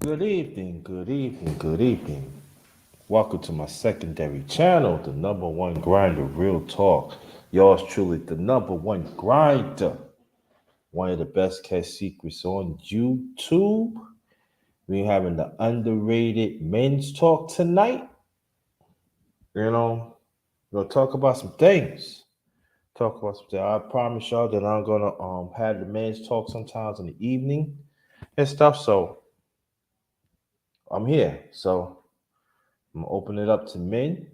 Good evening, good evening, good evening. Welcome to my secondary channel, the number one grinder, Real Talk. Yours truly, the number one grinder. One of the best kept secrets on YouTube. We're having the underrated men's talk tonight. We're gonna talk about some things. Talk about some things. I promise y'all that I'm gonna have the men's talk sometimes in the evening and stuff. So I'm here. So I'm gonna open it up to men.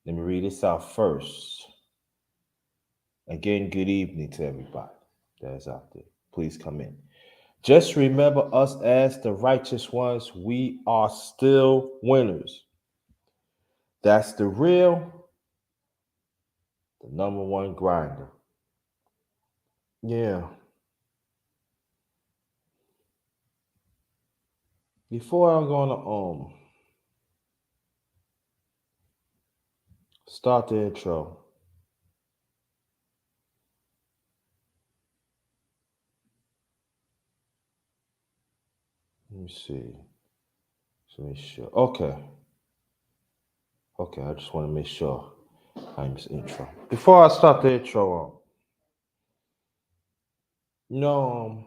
Let me read this out first. Again, good evening to everybody that's out there. Please come in. Just remember us as the righteous ones. We are still winners. That's the real, the number one grinder. Yeah. Before I'm gonna start the intro, let me see. So make sure. Okay. Okay, I just want to make sure I'm this intro. Before I start the intro, you know,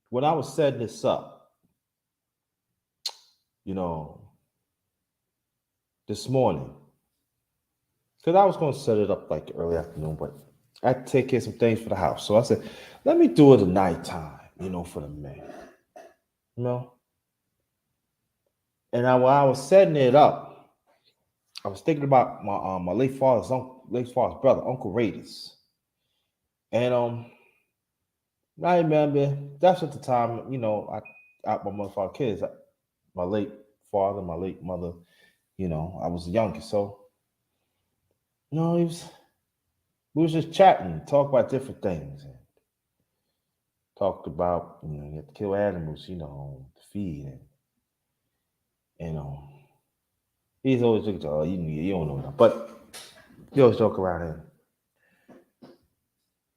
when I was setting this up, you know, this morning, because I was going to set it up like early afternoon, but I had to take care of some things for the house. So I said, let me do it at nighttime, for the men, you know. And while I was setting it up, I was thinking about my late father's brother, Uncle Raiders. And I remember that's at the time, my mother, father, kids, my late father, my late mother, I was the youngest. So, he was we was just chatting, talk about different things. And talked about, you have to kill animals, to feed. And he's always looking, oh, you don't know that. But he always joke around him.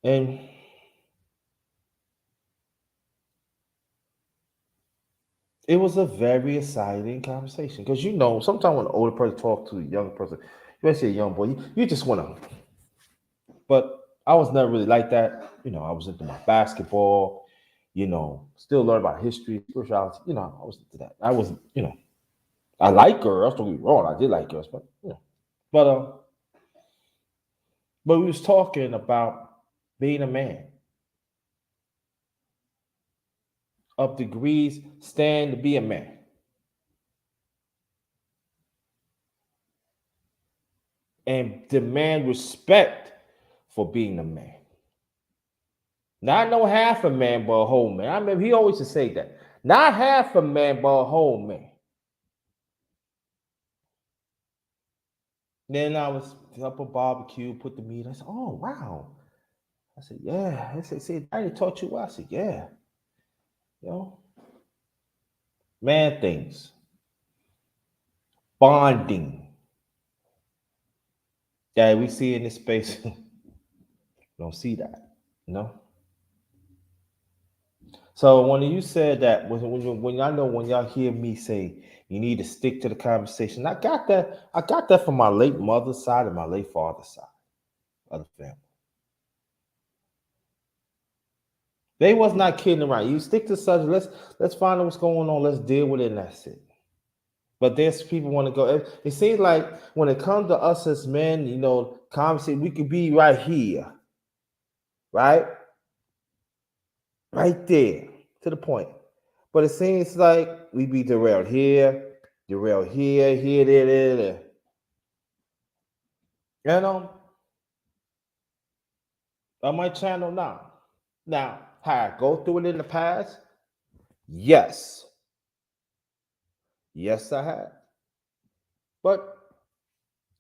And it was a very exciting conversation. Because, sometimes when an older person talks to a young person, especially a young boy, you just want to. But I was never really like that. I was into my basketball, still learn about history, spirituality. I was into that. I was, I like girls. Don't get me wrong, I did like girls, but but we was talking about being a man of degrees, stand to be a man, and demand respect for being a man. Not no half a man, but a whole man. I remember he always used to say that. Not half a man, but a whole man. Then I was up a barbecue, put the meat. I said, "Oh wow!" I said, "Yeah." I said, "See, Daddy taught you well." I said, "Yeah." You know, man things, bonding that we see in this space. Don't see that, you know. So when you said that, when I know when y'all hear me say you need to stick to the conversation, I got that. I got that from my late mother's side and my late father's side of the family. They was not kidding around. You stick to subject. Let's find out what's going on. Let's deal with it, and that's it. But there's people want to go. It seems like when it comes to us as men, conversation, we could be right here, right, right there to the point. But it seems like we be derailed here, there. You know, on my channel now. Now, how I go through it in the past? Yes, yes, I have. But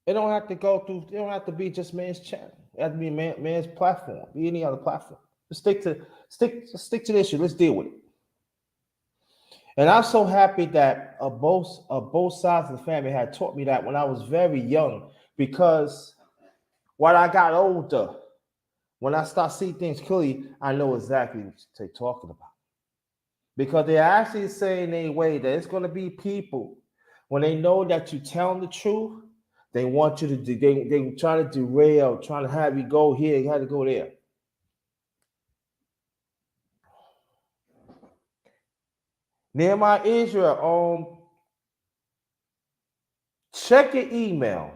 it don't have to go through. It don't have to be just man's channel. It has to be man's platform. Be any other platform. Just stick to the issue. Let's deal with it. And I'm so happy that both sides of the family had taught me that when I was very young, because when I got older, when I start seeing things clearly, I know exactly what they're talking about. Because they're actually saying in a way that it's going to be people when they know that you tell them the truth, they want you to do. They try to derail, trying to have you go here, you had to go there. Nehemiah Israel, check your email.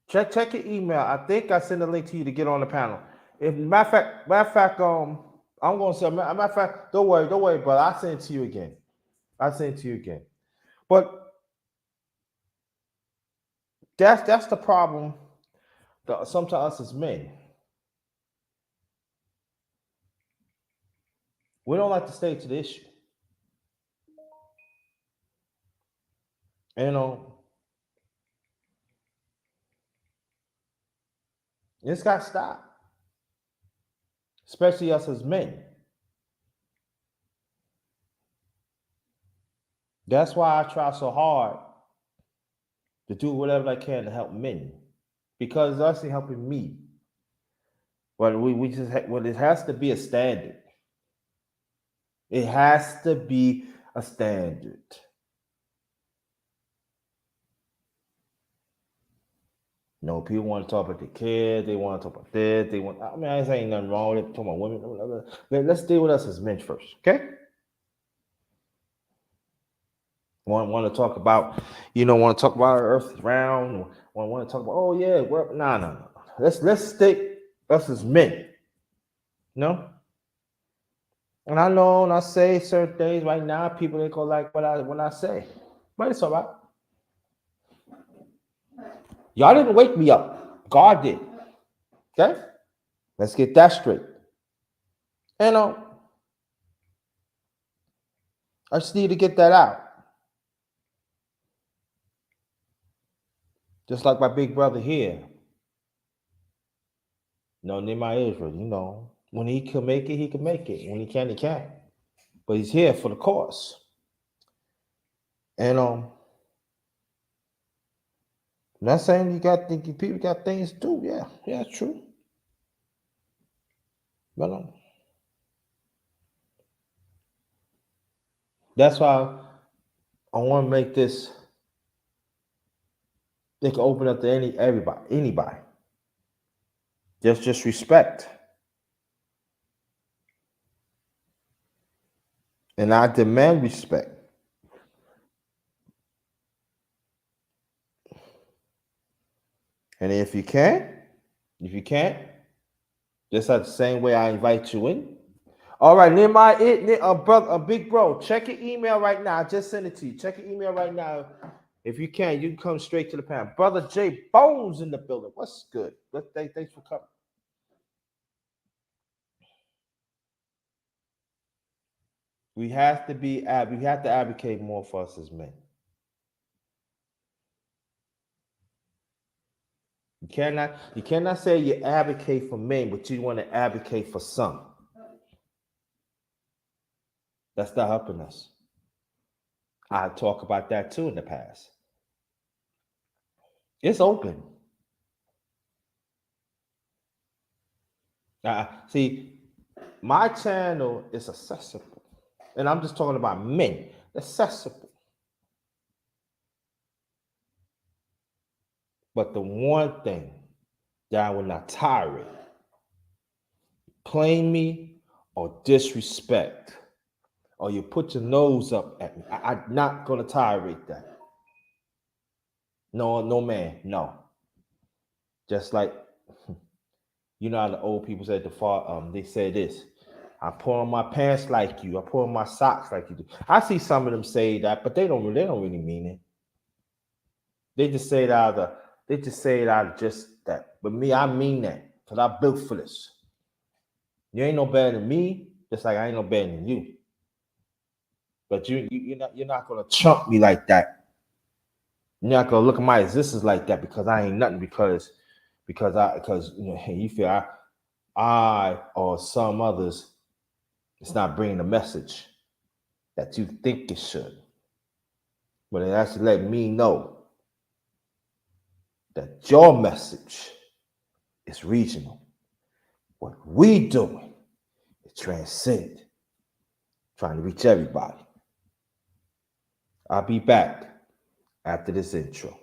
Check your email. I think I sent a link to you to get on the panel. If matter of fact, I'm gonna say matter of fact, don't worry, brother. I send it to you again. But that's the problem. Sometimes us as men, we don't like to stay to the issue. You know, it's got to stop. Especially us as men. That's why I try so hard to do whatever I can to help men, because it's actually helping me. But we just well, it has to be a standard. It has to be a standard. People want to talk about the kids. They want to talk about this. They want. I mean, I ain't nothing wrong with it. Talking about women. Let's deal with us as men first, okay? Want to talk about, want to talk about our Earth is round. Want to talk about, oh yeah, no. Let's stick us as men. No. And I know when I say certain things right now, people ain't gonna like when I say, but it's all right. Y'all didn't wake me up. God did. Okay? Let's get that straight. And I just need to get that out. Just like my big brother here. Nehemiah Israel, when he can make it, he can make it. When he can, he can. But he's here for the cause. And I'm not saying people got things to do. Yeah, true. But that's why I want to make this. They can open up to anybody. Just respect. And I demand respect. And if you can't, just like the same way I invite you in. All right, brother, big bro, check your email right now. I just sent it to you. Check your email right now. If you can, you can come straight to the panel. Brother J Bones in the building. What's good? Thanks for coming. We have to advocate more for us as men. You cannot say you advocate for men, but you want to advocate for some. That's not helping us. I talk about that too in the past. It's open. See, my channel is accessible, and I'm just talking about men. Accessible. But the one thing that I will not tolerate, claim me or disrespect, or you put your nose up at me. I'm not gonna tolerate that. No man, no. Just like how the old people said they say this. I put on my pants like you. I put on my socks like you do. I see some of them say that, but they don't really mean it. They just say it out of just that. But me, I mean that, because I built for this. You ain't no better than me, just like I ain't no better than you. But you're not gonna chump me like that. You're not gonna look at my existence like that because I ain't nothing, because you feel I or some others, it's not bringing the message that you think it should. But it actually let me know that your message is regional. What we doing is transcend, trying to reach everybody. I'll be back after this intro.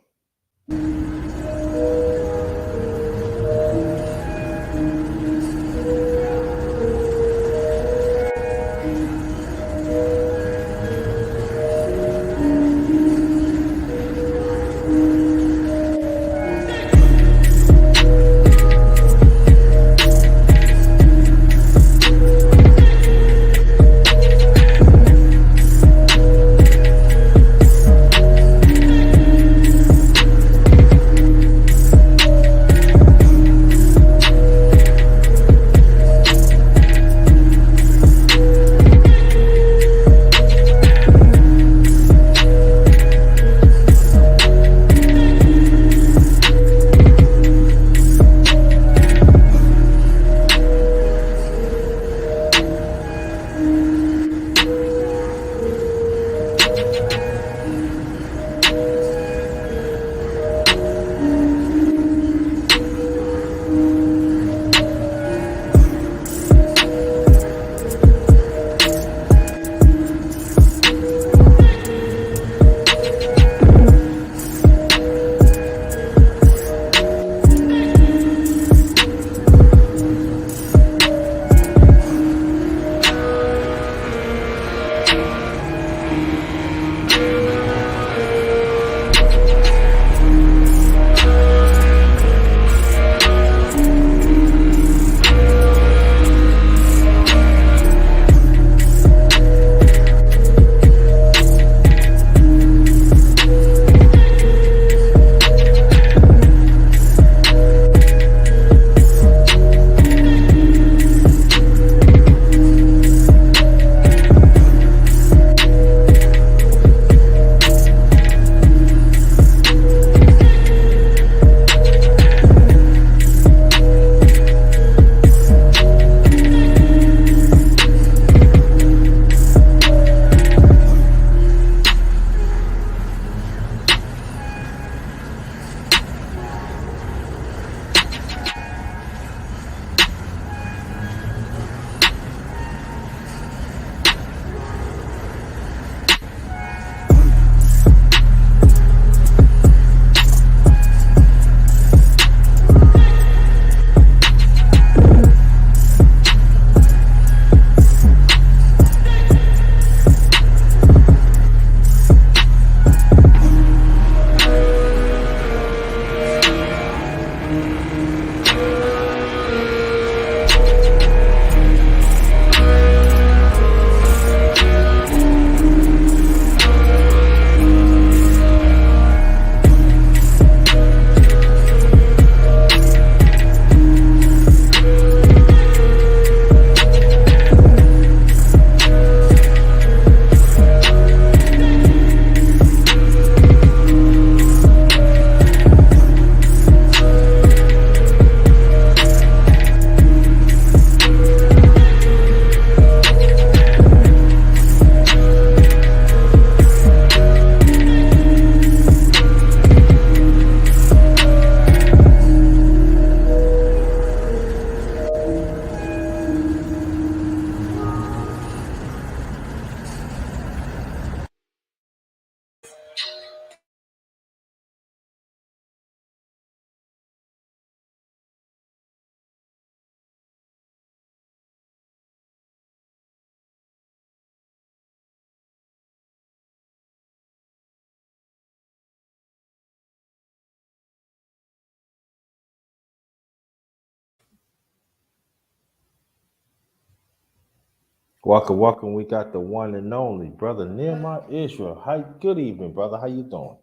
Welcome, welcome. We got the one and only brother Nehemiah Israel. Hi, good evening, brother. How you doing?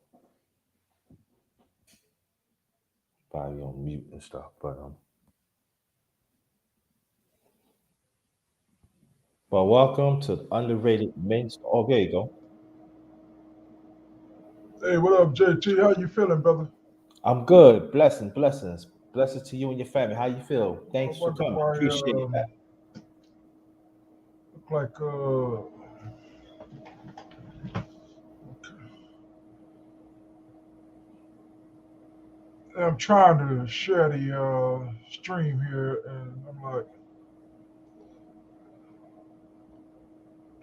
Probably on mute and stuff, but welcome to Underrated Men's. Oh, there you go. Hey, what up, JT? How you feeling, brother? I'm good. Blessings to you and your family. How you feel? Oh, Thanks for coming. wonderful. Appreciate it. Look like I'm trying to share the stream here, and I'm like,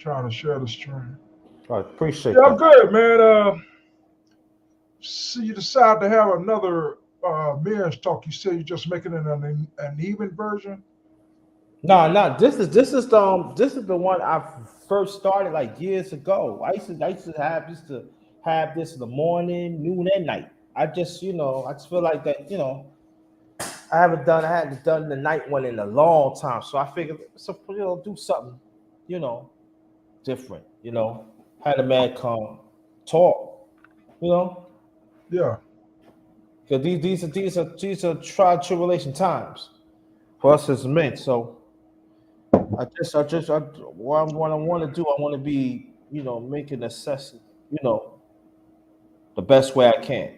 Trying to share the stream. I appreciate Yeah, I'm that. good, man. So you decide to have another men's talk. You say you're just making it an even version. No, no, this is the one I first started like years ago. I used to have this in the morning, noon, and night. I just feel like that, I hadn't done the night one in a long time. So I figured, so do something, you know, different, Had a man come talk, you know, Yeah, because these are trial tribulation times for us as men. So what I want to do, I want to be, making necessity, the best way I can.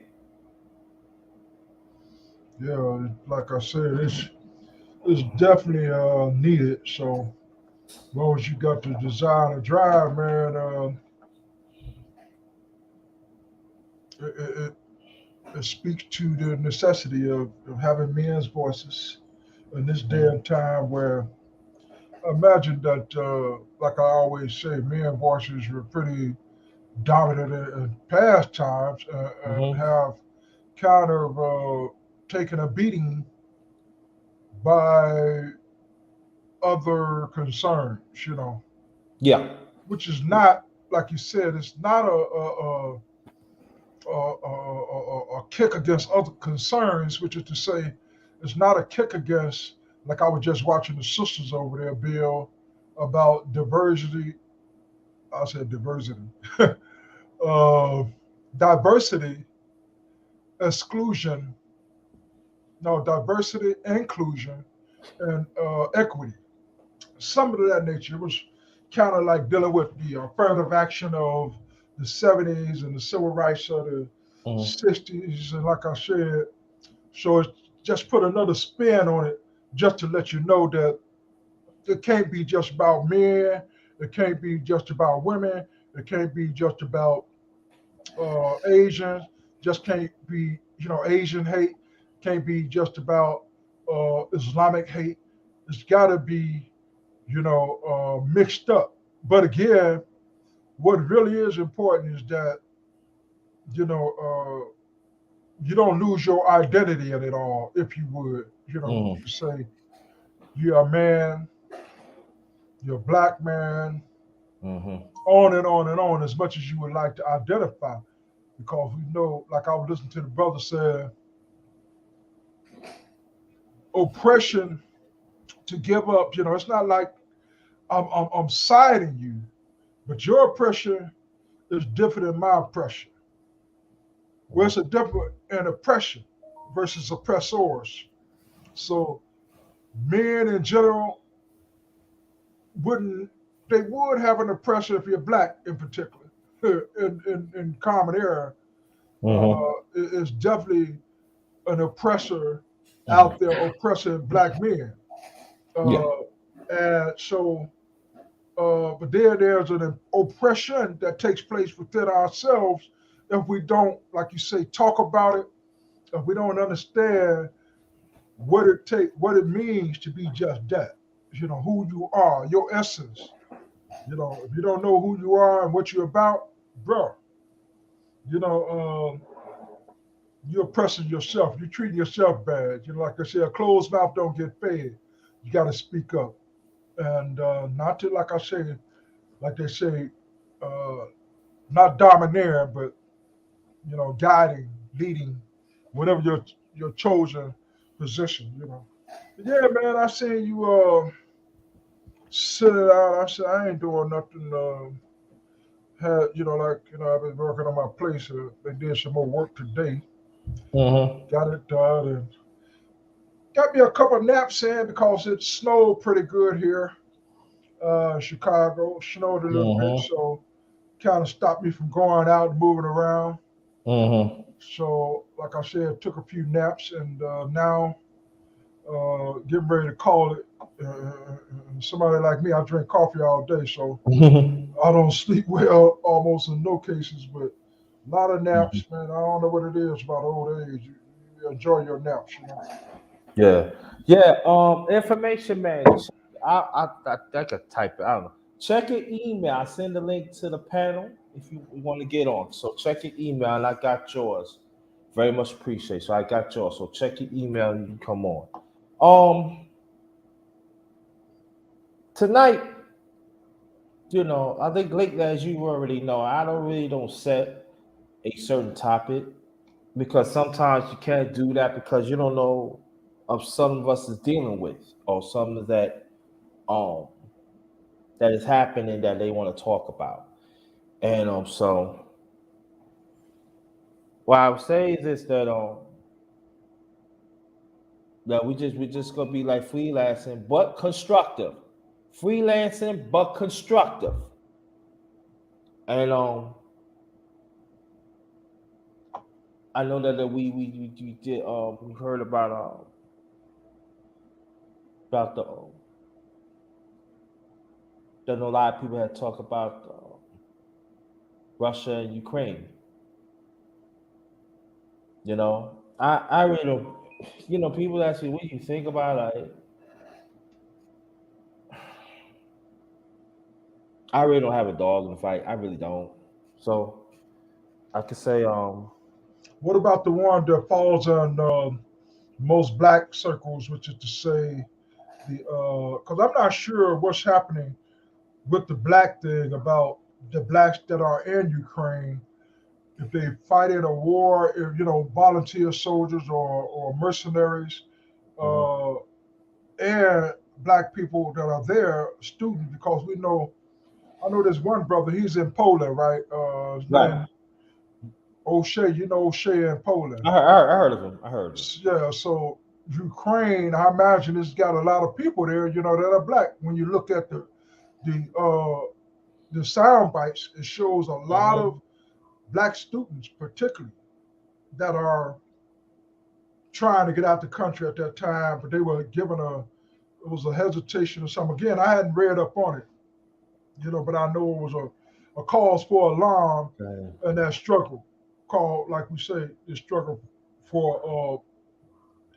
yeah. Like I said, it's definitely needed. So as long as you got the desire to drive, man, it, it, it it speaks to the necessity of having men's voices in this day Mhm. and time where imagine that, like I always say, men's voices were pretty dominant in past times and Mhm. have kind of taken a beating by other concerns, Yeah. which is not, like you said, it's not a kick against other concerns, which is to say, it's not a kick against, like I was just watching the sisters over there, Bill, about diversity. I said diversity. uh, Diversity, exclusion, no, diversity, inclusion, and equity. Some of that nature. It was kind of like dealing with the affirmative action of the 70s and the civil rights of the Mhm. 60s. And like I said, so it's just put another spin on it just to let you know that it can't be just about men. It can't be just about women. It can't be just about Asians. Just can't be, Asian hate. Can't be just about Islamic hate. It's got to be, mixed up. But again, what really is important is that, you know, you don't lose your identity in it all, if you would. Mhm. You say you're a man, you're a black man, Mhm. on and on and on, as much as you would like to identify. Because we know, like I was listening to the brother say, oppression to give up, it's not like I'm siding you, but your oppression is different than my oppression. Well, Mhm. it's a different in oppression versus oppressors. So men in general wouldn't they would have an oppressor if you're black in particular. In common era, Mhm. is definitely an oppressor out Mhm. there oppressing black men. Yeah. Uh, and so, but there's an oppression that takes place within ourselves if we don't, like you say, talk about it. If we don't understand what it means to be just that. Who you are, your essence. If you don't know who you are and what you're about, bro, you know, you're oppressing yourself. You're treating yourself bad. Like I said, a closed mouth don't get fed. You got to speak up, and not to, like I say, like they say, uh, not domineering, but guiding, leading, whatever your chosen position. Yeah, man, I seen you sit it out. I said I ain't doing nothing. Had I've been working on my place. They did some more work today. Mhm. Got it done and got me a couple of naps in because it snowed pretty good here. Chicago snowed a little bit, Mhm. so kind of stopped me from going out and moving around. Mhm. So, like I said, took a few naps and now getting ready to call it. Somebody like me, I drink coffee all day, so Mhm. I don't sleep well almost in no cases, but a lot of Mhm. naps, man. I don't know what it is about old age. You enjoy your naps. Yeah. Yeah. Information, man. I could type it. I don't know. check your email. I send the link to the panel if you want to get on. So check your email, and I got yours. Very much appreciate. So I got yours. So check your email and you can come on. Um, Tonight, I think lately, as you already know, I don't set a certain topic because sometimes you can't do that because you don't know of some of us is dealing with or something um that is happening that they want to talk about. And so what I would say is this that we just gonna be like freelancing but constructive. Freelancing but constructive. And I know that we did we heard about the that a lot of people had talked about Russia and Ukraine. I really don't. People ask me, "What do you think about it?" I really don't have a dog in the fight. I really don't. So I could say, What about the one that falls on most black circles, which is to say the because I'm not sure what's happening with the black thing about the blacks that are in Ukraine, if they fight in a war, if volunteer soldiers or mercenaries, mhm. uh, and black people that are there, students, because I know there's one brother, he's in Poland, right? His Right. name O'Shea, O'Shea in Poland. I heard of him. I heard of him. Yeah, so Ukraine, I imagine it's got a lot of people there, that are black. When you look at the sound bites, it shows a lot Hmm. of black students, particularly, that are trying to get out the country at that time, but they were given it was a hesitation or something. Again, I hadn't read up on it, but I know it was a cause for alarm Okay. in that struggle, called, like we say, the struggle for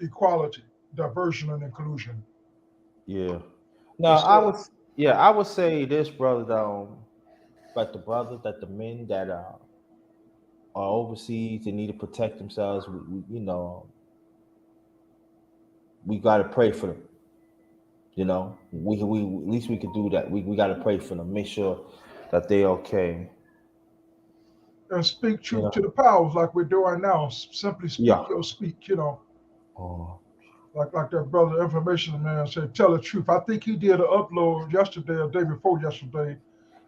equality, diversion, and inclusion. Yeah. No, It's I would say this, brother, but the brothers, that the men that are overseas, they need to protect themselves. We got to pray for them. We at least we could do that. We got to pray for them, make sure that they okay. and speak You truth to know, the powers like we're doing now. Simply yeah. speak your speak, Oh, like that brother information man said, tell the truth. I think he did an upload yesterday or day before yesterday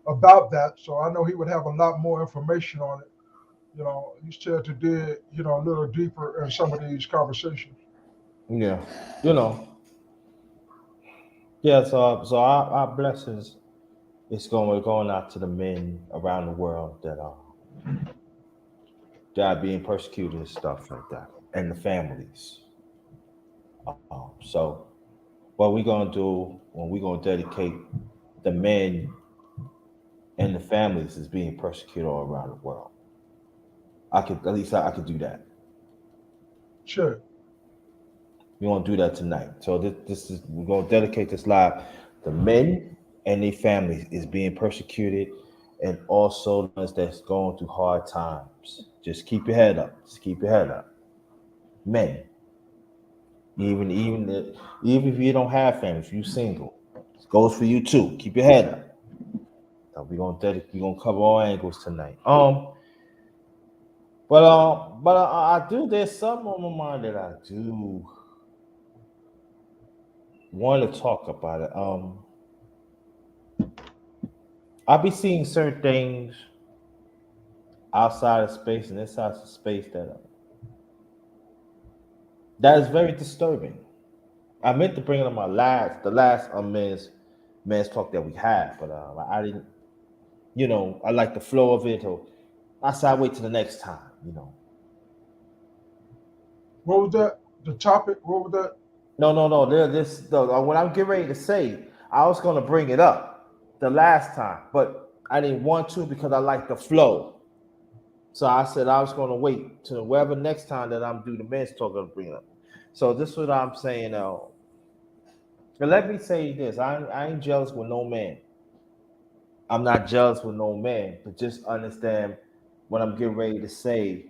about that. So I know he would have a lot more information on it. He said to dig, a little deeper in some of these conversations. yeah. You know, yeah. So our blessings is going out to the men around the world that are being persecuted and stuff like that, and the families. So what we gonna do when we gonna dedicate the men and the families is being persecuted all around the world. I could do that. Sure. We're gonna do that tonight. So this is we're gonna dedicate this live. The men and their families is being persecuted, and also those that's going through hard times. Just keep your head up. Just keep your head up. Men, even if you don't have families, if you single, it goes for you too. Keep your head up. So we're gonna cover all angles tonight. I do. There's something on my mind that I do want to talk about it. I be seeing certain things outside of space and inside of space that is very disturbing. I meant to bring it on the last men's talk that we had, but I didn't. I like the flow of it. Or I said I wait till the next time. What was that? The topic? What was that? No, no, no. What I'm getting ready to say, I was gonna bring it up the last time, but I didn't want to because I like the flow. So I said I was gonna wait till whatever next time that I'm do the men's talk, I'll bring it up. So this is what I'm saying now. But let me say this: I ain't jealous with no man. I'm not jealous with no man, but just understand what I'm getting ready to say.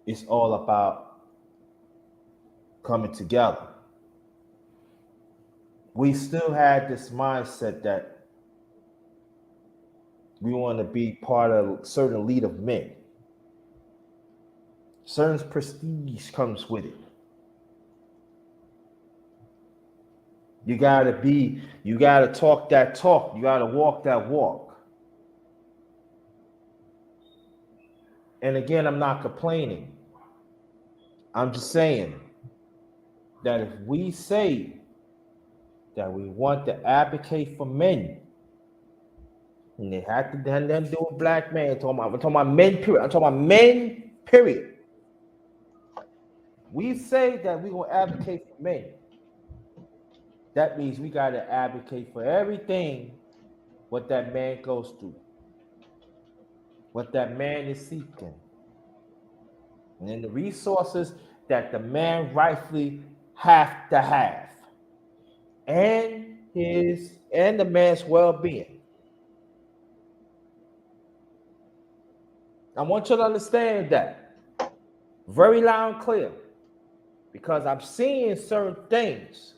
It's all about coming together. We still had this mindset that we want to be part of a certain elite of men. Certain prestige comes with it. You gotta talk that talk. You gotta walk that walk. And again, I'm not complaining. I'm just saying that if we say that we want to advocate for men, and they have to have them do with black men, I'm talking about men, period. I'm talking about men, period. We say that we're gonna advocate for men. That means we gotta advocate for everything what that man goes through, what that man is seeking, and then the resources that the man rightfully have to have, and the man's well-being. I want you to understand that very loud and clear, because I'm seeing certain things,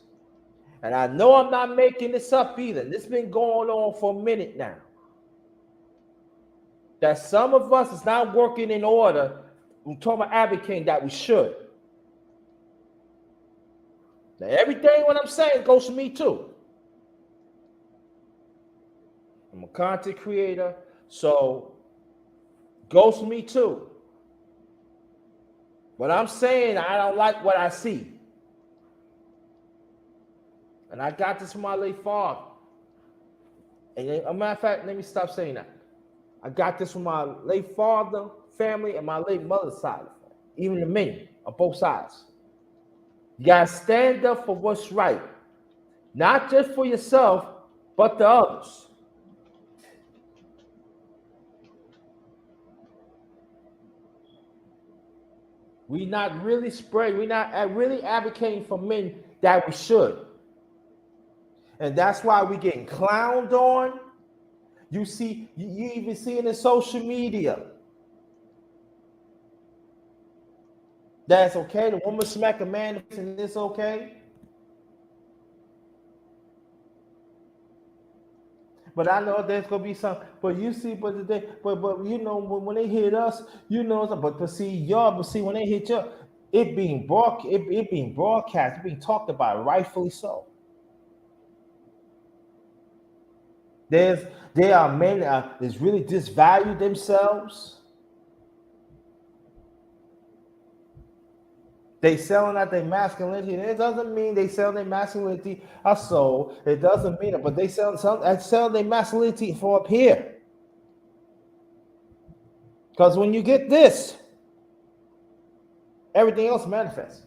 and I know I'm not making this up either. This has been going on for a minute now. That some of us is not working in order. I'm talking about advocating that we should. Now, everything what I'm saying goes to me too. I'm a content creator, so goes to me too. But I'm saying I don't like what I see. And I got this from my late father. And as a matter of fact, let me stop saying that. I got this from my late father, family, and my late mother's side. Even the men on both sides. You gotta stand up for what's right. Not just for yourself, but the others. We're not really really advocating for men that we should. And that's why we're getting clowned on. You see, you even see it in social media. That's okay. The woman smack a man and it's okay. But I know there's gonna be some. But you see, but you know when they hit us, you know. But see y'all. But see when they hit you, it being broadcast, it being talked about, rightfully so. There are men that is really disvalue themselves. They selling out their masculinity. And it doesn't mean they sell their masculinity a soul. It doesn't mean it, but they sell their masculinity for up here. Because when you get this, everything else manifests.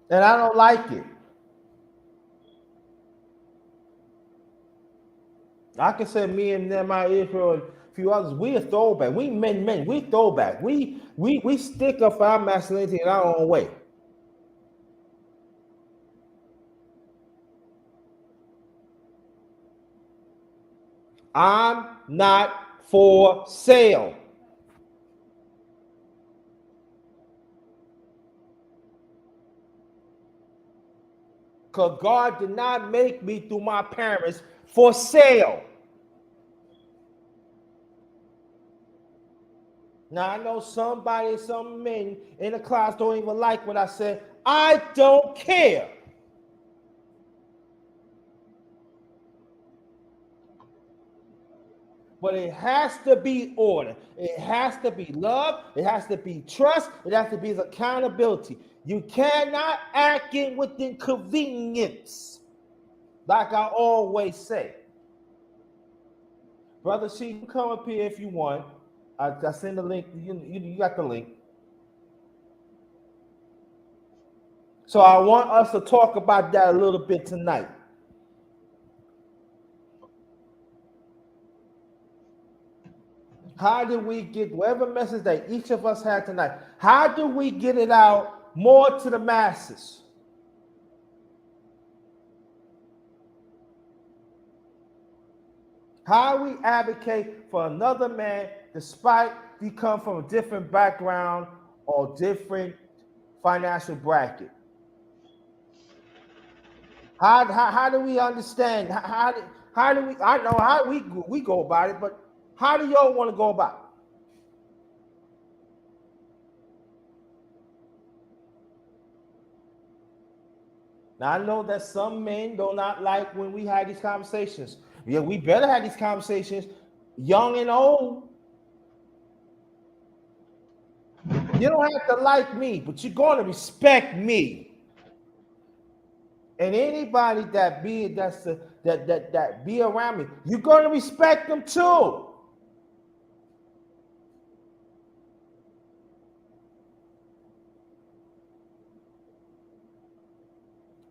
And I don't like it. I can say me and my Israel and a few others, we a throwback. We men, we throwback. We stick up for our masculinity in our own way. I'm not for sale. Because God did not make me through my parents for sale. Now I know some men in the class don't even like what I said. I don't care. But it has to be order. It has to be love. It has to be trust. It has to be accountability. You cannot act in with inconvenience. Like I always say. Brother C, you come up here if you want. I send the link. You got the link. So I want us to talk about that a little bit tonight. How do we get whatever message that each of us had tonight? How do we get it out more to the masses? How we advocate for another man despite we come from a different background or different financial bracket? How do we understand? How do we? I know how we go about it, but how do y'all want to go about it? Now I know that some men do not like when we have these conversations. Yeah, we better have these conversations, young and old. You don't have to like me, but you're going to respect me. And anybody that be that be around me, you're going to respect them too.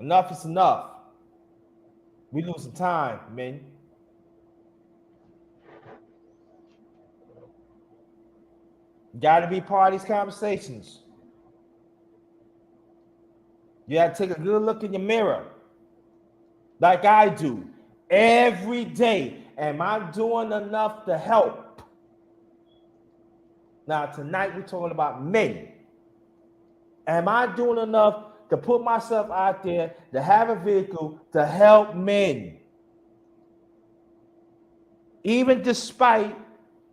Enough is enough. We losing time, man. Got to be part of these conversations. You got to take a good look in your mirror, like I do every day. Am I doing enough to help? Now tonight we're talking about men. Am I doing enough to put myself out there to have a vehicle to help men? Even despite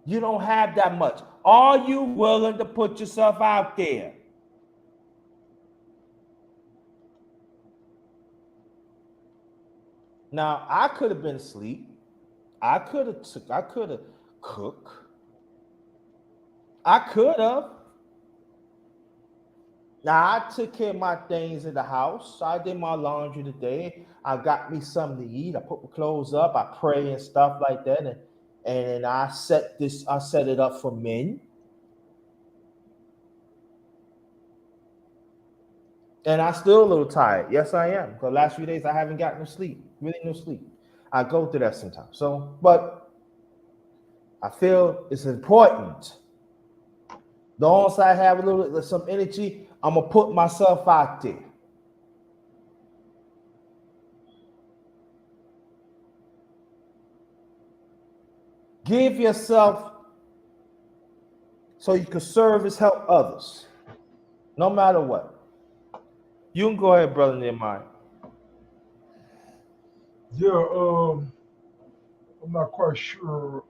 you don't have that much. Are you willing to put yourself out there? Now, I could have been asleep. I could have cooked. I could have. Now I took care of my things in the house. I did my laundry today. I got me something to eat. I put my clothes up. I pray and stuff like that. And I set it up for men. And I still a little tired. Yes, I am. Because the last few days I haven't gotten no sleep. Really no sleep. I go through that sometimes. So, but I feel it's important. The once I have a little some energy, I'm gonna put myself out there. Give yourself so you can serve and help others, no matter what. You can go ahead, brother Nehemiah. Yeah, I'm not quite sure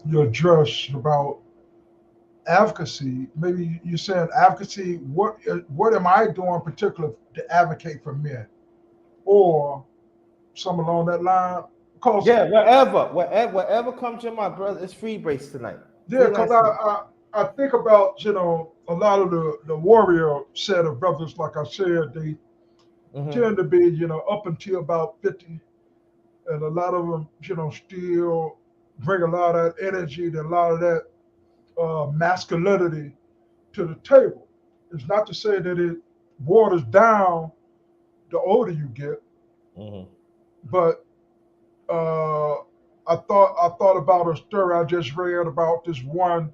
you addressed about advocacy. Maybe you're saying advocacy. What am I doing in particular to advocate for men, or some along that line? Because Yeah, wherever comes to your mind, brother. It's free breaks tonight. yeah, because Freelance tonight. I think about a lot of the warrior set of brothers. Like I said, they tend to Mm-hmm. be up until about 50, and a lot of them still bring a lot of that energy, a lot of that masculinity to the table. It's not to say that it waters down the older you get, Mm-hmm. but uh, I thought about a story I just read about this one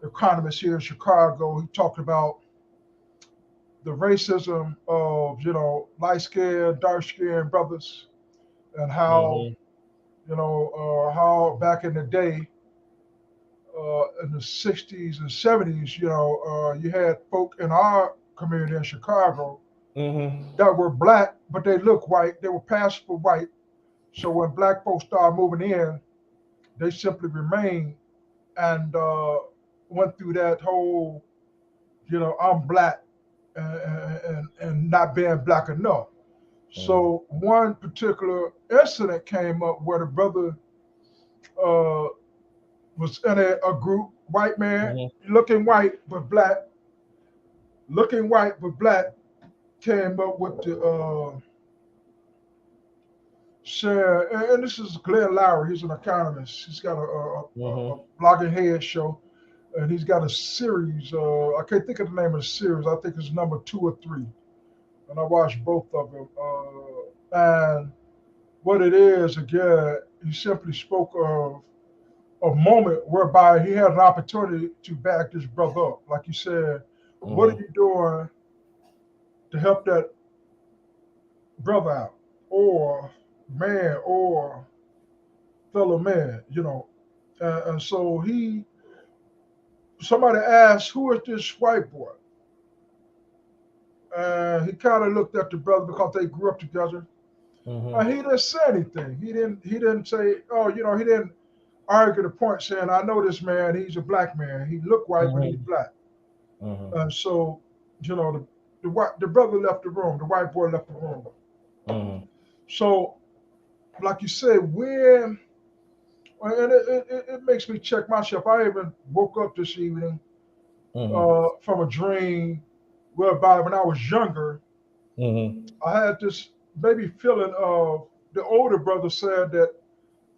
economist here in Chicago. He talked about the racism of light skinned, dark skinned brothers, and how Mm-hmm. how back in the day, in the 60s and 70s, you had folk in our community in Chicago Mm-hmm. that were black, but they looked white. They were passed for white. So when black folks started moving in, they simply remained and went through that whole, I'm black and not being black enough. Mm-hmm. So one particular incident came up where the brother uh, was in a group, white man, Mm-hmm. looking white but black, looking white but black, came up with the share, and this is Glenn Lowry. He's an economist. He's got a Mm-hmm. blogging head show, and he's got a series. I can't think of the name of the series. I think it's number 2 or 3, and I watched both of them. And what it is, again, he simply spoke of a moment whereby he had an opportunity to back this brother up. Like you said, what are Mm-hmm. you doing to help that brother out, or man, or fellow man, and so somebody asked, "Who is this white boy?" And he kind of looked at the brother because they grew up together. And he didn't say anything. He didn't say, oh, he didn't argue the point saying, I know this man, he's a black man. He looked white, but he's black. And so, the brother left the room, the white boy left the room. So, like you said, and it makes me check myself. I even woke up this evening from a dream whereby when I was younger, I had this maybe feeling of the older brother said that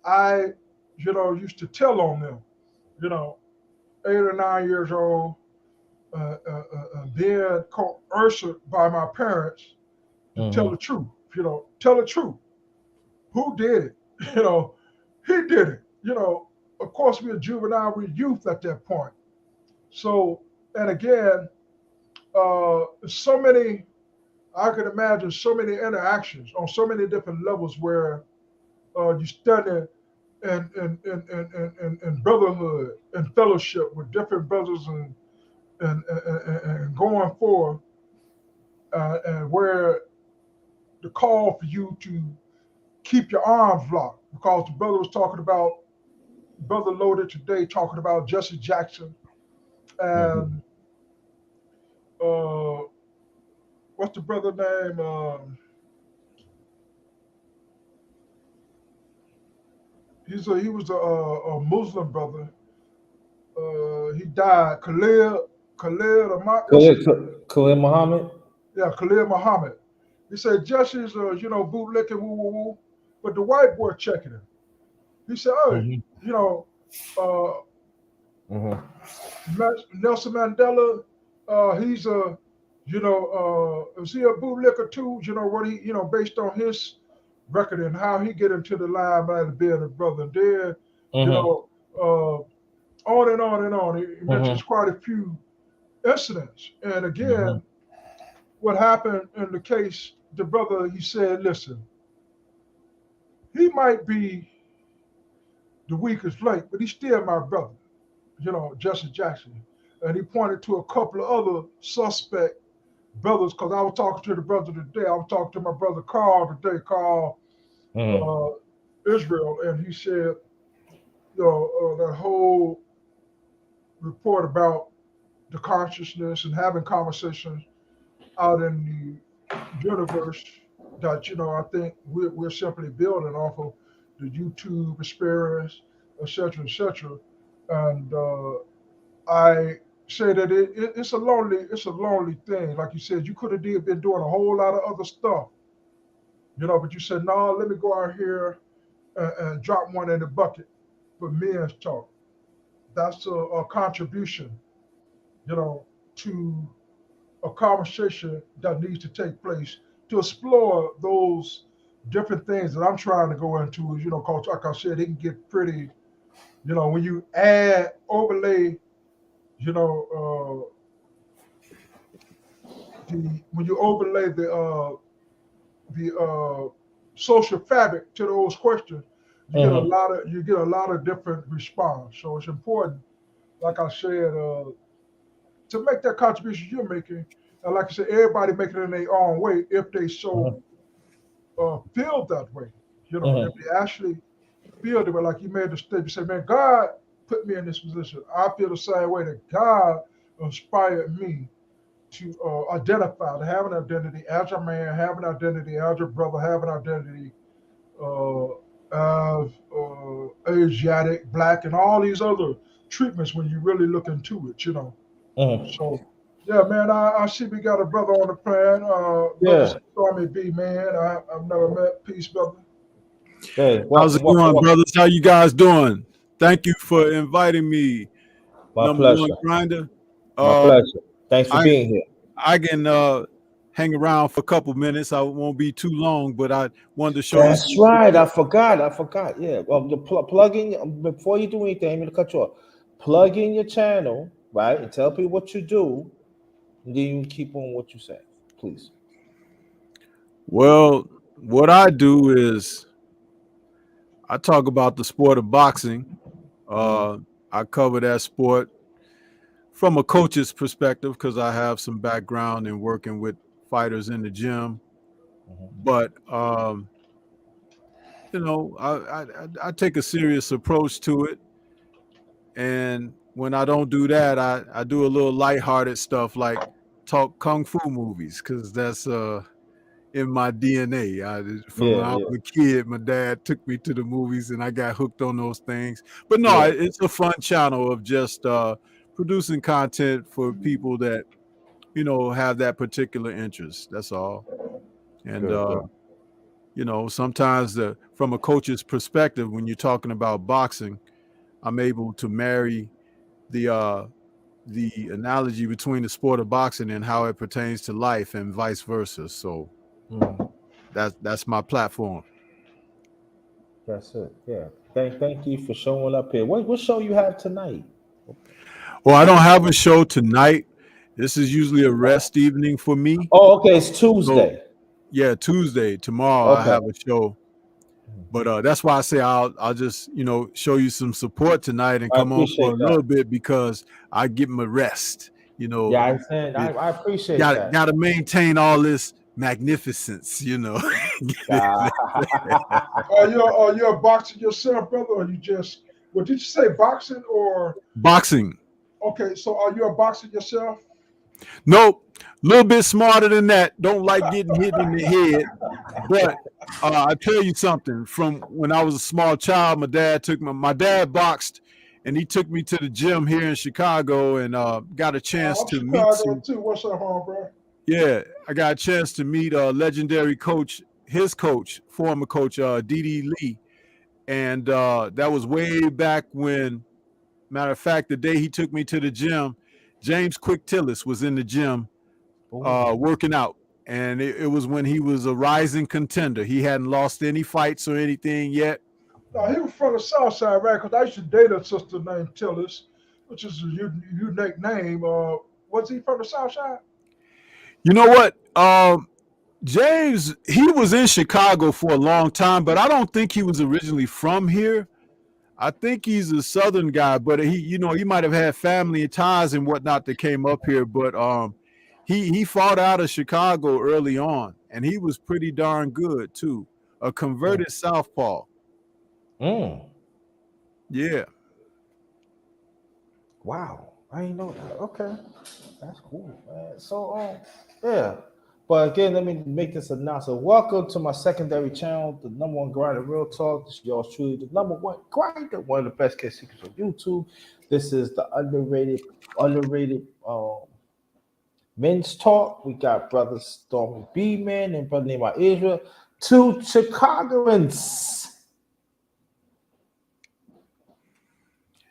I, used to tell on them, you know, 8 or 9 years old, being coerced by my parents to tell the truth, tell the truth. Who did it? You know, he did it. Of course, we're juvenile, we're youth at that point. So, and again, so many, I could imagine so many interactions on so many different levels where you study and brotherhood and fellowship with different brothers and going forth, and where the call for you to keep your arms locked, because the brother was talking about, brother loaded today talking about Jesse Jackson and uh, what's the brother name? He was a Muslim brother. He died. What's his, Khalil Muhammad. yeah, Khalil Muhammad. He said Jesse's bootlicking woo woo woo, but the white boy checking him. He said, "Oh, you know, uh, Nelson Mandela, he's a, is he a bootlicker too? You know what he, based on his record and how he get into the limelight of being a brother. And then, you know, on and on and on. He mentions quite a few incidents. And again, what happened in the case, the brother, he said, listen, he might be the weakest link, but he's still my brother, Jesse Jackson. And he pointed to a couple of other suspect brothers, because I was talking to the brother today. I was talking to my brother Carl today, Carl Israel, and he said, that whole report about the consciousness and having conversations out in the universe that, I think we're simply building off of the YouTube experience, et cetera, et cetera. And I say that it's a lonely thing. Like you said, you could have been doing a whole lot of other stuff, but you said, no, let me go out here and drop one in the bucket for men's talk. That's a contribution, to a conversation that needs to take place to explore those different things that I'm trying to go into. Cause like I said, it can get pretty, when you overlay, you know, when you overlay the social fabric to those questions, you get a lot of different response. So it's important, like I said, to make that contribution you're making. And like I said, everybody make it in their own way if they so feel that way. If they actually feel the way, like you made the statement, you say, man, God put me in this position. I feel the same way that God inspired me to identify, to have an identity as a man, have an identity as a brother, have an identity as Asiatic, black, and all these other treatments when you really look into it. So, yeah, man, I see we got a brother on the plan. Brother Yeah. Stormy B, man. I've never met. Peace, brother. Hey, How's it welcome, welcome, going, welcome. brothers? How you guys doing? Thank you for inviting me. My Number one pleasure. grinder. My Uh, pleasure. Thanks for I being here. I can hang around for a couple minutes. I won't be too long, but I wanted to show you That's some. right. I forgot. Yeah. Well, the plug in before you do anything. I'm gonna cut you off. Plug in your channel, right, and tell people what you do, and then you keep on what you say, please. Well, what I do is I talk about the sport of boxing. I cover that sport from a coach's perspective because I have some background in working with fighters in the gym. But I take a serious approach to it, and when I don't do that, I do a little lighthearted stuff like talk kung fu movies because that's in my DNA. From when Yeah, I yeah, was a kid, my dad took me to the movies, and I got hooked on those things. But no, yeah. it's a fun channel of just producing content for people that have that particular interest. That's all. And Good, good. sometimes from a coach's perspective, when you're talking about boxing, I'm able to marry the analogy between the sport of boxing and how it pertains to life and vice versa. So Mm, that's my platform. that's it. Yeah. Thank you for showing up here. What show you have tonight? Well, I don't have a show tonight. This is usually a rest evening for me. Oh, okay. It's So Tuesday. yeah, Tuesday, tomorrow I Okay. have a show. But that's why I say I'll just show you some support tonight and I come on for appreciate a that. little bit because I get my rest. Yeah, I understand. I appreciate that. Got to maintain all this magnificence. Ah, Are you a boxer yourself, brother, or you just? Well, did you say boxing or? Boxing. Okay, so are you a boxer yourself? Nope. A little bit smarter than that. Don't like getting hit in the head. But I tell you something. From when I was a small child, my dad boxed, and he took me to the gym here in Chicago, and got a chance I'm to meet Chicago some. too. What's up, home, bro? Yeah, I got a chance to meet a legendary coach, his coach, former coach, D.D. Lee, and that was way back when. Matter of fact, the day he took me to the gym, James Quick Tillis was in the gym ooh, working out. And it was when he was a rising contender. He hadn't lost any fights or anything yet. No, he was from the South Side, right? Because I used to date a sister named Tillis, which is a unique name. Was he from the South Side? You know what? James, he was in Chicago for a long time, but I don't think he was originally from here. I think he's a Southern guy, but he might have had family ties and whatnot that came up here. But he fought out of Chicago early on, and he was pretty darn good too. A mm, converted southpaw. mm. Yeah. Wow, I didn't know that. Okay, that's cool, man. So, yeah. But again, let me make this announcement. Welcome to my secondary channel, the number one grinder real talk. This is yours truly, the number one grinder, one of the best case secrets on YouTube. This is the underrated men's talk. We got brother Stormy B Man and brother named Israel, two Chicagoans.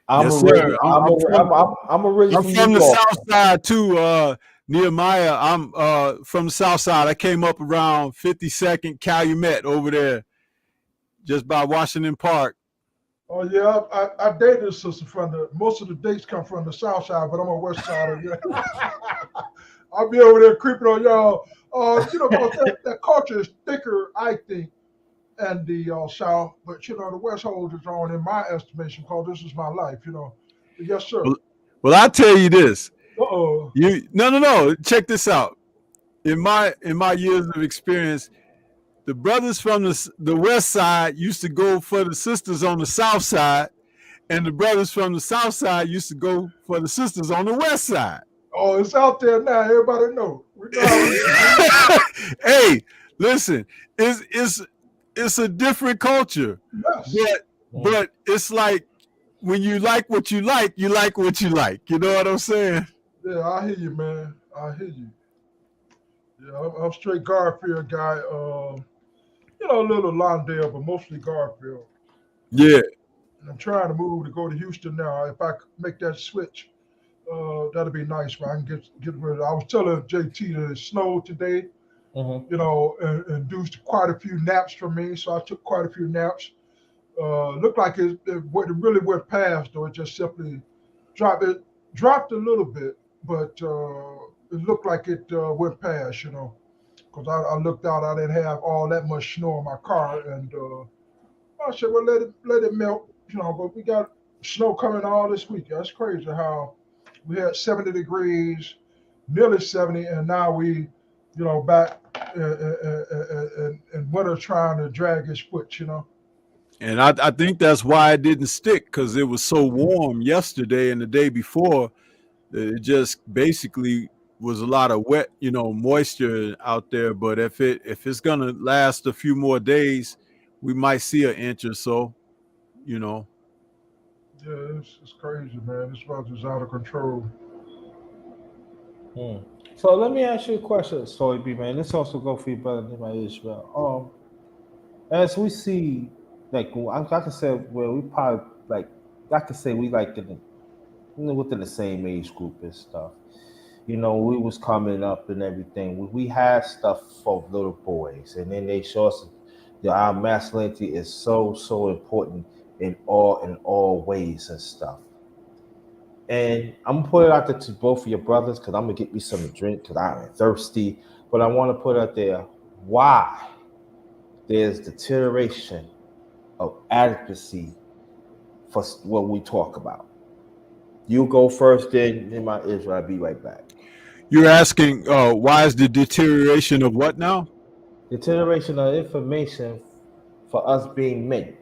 I'm Yes, sir. originally, I'm originally I'm from from New the York. South Side too, Nehemiah. I'm from the South Side. I came up around 52nd Calumet over there, just by Washington Park. Oh yeah, I dated a sister from the. Most of the dates come from the South Side, but I'm on West Side of it. I'll be over there creeping on y'all. Cause that culture is thicker, I think, and the South. But the West holds its own in my estimation, because this is my life. But yes, sir. Well, well, I tell you this. Uh-oh. No. Check this out. In my years of experience, the brothers from the West Side used to go for the sisters on the South Side, and the brothers from the South Side used to go for the sisters on the West Side. Oh, it's out there now. Everybody know. We know how we used to do. Hey, listen, it's a different culture, Yes. but it's like when you like what you like what you like. You know what I'm saying? Yeah, I hear you, man. I hear you. Yeah, I'm straight Garfield guy. A little Lawndale, but mostly Garfield. Yeah. And I'm trying to move to go to Houston now. If I could make that switch, that'd be nice. Where I can get rid of. I was telling JT that it snowed today. Mm-hmm. And induced quite a few naps for me. So I took quite a few naps. Looked like it really went past, though. It just simply dropped. It dropped a little bit, but it looked like it went past. Because I looked out. I didn't have all that much snow in my car, and I said, well, let it melt, but we got snow coming all this week. That's crazy how we had 70 degrees, nearly 70, and now back in winter trying to drag his foot. And I think that's why it didn't stick because it was so warm yesterday and the day before that it just basically was a lot of wet, moisture out there. But if it's gonna last a few more days, we might see an inch or so, you know. Yeah, it's crazy, man. This weather's out of control. Hmm. So let me ask you a question, Soy B man. This also go for your brother my Israel. As we see, like I could say, well, we probably like I could say we like within the same age group and stuff. We was coming up and everything. We had stuff for little boys, and then they show us that our masculinity is so important in all ways and stuff. And I'm gonna put it out there to both of your brothers because I'm gonna get me some to drink because I'm thirsty. But I want to put out there why there's deterioration of adequacy for what we talk about. You go first, then my Israel. I'll be right back. You're asking why is the deterioration of what now? Deterioration of information for us being men.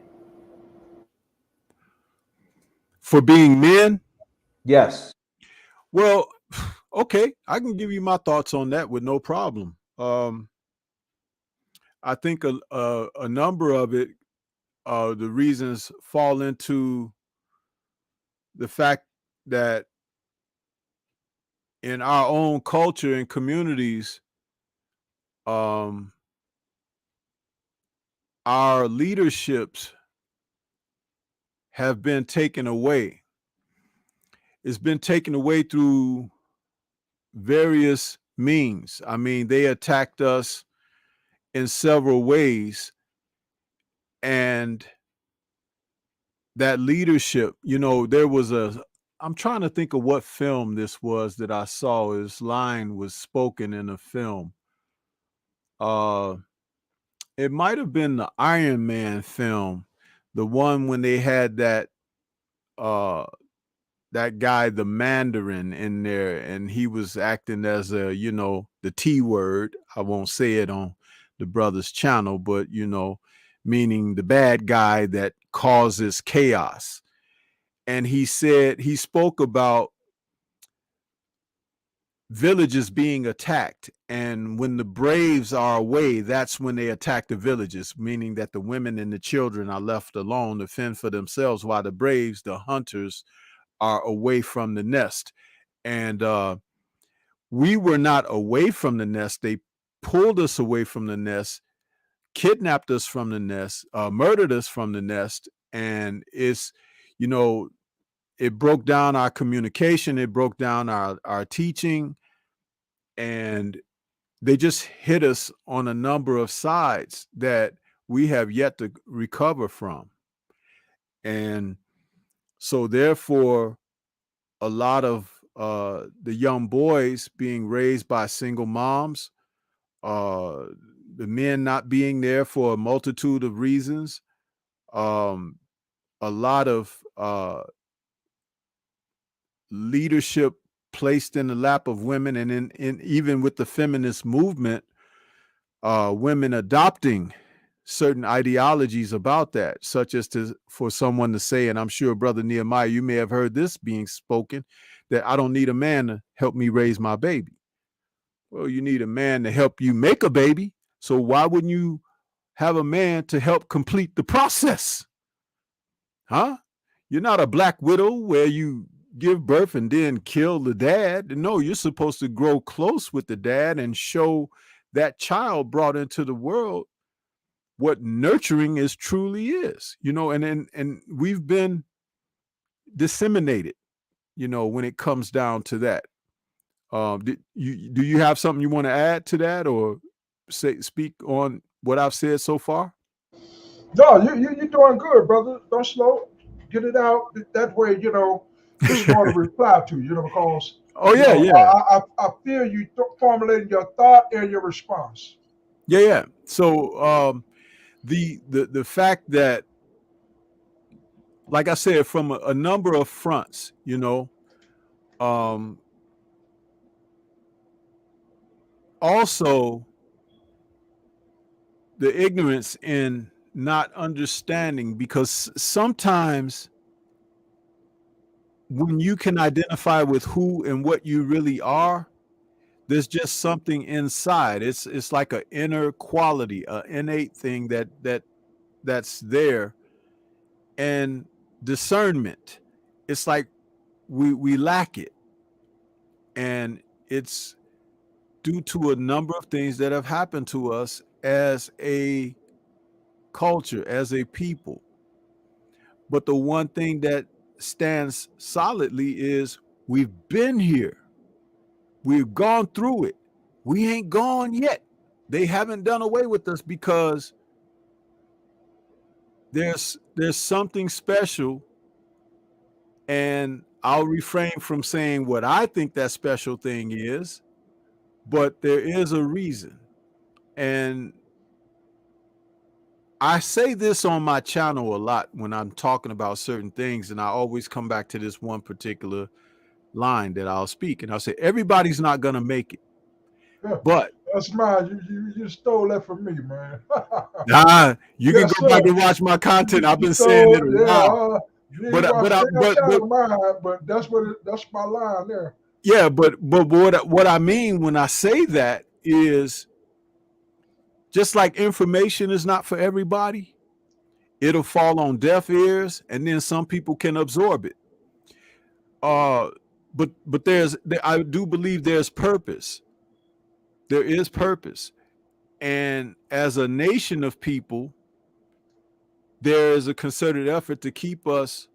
For being men? Yes. Well, okay, I can give you my thoughts on that with no problem. I think a number of it, the reasons fall into the fact that in our own culture and communities, um, our leaderships have been taken away. It's been taken away through various means. I mean, they attacked us in several ways, and that leadership, there was I'm trying to think of what film this was that I saw. This line was spoken in a film. Uh, it might have been the Iron Man film, the one when they had uh that guy, the Mandarin, in there, and he was acting as the T word. I won't say it on the brother's channel, but meaning the bad guy that causes chaos. And he spoke about villages being attacked, and when the braves are away, that's when they attack the villages, meaning that the women and the children are left alone to fend for themselves while the braves, the hunters, are away from the nest. And we were not away from the nest. They pulled us away from the nest, kidnapped us from the nest, murdered us from the nest. And you know it broke down our communication, it broke down our teaching, and they just hit us on a number of sides that we have yet to recover from. And so therefore, a lot of the young boys being raised by single moms, uh, the men not being there for a multitude of reasons, um, a lot of leadership placed in the lap of women, and even with the feminist movement, women adopting certain ideologies about that, such as for someone to say, and I'm sure Brother Nehemiah, you may have heard this being spoken, that I don't need a man to help me raise my baby. Well, you need a man to help you make a baby. So why wouldn't you have a man to help complete the process? Huh? You're not a black widow where you give birth and then kill the dad. No, you're supposed to grow close with the dad and show that child brought into the world what nurturing is truly is. And we've been disseminated, when it comes down to that. Do you have something you want to add to that, or speak on what I've said so far? No, you're doing good, brother. Don't slow. Get it out. That way, it's more to reply to, because, Oh yeah, yeah, I feel you formulating your thought and your response. yeah, yeah. So the fact that like I said, from a number of fronts, you know. Um, Also, the ignorance in not understanding, because sometimes when you can identify with who and what you really are, there's just something inside. It's like an inner quality, an innate thing that's there, and discernment. It's like we lack it, and it's due to a number of things that have happened to us as a culture, as a people. But the one thing that stands solidly is we've been here. We've gone through it. We ain't gone yet. They haven't done away with us because there's something special, and I'll refrain from saying what I think that special thing is, but there is a reason. And I say this on my channel a lot when I'm talking about certain things, and I always come back to this one particular line that I'll speak, and I'll say everybody's not going to make it, Yeah, but that's mine. You stole that from me, man. you can Yes, go back sir. and watch my content. I've You been saying it stole, a yeah. while, You need to but watch but I, every but channel of mine, but that's my line there. yeah, but what I mean when I say that is, just like information is not for everybody, it'll fall on deaf ears, and then some people can absorb it. Uh, but I do believe there's purpose. There is purpose, and as a nation of people, there is a concerted effort to keep us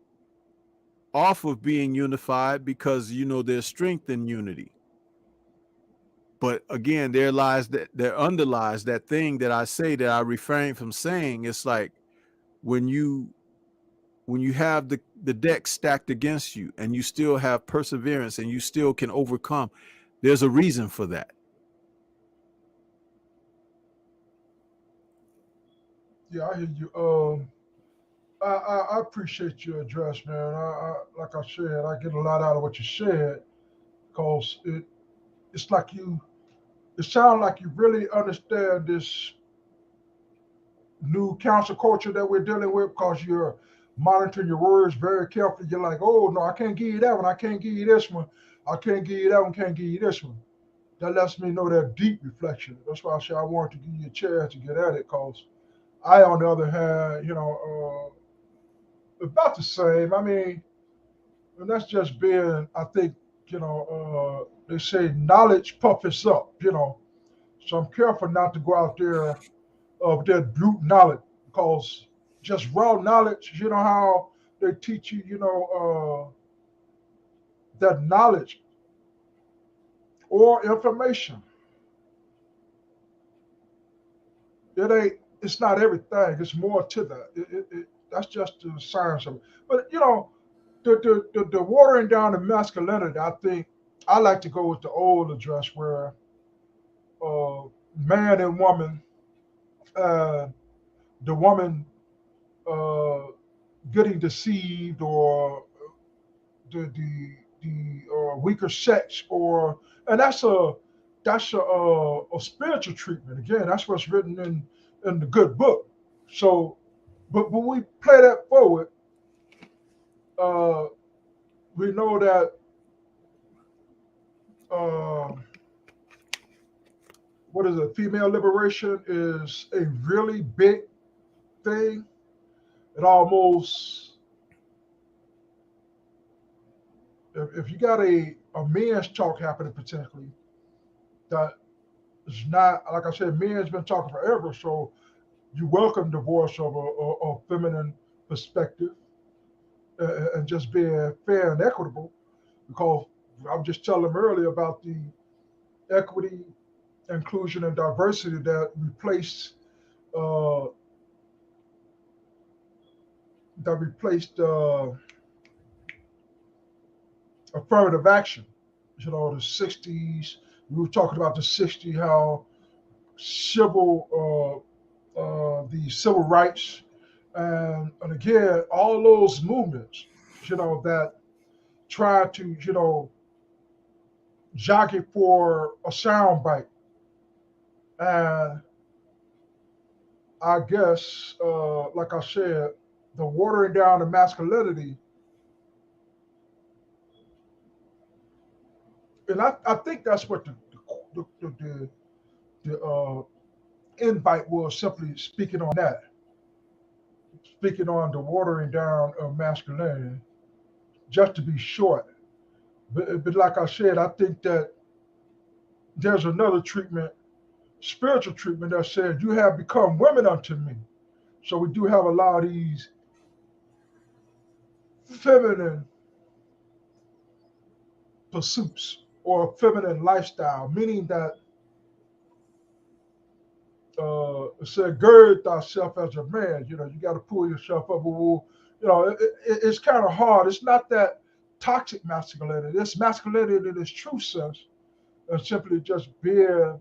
off of being unified, because there's strength in unity. But again, there underlies that thing that I say, that I refrain from saying. It's like when you have the deck stacked against you, and you still have perseverance, and you still can overcome, there's a reason for that. Yeah, I hear you. I appreciate your address, man. Like I said, I get a lot out of what you said because it's like it sounds like you really understand this new council culture that we're dealing with because you're monitoring your words very carefully. You're like, oh no, I can't give you that one. I can't give you this one. I can't give you that one. Can't give you this one. That lets me know that deep reflection. That's why I say I wanted to give you a chance to get at it because I, on the other hand, about the same. I mean, and that's just being, I think, they say knowledge puffs up, So I'm careful not to go out there with that brute knowledge because just raw knowledge, how they teach you, that knowledge or information. It's not everything. It's more to that. That's just the science of it. But, the watering down the masculinity, I think I like to go with the old address where uh, man and woman, uh, the woman uh, getting deceived, or the weaker sex, and that's a spiritual treatment. Again, that's what's written in the good book. So, but when we play that forward, uh, we know that uh, what is it? Female liberation is a really big thing. It almost, if you got a men's talk happening potentially, that is not, like I said, men's been talking forever. So you welcome the voice of a feminine perspective, and just being fair and equitable. Because I was just telling them earlier about the equity, inclusion, and diversity uh, that replaced affirmative action. The '60s. We were talking about the '60s, how civil the civil rights And again, all those movements, that try to, jockey for a sound bite. And I guess, like I said, the watering down of masculinity, and I think that's what the invite was, simply speaking on that, speaking on the watering down of masculinity, just to be short. But like I said, I think that there's another treatment, spiritual treatment, that says you have become women unto me. So we do have a lot of these feminine pursuits or feminine lifestyle, meaning that it said, gird thyself as a man. You got to pull yourself up. It's kind of hard. It's not that toxic masculinity. It's masculinity in its true sense, and simply just being,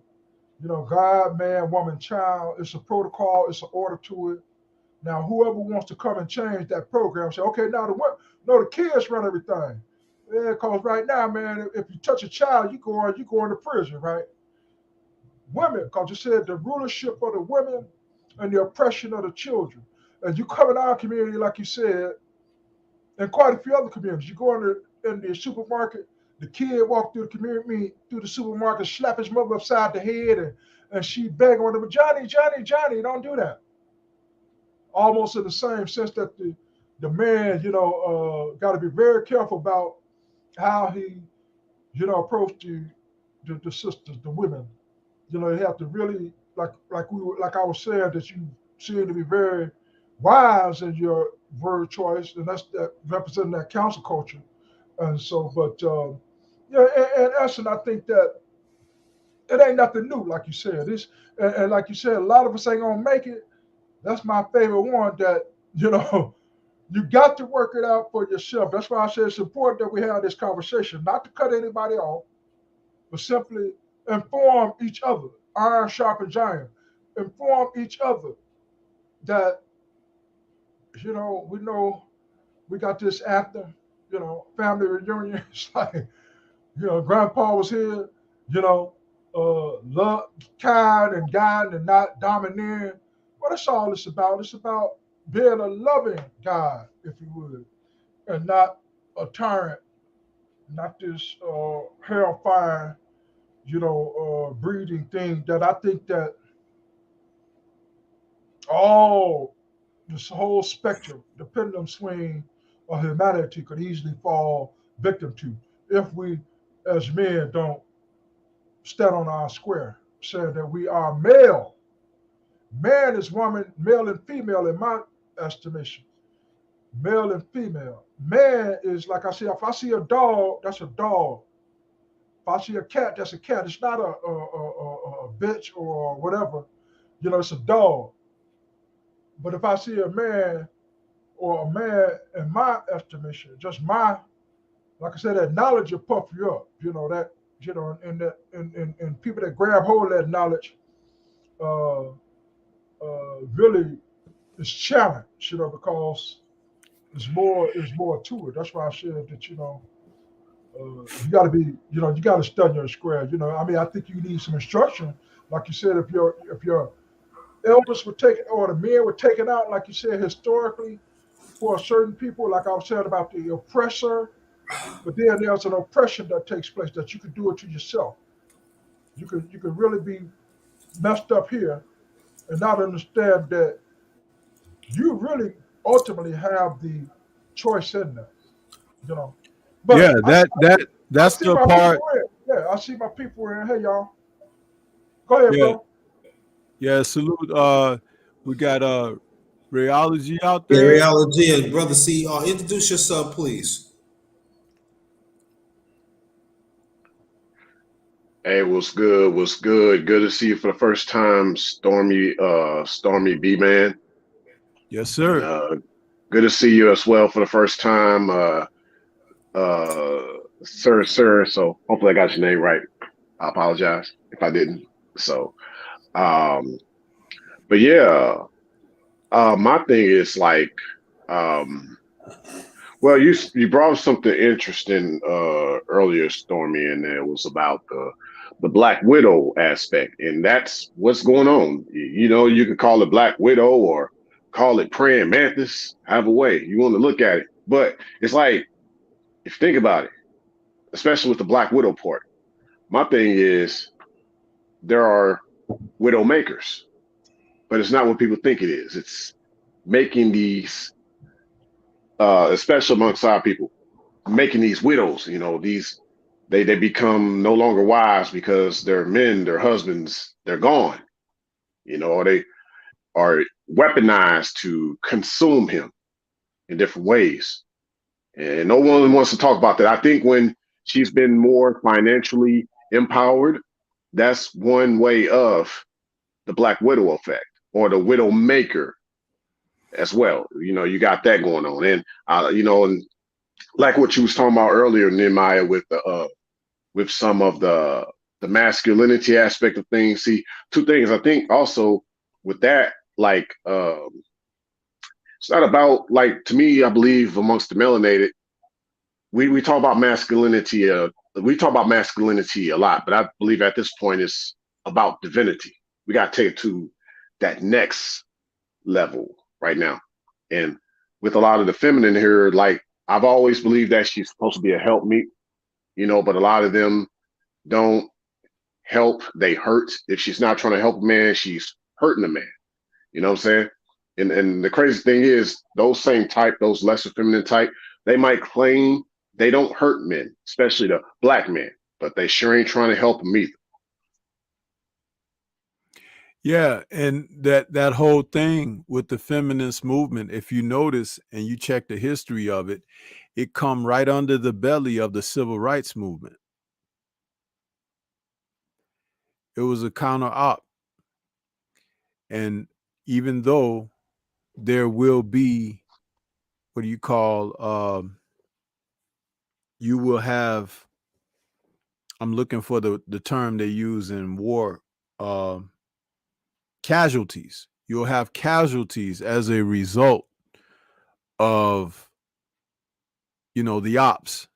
God, man, woman, child. It's a protocol. It's an order to it. Now, whoever wants to come and change that program, say, okay, now the kids run everything. Yeah, because right now, man, if you touch a child, you go into prison, right? Women, because you said the rulership of the women and the oppression of the children. And you come in our community, like you said, and quite a few other communities. You go in the supermarket, the kid walk through the community, through the supermarket, slap his mother upside the head, and she beg on him, Johnny, Johnny, Johnny, don't do that. Almost in the same sense that the man, got to be very careful about how he, approach the sisters, the women. You have to really, like I was saying, that you seem to be very wise in your word choice, and that's that representing that council culture. And so, but yeah, in essence, I think that it ain't nothing new, like you said. And like you said, a lot of us ain't gonna make it. That's my favorite one. That you got to work it out for yourself. That's why I say it's important that we have this conversation, not to cut anybody off, but simply inform each other. Iron sharpens iron. Inform each other that, we know we got this after, family reunion. It's like, grandpa was here, love, kind and guiding and not domineering. But that's all it's about. It's about being a loving God, if you would, and not a tyrant, not this hellfire, breeding thing that I think that all this whole spectrum, the pendulum swing of humanity could easily fall victim to if we as men don't stand on our square, saying that we are male. Man is woman, male and female in my estimation. Male and female. Man is, like I said, if I see a dog, that's a dog. If I see a cat, that's a cat. It's not a bitch or whatever. It's a dog. But if I see a man or a man, in my estimation, just like I said, that knowledge will puff you up. That, and people that grab hold of that knowledge uh, really is challenged, because there's more to it. That's why I said that, you got to be, you got to study your square. I think you need some instruction. Like you said, if your elders were taken, or the men were taken out, like you said, historically, for certain people, like I was saying about the oppressor, but then there's an oppression that takes place that you can do it to yourself. You can really be messed up here and not understand that you really ultimately have the choice in that, you know. Yeah, But I that's see the my part. people in. Yeah, I see my people in. Hey y'all, go ahead, Yeah, bro. yeah. Salute. We got rheology out Yeah, there. reality and brother C. Introduce yourself, please. Hey, what's good? What's good? Good to see you for the first time, Stormy B man. Yes, And sir. good to see you as well for the first time, uh sir. So hopefully I got your name right. I apologize if I didn't. So um, but yeah, My thing is like, um, well, you brought up something interesting earlier, Stormy, and it was about the Black Widow aspect, and that's what's going on. You know, you could call it Black Widow or call it praying mantis, however way you want to look at it. But it's like, if you think about it, especially with the Black Widow part, my thing is there are widow makers, but it's not what people think it is. It's making these, especially amongst our people, making these widows. You know, these they become no longer wives because their men, their husbands, they're gone. You know, or they are weaponized to consume him in different ways. And no one wants to talk about that. I think when she's been more financially empowered, that's one way of the Black Widow effect or the Widow Maker as well. You know, you got that going on, and you know, and like what you was talking about earlier, Nehemiah, with some of the masculinity aspect of things. See, two things. I think also with that, like, it's not about like to me. I believe amongst the melanated, we talk about masculinity. We talk about masculinity a lot, but I believe at this point it's about divinity. We got to take it to that next level right now. And with a lot of the feminine here, like I've always believed that she's supposed to be a helpmeet, you know, but a lot of them don't help, they hurt. If she's not trying to help a man, she's hurting a man. You know what I'm saying? And the crazy thing is those same type, those lesser feminine type, they might claim they don't hurt men, especially the black men, but they sure ain't trying to help them either. Yeah, and that whole thing with the feminist movement, if you notice and you check the history of it, it come right under the belly of the civil rights movement. It was a counter op. And even though there will be what do you call you will have, I'm looking for the term they use in war, casualties. You'll have casualties as a result of, you know, the ops.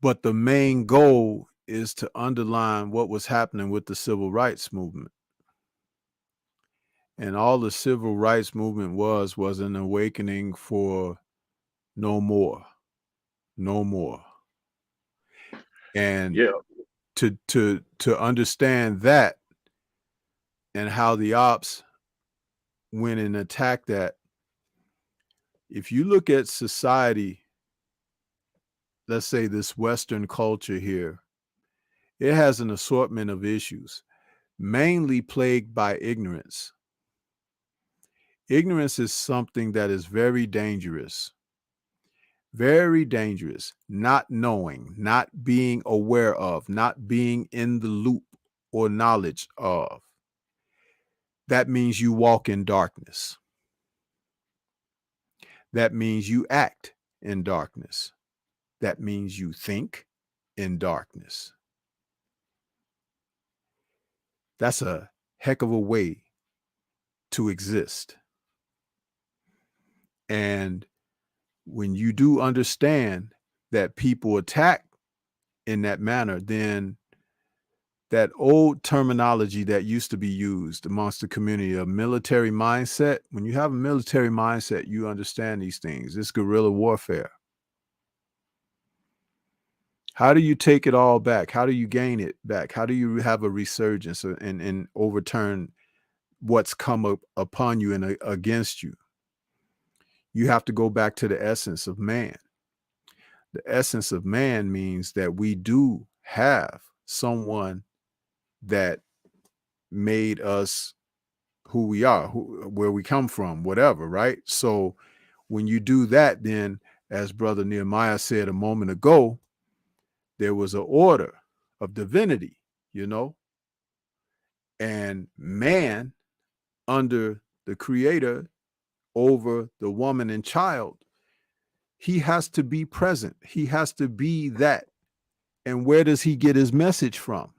But the main goal is to underline what was happening with the civil rights movement. And all the civil rights movement was an awakening for no more, no more. And Yeah. to understand that and how the ops went and attacked that, if you look at society, let's say this Western culture here, it has an assortment of issues, mainly plagued by ignorance. Ignorance is something that is very dangerous. Very dangerous. Not knowing, not being aware of, not being in the loop or knowledge of. That means you walk in darkness. That means you act in darkness. That means you think in darkness. That's a heck of a way to exist. And when you do understand that people attack in that manner, then that old terminology that used to be used amongst the community of military mindset, when you have a military mindset, you understand these things. It's guerrilla warfare. How do you take it all back? How do you gain it back? How do you have a resurgence and overturn what's come up upon you and against you? You have to go back to the essence of man. The essence of man means that we do have someone that made us who we are, where we come from, whatever, right? So when you do that, then as Brother Nehemiah said a moment ago, there was an order of divinity, you know, and man under the creator over the woman and child, he has to be present. He has to be that. And where does he get his message from?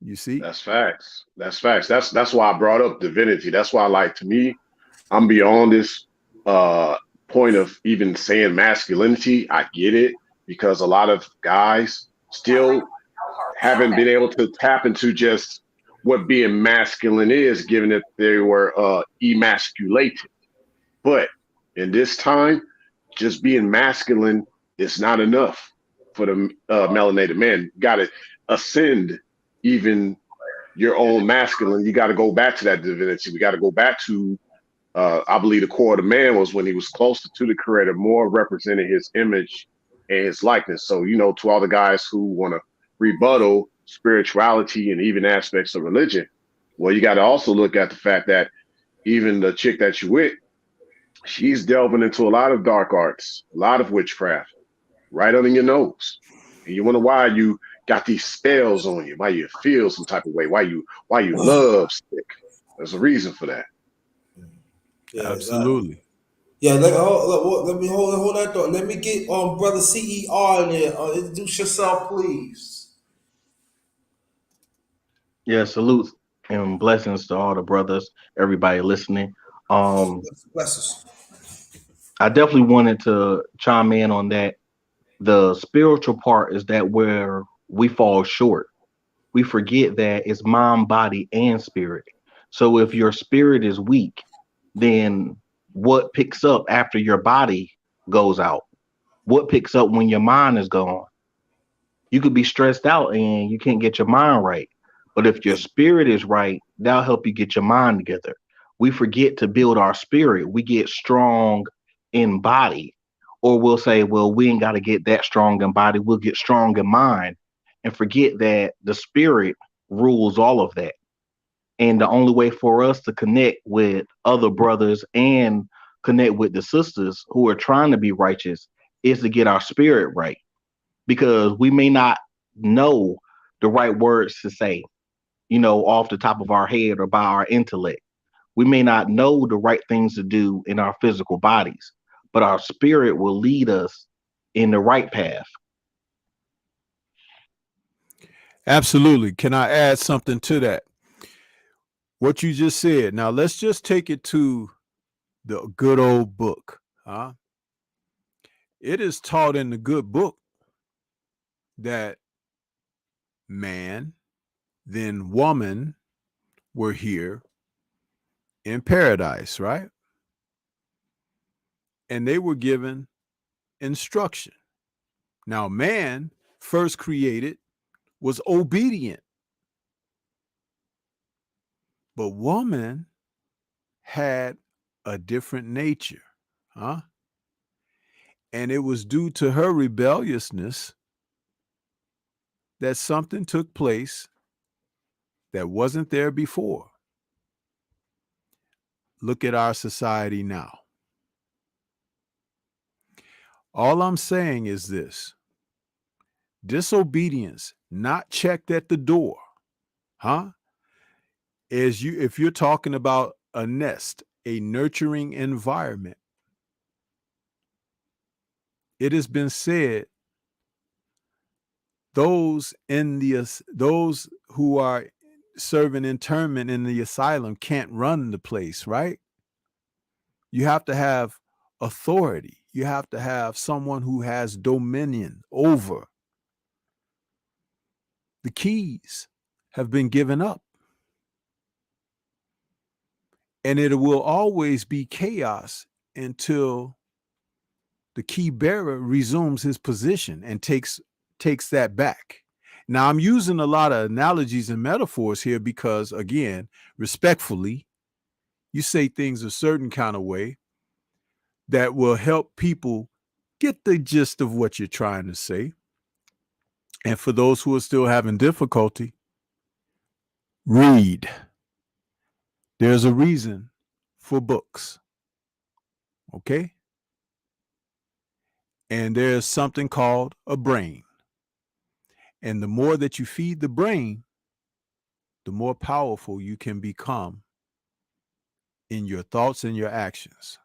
You see? That's facts. That's facts. That's why I brought up divinity. That's why, like, to me, I'm beyond this uh point of even saying masculinity. I get it because a lot of guys still haven't been able to tap into just what being masculine is, given that they were emasculated. But in this time, just being masculine is not enough for the melanated man. You got to ascend even your own masculine. You got to go back to that divinity. We got to go back to, I believe, the core of the man was when he was closer to the creator, more representing his image and his likeness. So, to all the guys who want to rebuttal spirituality and even aspects of religion, well, you got to also look at the fact that even the chick that you with, she's delving into a lot of dark arts, a lot of witchcraft, right under your nose. And you wonder why you got these spells on you, why you feel some type of way, why you love sick. There's a reason for that. Yeah, exactly. Absolutely. Yeah, let me hold that thought. Let me get brother CER in there. Introduce yourself, please. Yeah, salute and blessings to all the brothers, everybody listening. Um, Bless us. I definitely wanted to chime in on that. The spiritual part is that where we fall short. We forget that it's mind, body, and spirit. So if your spirit is weak, then what picks up after your body goes out? What picks up when your mind is gone? You could be stressed out and you can't get your mind right. But if your spirit is right, that'll help you get your mind together. We forget to build our spirit. We get strong in body, or we'll say, well, we ain't got to get that strong in body. We'll get strong in mind and forget that the spirit rules all of that. And the only way for us to connect with other brothers and connect with the sisters who are trying to be righteous is to get our spirit right, because we may not know the right words to say, off the top of our head or by our intellect. We may not know the right things to do in our physical bodies, but our spirit will lead us in the right path. Absolutely. Can I add something to that? What you just said. Now let's just take it to the good old book. Huh? It is taught in the good book that man, then woman were here in paradise, right? And they were given instruction. Now, man, first created, was obedient, but woman had a different nature, huh? And it was due to her rebelliousness that something took place that wasn't there before. Look at our society now. All I'm saying is this: disobedience not checked at the door, huh? If you're talking about a nest, a nurturing environment, it has been said those who are serving internment in the asylum can't run the place, right? You have to have authority. You have to have someone who has dominion over. The keys have been given up. And it will always be chaos until the key bearer resumes his position and takes that back. Now, I'm using a lot of analogies and metaphors here because, again, respectfully, you say things a certain kind of way that will help people get the gist of what you're trying to say. And for those who are still having difficulty, read. There's a reason for books. Okay? And there's something called a brain. And the more that you feed the brain, the more powerful you can become in your thoughts and your actions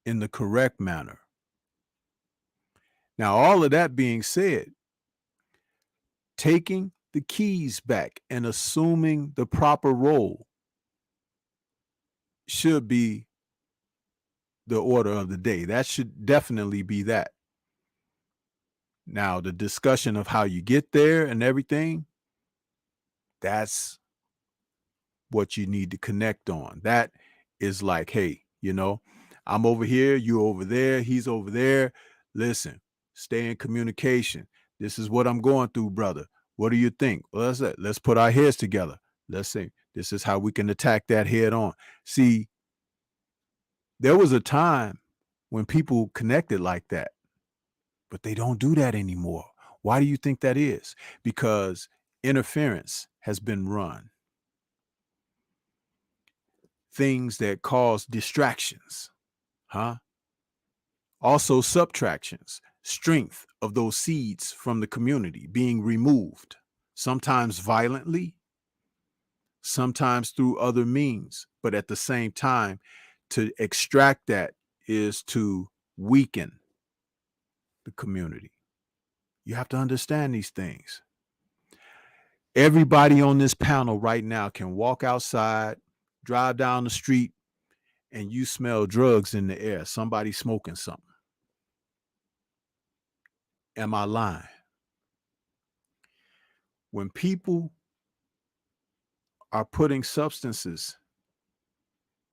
in the correct manner. Now, all of that being said, taking the keys back and assuming the proper role should be the order of the day. That should definitely be that. Now, the discussion of how you get there and everything, that's what you need to connect on. That is like, hey, I'm over here, you over there, he's over there. Listen, stay in communication. This is what I'm going through, brother. What do you think? Well, let's put our heads together. Let's say this is how we can attack that head on. See, there was a time when people connected like that, but they don't do that anymore. Why do you think that is? Because interference has been run. Things that cause distractions, huh? Also subtractions, strength of those seeds from the community being removed, sometimes violently, sometimes through other means, but at the same time, to extract that is to weaken the community. You have to understand these things. Everybody on this panel right now can walk outside, drive down the street, and you smell drugs in the air. Somebody smoking something. Am I lying? When people are putting substances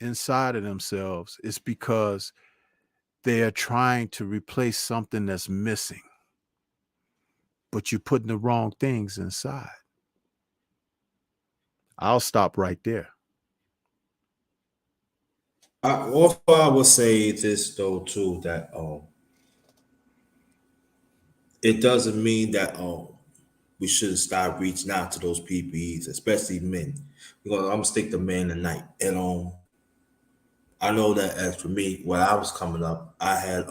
inside of themselves, it's because they are trying to replace something that's missing, but you're putting the wrong things inside. I'll stop right there. Also, I would say this though too, that it doesn't mean that we shouldn't start reaching out to those PPEs, especially men. Because I'm gonna stick to men tonight. And I know that as for me, when I was coming up, I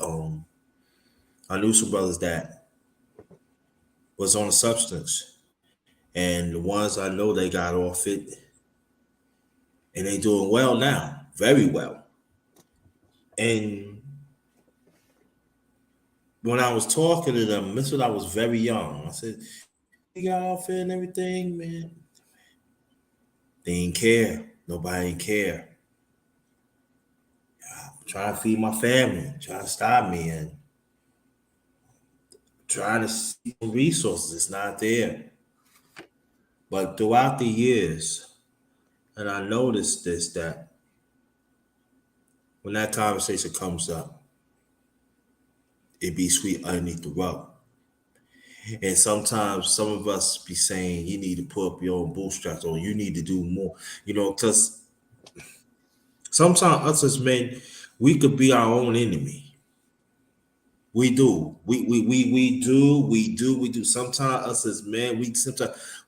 knew some brothers that was on a substance. And the ones I know they got off it and they doing well now, very well. And when I was talking to them, this was I was very young. I said, "You got off it and everything, man." They didn't care. Nobody didn't care. I'm trying to feed my family, trying to stop me, and trying to see resources. It's not there. But throughout the years, and I noticed this, that when that conversation comes up, it be sweet underneath the rug. And sometimes some of us be saying you need to pull up your own bootstraps or you need to do more, because sometimes us as men, we could be our own enemy. We do. We do. Sometimes us as men,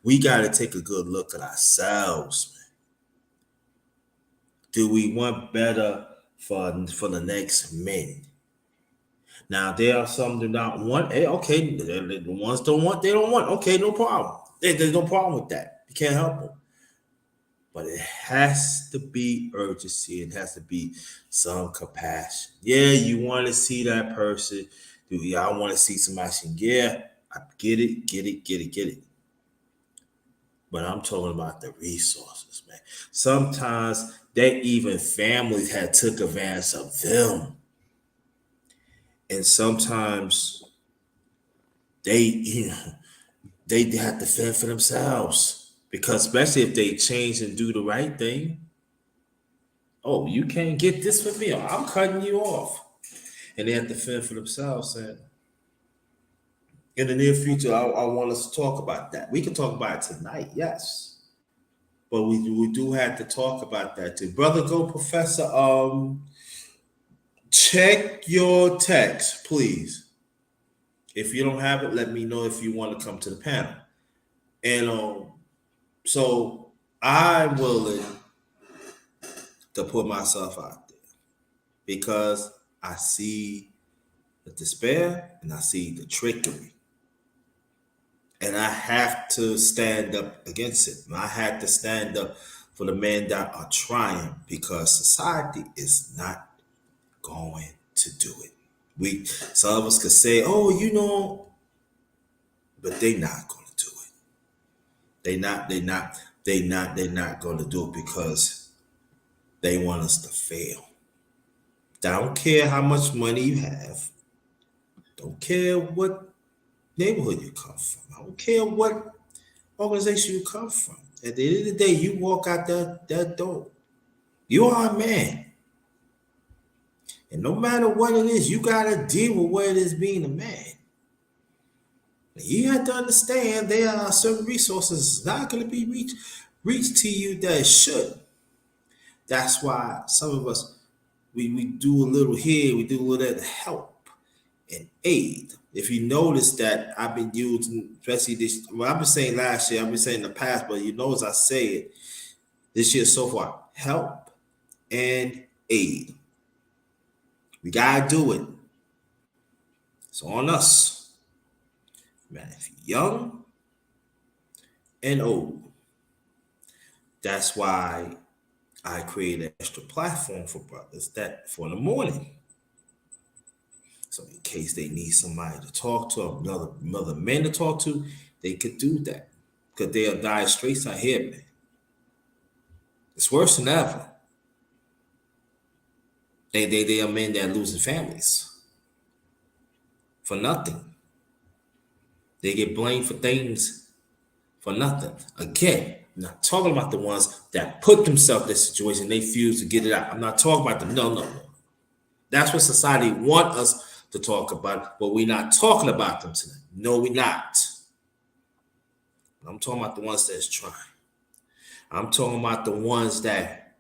we gotta take a good look at ourselves. Do we want better for the next men? Now there are some that don't want. Hey, okay, the ones don't want. They don't want. Okay, no problem. There's no problem with that. You can't help them. But it has to be urgency. It has to be some compassion. Yeah, you want to see that person. I want to see somebody saying, yeah, I get it. But I'm talking about the resources, man. Sometimes they even families had took advantage of them. And sometimes they they have to fend for themselves. Because especially if they change and do the right thing, oh, you can't get this from me. I'm cutting you off. And they have to fend for themselves. And in the near future, I want us to talk about that. We can talk about it tonight, yes. But we do have to talk about that too. Brother Go Professor, check your text, please. If you don't have it, let me know if you want to come to the panel. And so I'm willing to put myself out there because I see the despair and I see the trickery. And I have to stand up against it. And I have to stand up for the men that are trying because society is not going to do it. Some of us could say, oh, but they're not going to do it. They're not going to do it because they want us to fail. I don't care how much money you have. Don't care what neighborhood you come from. I don't care what organization you come from. At the end of the day, you walk out that door. You are a man. And no matter what it is, you got to deal with what it is being a man. You have to understand there are certain resources not going to be reached to you that it should. That's why some of us, we do a little here, we do a little there to help and aid. If you notice that I've been using, especially this, well, I've been saying last year, I've been saying in the past, but you notice I say it this year so far, help and aid. We got to do it. It's on us. Man, if you're young and old, that's why I created an extra platform for brothers that for the morning. So in case they need somebody to talk to, another man to talk to, they could do that. Because they'll die straight out here, man. It's worse than ever. They are men that are losing families for nothing. They get blamed for things for nothing. Again, I'm not talking about the ones that put themselves in this situation. They refuse to get it out. I'm not talking about them. No. That's what society wants us to talk about, but we're not talking about them tonight. No, we're not. I'm talking about the ones that's trying. I'm talking about the ones that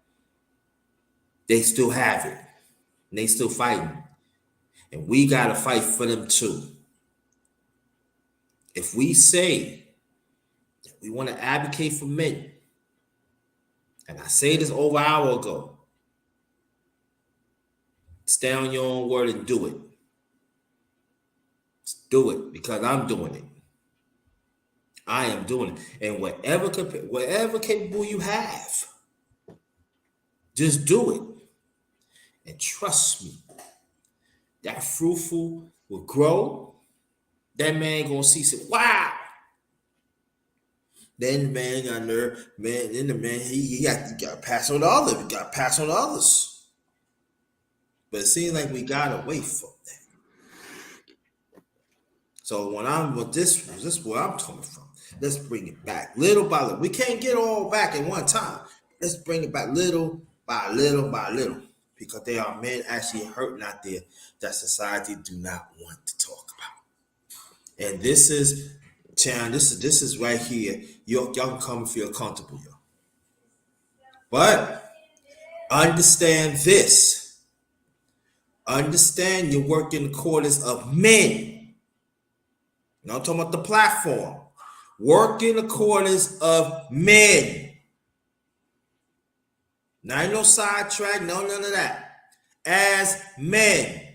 they still have it. And they still fighting. And we got to fight for them too. If we say that we want to advocate for men, and I say this over an hour ago, stay on your own word and do it. Just do it because I'm doing it. I am doing it. And whatever capable you have, just do it. And trust me, that fruitful will grow. That man gonna see some, wow. Then the man got nerve, man. Then the man he got to pass on to others. We got to pass on to others. But it seems like we got away from that. So when I'm with this is where I'm coming from. Let's bring it back little by little. We can't get it all back at one time. Let's bring it back little by little by little, because there are men actually hurting out there that society do not want to talk about. And this is, Chan, this is right here. Y'all can come and feel comfortable, yo. But understand this. Understand you work in the quarters of men. Now I'm talking about the platform. Work in the quarters of men. Now ain't no sidetrack, none of that. As men.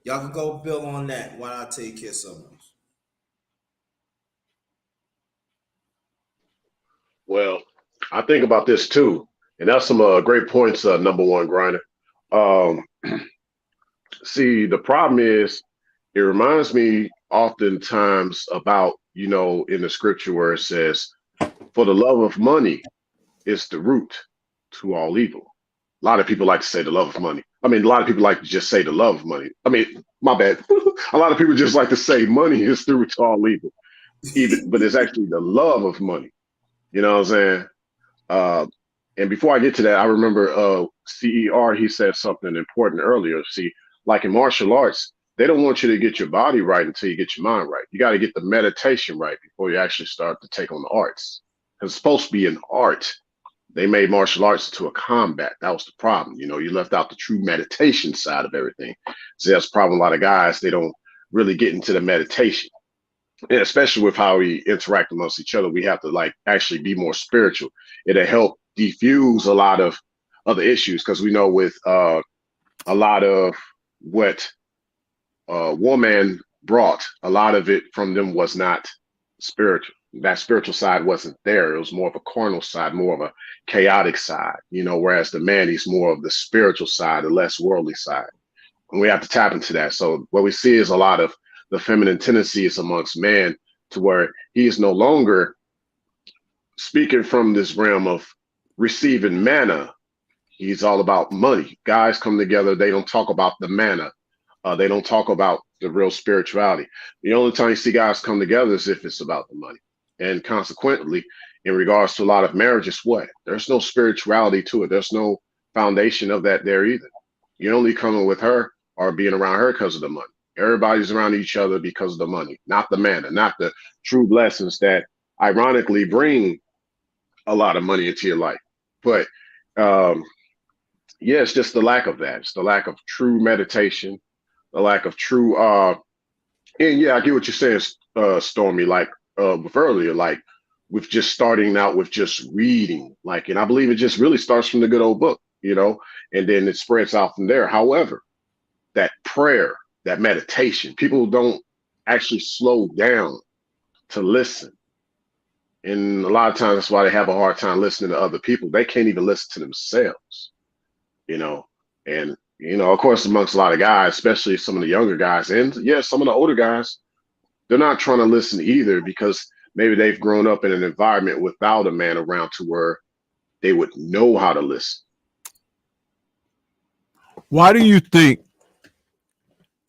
Y'all can go build on that while I take care of something else. Well, I think about this too, and that's some great points. Number one, Grinder. Um, See, the problem is, it reminds me oftentimes about, in the scripture where it says, for the love of money is the root to all evil. A lot of people like to say the love of money. I mean, a lot of people like to just say the love of money. I mean, my bad. A lot of people just like to say money is the root to all evil, but it's actually the love of money. You know what I'm saying? Uh, and before I get to that, I remember CER, he said something important earlier. See, like in martial arts, they don't want you to get your body right until you get your mind right. You got to get the meditation right before you actually start to take on the arts. It's supposed to be an art. They made martial arts into a combat. That was the problem. You left out the true meditation side of everything. So that's the problem. A lot of guys, they don't really get into the meditation. And especially with how we interact amongst each other, we have to actually be more spiritual. It'll help diffuse a lot of other issues, because we know with a lot of what woman brought, a lot of it from them was not spiritual. That spiritual side wasn't there. It was more of a carnal side, more of a chaotic side, whereas the man, he's more of the spiritual side, the less worldly side. And we have to tap into that. So what we see is a lot of the feminine tendencies amongst men, to where he is no longer speaking from this realm of receiving manna, he's all about money. Guys come together, they don't talk about the manna. They don't talk about the real spirituality. The only time you see guys come together is if it's about the money. And consequently, in regards to a lot of marriages, what? There's no spirituality to it. There's no foundation of that there either. You're only coming with her or being around her because of the money. Everybody's around each other because of the money, not the manna, not the true blessings that ironically bring a lot of money into your life. But um, yeah, it's just the lack of that. It's the lack of true meditation, the lack of true and yeah, I get what you're saying, Stormy, like with earlier, like with just starting out with just reading, like, and I believe it just really starts from the good old book, and then it spreads out from there. However, that prayer, that meditation, people don't actually slow down to listen. And a lot of times that's why they have a hard time listening to other people. They can't even listen to themselves, you know. And, of course, amongst a lot of guys, especially some of the younger guys, and yeah, some of the older guys, they're not trying to listen either because maybe they've grown up in an environment without a man around to where they would know how to listen. Why do you think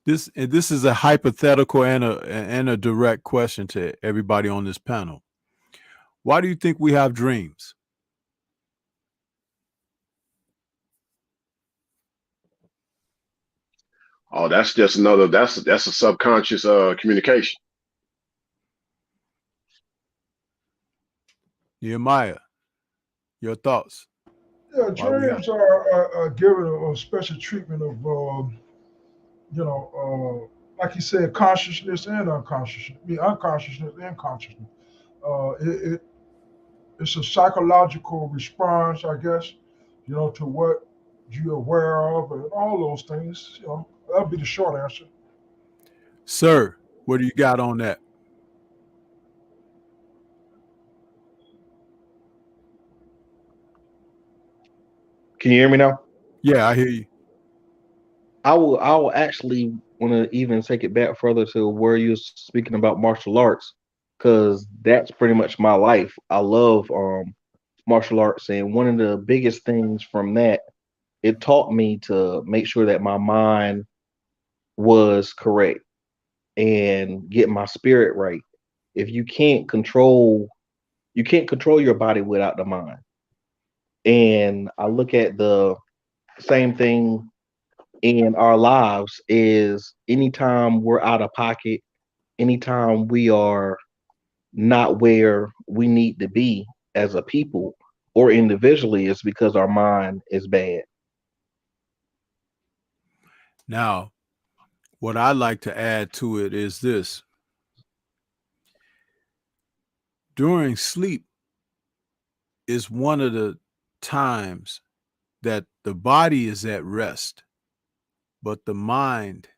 this is a hypothetical and a direct question to everybody on this panel? Why do you think we have dreams? Oh, that's just that's a subconscious communication. Nehemiah, your thoughts? Yeah, Why we have dreams are given a special treatment of, like you said, consciousness and unconsciousness. I mean, unconsciousness and consciousness. It's a psychological response, I guess, to what you're aware of and all those things. That'll be the short answer. Sir, what do you got on that? Can you hear me now? Yeah, I hear you. I will actually want to even take it back further to where you're speaking about martial arts, because that's pretty much my life. I love martial arts, and one of the biggest things from that, it taught me to make sure that my mind was correct and get my spirit right. If you can't control your body without the mind. And I look at the same thing in our lives is anytime we're out of pocket, anytime we are not where we need to be as a people or individually, it's because our mind is bad. Now, what I'd like to add to it is this. During sleep is one of the times that the body is at rest, but the mind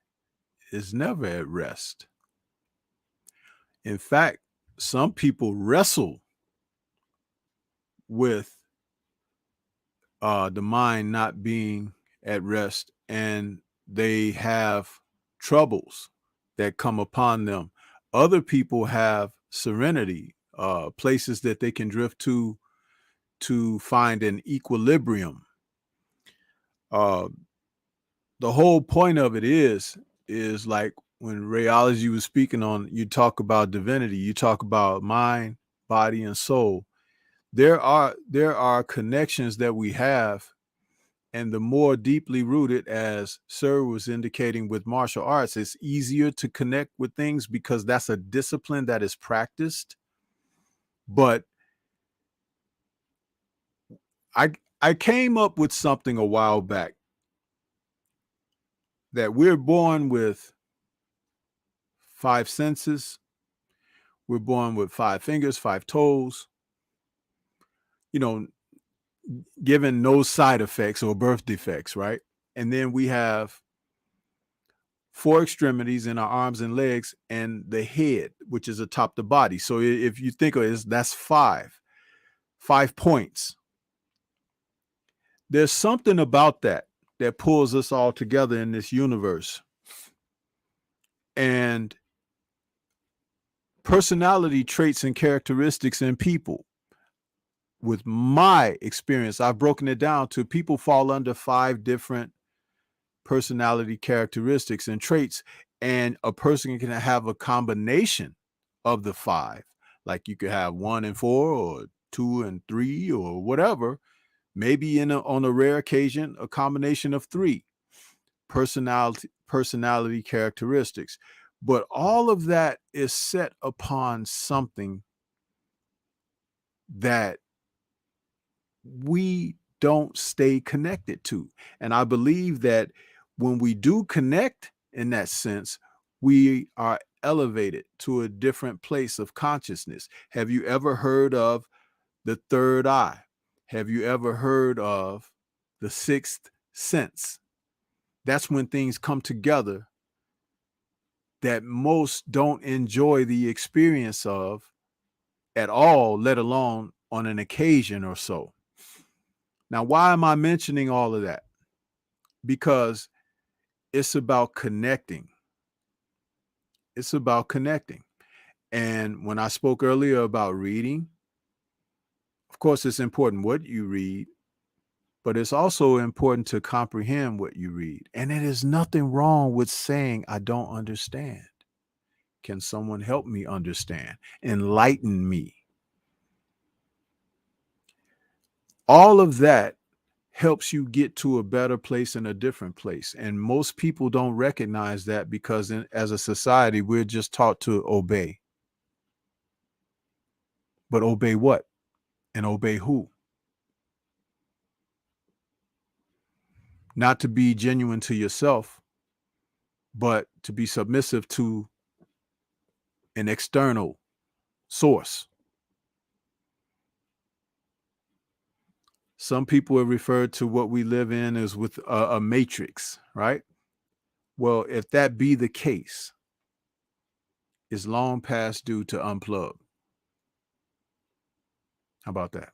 is never at rest. In fact, some people wrestle with the mind not being at rest, and they have troubles that come upon them. Other people have serenity, places that they can drift to find an equilibrium. Uh, the whole point of it is like when rheology was speaking on, you talk about divinity, you talk about mind, body, and soul. There are connections that we have, and the more deeply rooted, as Sir was indicating with martial arts, it's easier to connect with things because that's a discipline that is practiced. But I came up with something a while back that we're born with five senses. We're born with five fingers, five toes, you know, given no side effects or birth defects, right? And then we have four extremities in our arms and legs and the head, which is atop the body. So if you think of it, that's five points. There's something about that pulls us all together in this universe. And personality traits and characteristics in people. with my experience, I've broken it down to people fall under 5 different personality characteristics and traits, and a person can have a combination of the 5. Like you could have 1 and 4, or 2 and 3, or whatever. Maybe on a rare occasion, a combination of 3 personality characteristics. But all of that is set upon something that we don't stay connected to. And I believe that when we do connect in that sense, we are elevated to a different place of consciousness. Have you ever heard of the third eye? Have you ever heard of the sixth sense? That's when things come together that most don't enjoy the experience of at all, let alone on an occasion or so. Now, why am I mentioning all of that? Because it's about connecting. It's about connecting. And when I spoke earlier about reading, of course, it's important what you read, but it's also important to comprehend what you read. And it is nothing wrong with saying, I don't understand. Can someone help me understand? Enlighten me. All of that helps you get to a better place and a different place. And most people don't recognize that because as a society, we're just taught to obey. But obey what? And obey who? Not to be genuine to yourself, but to be submissive to an external source. Some people have referred to what we live in as with a matrix, right? Well, if that be the case, it's long past due to unplug. How about that?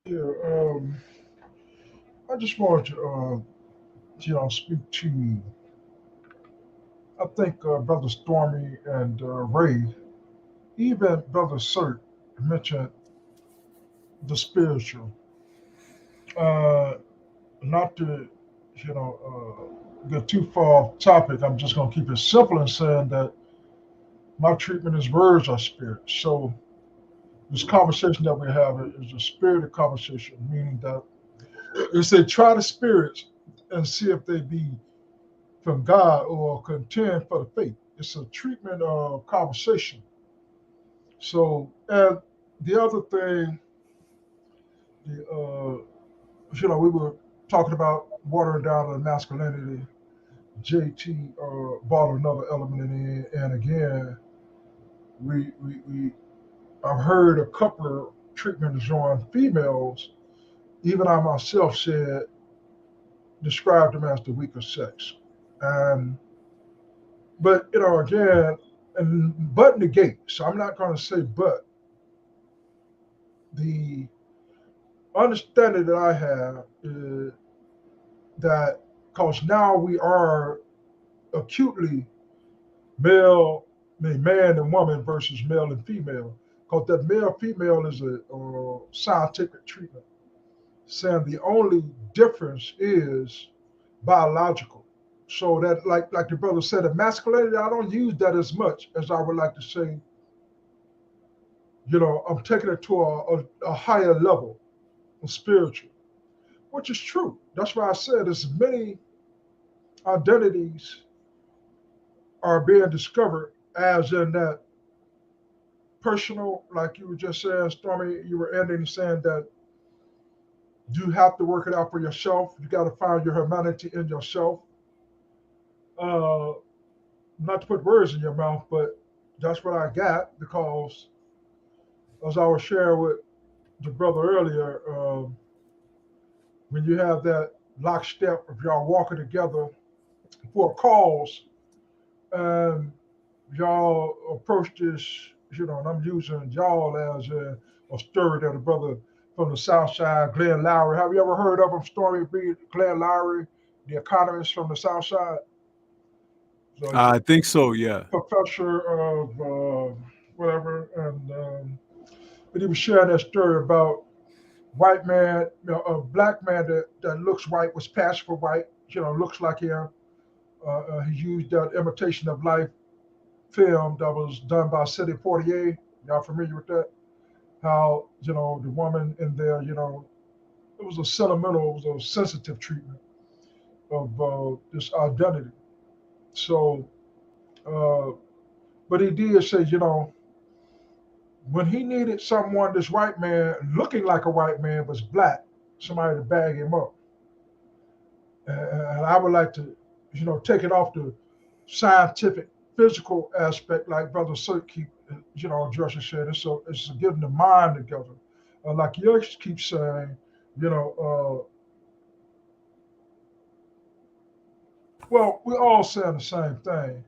Yeah, I just wanted to, speak to, I think, Brother Stormy and Ray, even Brother Surt mentioned the spiritual. Uh, Not to, get too far off topic, I'm just going to keep it simple and saying that my treatment is words are spirit. So this conversation that we're having is a spirited conversation, meaning that they say try the spirits and see if they be from God or contend for the faith. It's a treatment conversation. So, and the other thing, the we were talking about watering down the masculinity. JT brought another element in, and again, we I've heard a couple of treatments on females. Even I myself said described them as the weaker sex, and but again, and but negate. So I'm not going to say but the understanding that I have is that because now we are acutely male, I mean, man and woman versus male and female, because that male female is a scientific treatment, saying the only difference is biological. So that, like the brother said, the masculinity, I don't use that as much as I would like to say. I'm taking it to a higher level of spiritual, which is true. That's why I said as many identities are being discovered as in that personal, like you were just saying, Stormy, you were ending saying that you have to work it out for yourself. You got to find your humanity in yourself. Uh, Not to put words in your mouth, but that's what I got because, as I was sharing with the brother earlier, when you have that lockstep of y'all walking together for a cause, and y'all approach this, and I'm using y'all as a story that a brother from the South Side, Glenn Lowry. Have you ever heard of him, Stormy B? Glenn Lowry, the economist from the South Side? So he's a I think so. Yeah. professor of whatever, and but he was sharing that story about white man, a black man that looks white, was passed for white, looks like him. He used that imitation of life film that was done by City 48. Y'all familiar with that? How, the woman in there, it was a sentimental, it was a sensitive treatment of this identity. So, uh, but he did say, when he needed someone, this white man looking like a white man was black, somebody to bag him up. And I would like to, take it off the scientific, physical aspect, like Brother Sir keep, addressing said. It's getting the mind together. Like you keep saying, well, we're all saying the same thing.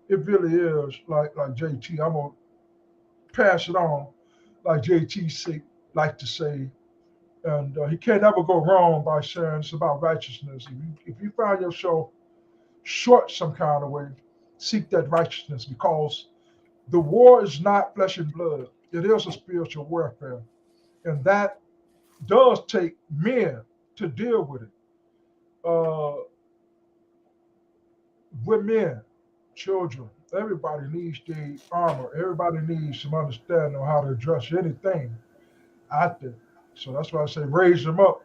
It really is like JT. I'm gonna pass it on, like JT like to say, and he can't ever go wrong by saying it's about righteousness. If you find yourself short some kind of way, seek that righteousness because the war is not flesh and blood. It is a spiritual warfare. And that does take men to deal with it. Uh, women, children, everybody needs the armor. Everybody needs some understanding on how to address anything out there. So that's why I say raise them up.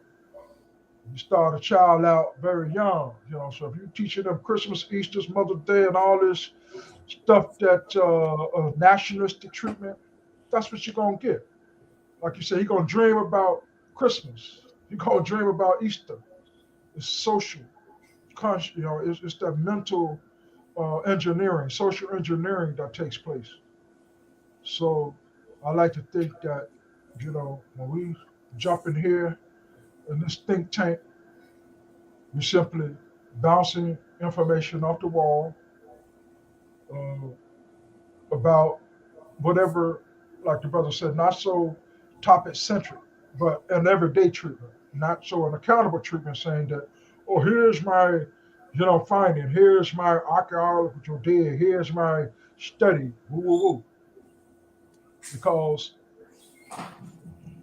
You start a child out very young, So if you're teaching them Christmas, Easter's, Mother's Day, and all this stuff that nationalistic treatment, that's what you're gonna get. Like you said, you're gonna dream about Christmas. You're gonna dream about Easter. It's social, it's that mental engineering, social engineering that takes place. So I like to think that, when we jump in here in this think tank, we're simply bouncing information off the wall uh, about whatever, like the brother said, not so topic centric, but an everyday treatment, not so an accountable treatment saying that, oh, here's my, finding, here's my archaeological dig, here's my study, woo, woo, woo. Because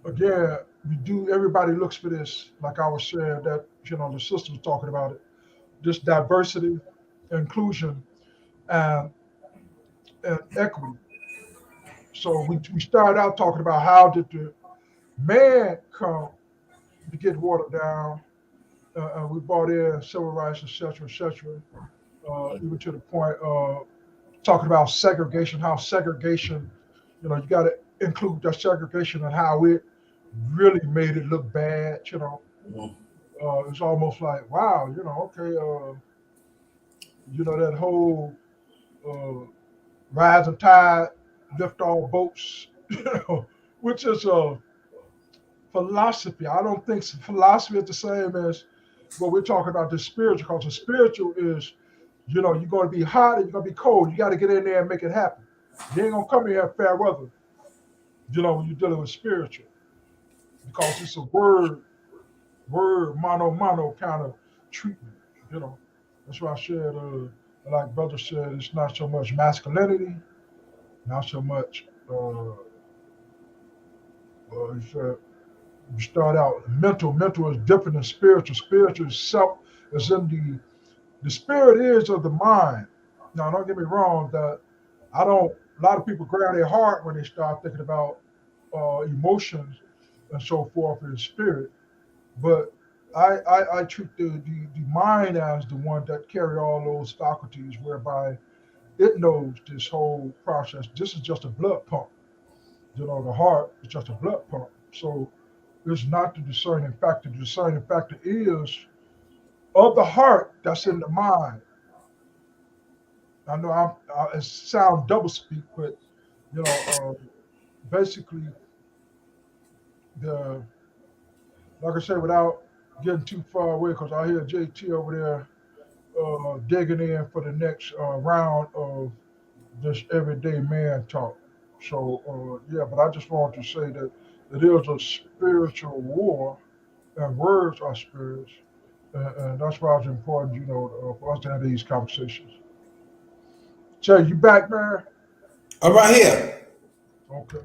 again, everybody looks for this, like I was saying, that, the sister was talking about it, this diversity, inclusion, and, and equity. So we started out talking about how did the man come to get watered down. We brought in civil rights, et cetera, et cetera, even to the point of talking about segregation, how segregation, you got to include that segregation and how it really made it look bad. It's almost like, wow, okay, that whole uh, rising tide, lift all boats, which is a philosophy. I don't think philosophy is the same as what we're talking about, the spiritual, because the spiritual is, you're going to be hot and you're going to be cold. You got to get in there and make it happen. You ain't going to come here in fair weather, when you're dealing with spiritual, because it's a word, mono kind of treatment, you know. That's why I said, like brother said, it's not so much masculinity, not so much, he said, you start out mental. Mental is different than spiritual. Spiritual is self, is in the spirit is of the mind. Now, don't get me wrong, that a lot of people grab their heart when they start thinking about emotions and so forth in spirit. But I treat the mind as the one that carry all those faculties whereby it knows this whole process. This is just a blood pump. The heart is just a blood pump. So it's not the discerning factor. The discerning factor is of the heart that's in the mind. I know it sound double speak, but basically the like I said, without getting too far away, because I hear JT over there digging in for the next round of this everyday man talk. So yeah, but I just wanted to say that it is a spiritual war, and words are spirits, and that's why it's important, for us to have these conversations. Jay, you back, man? I'm right here. Okay.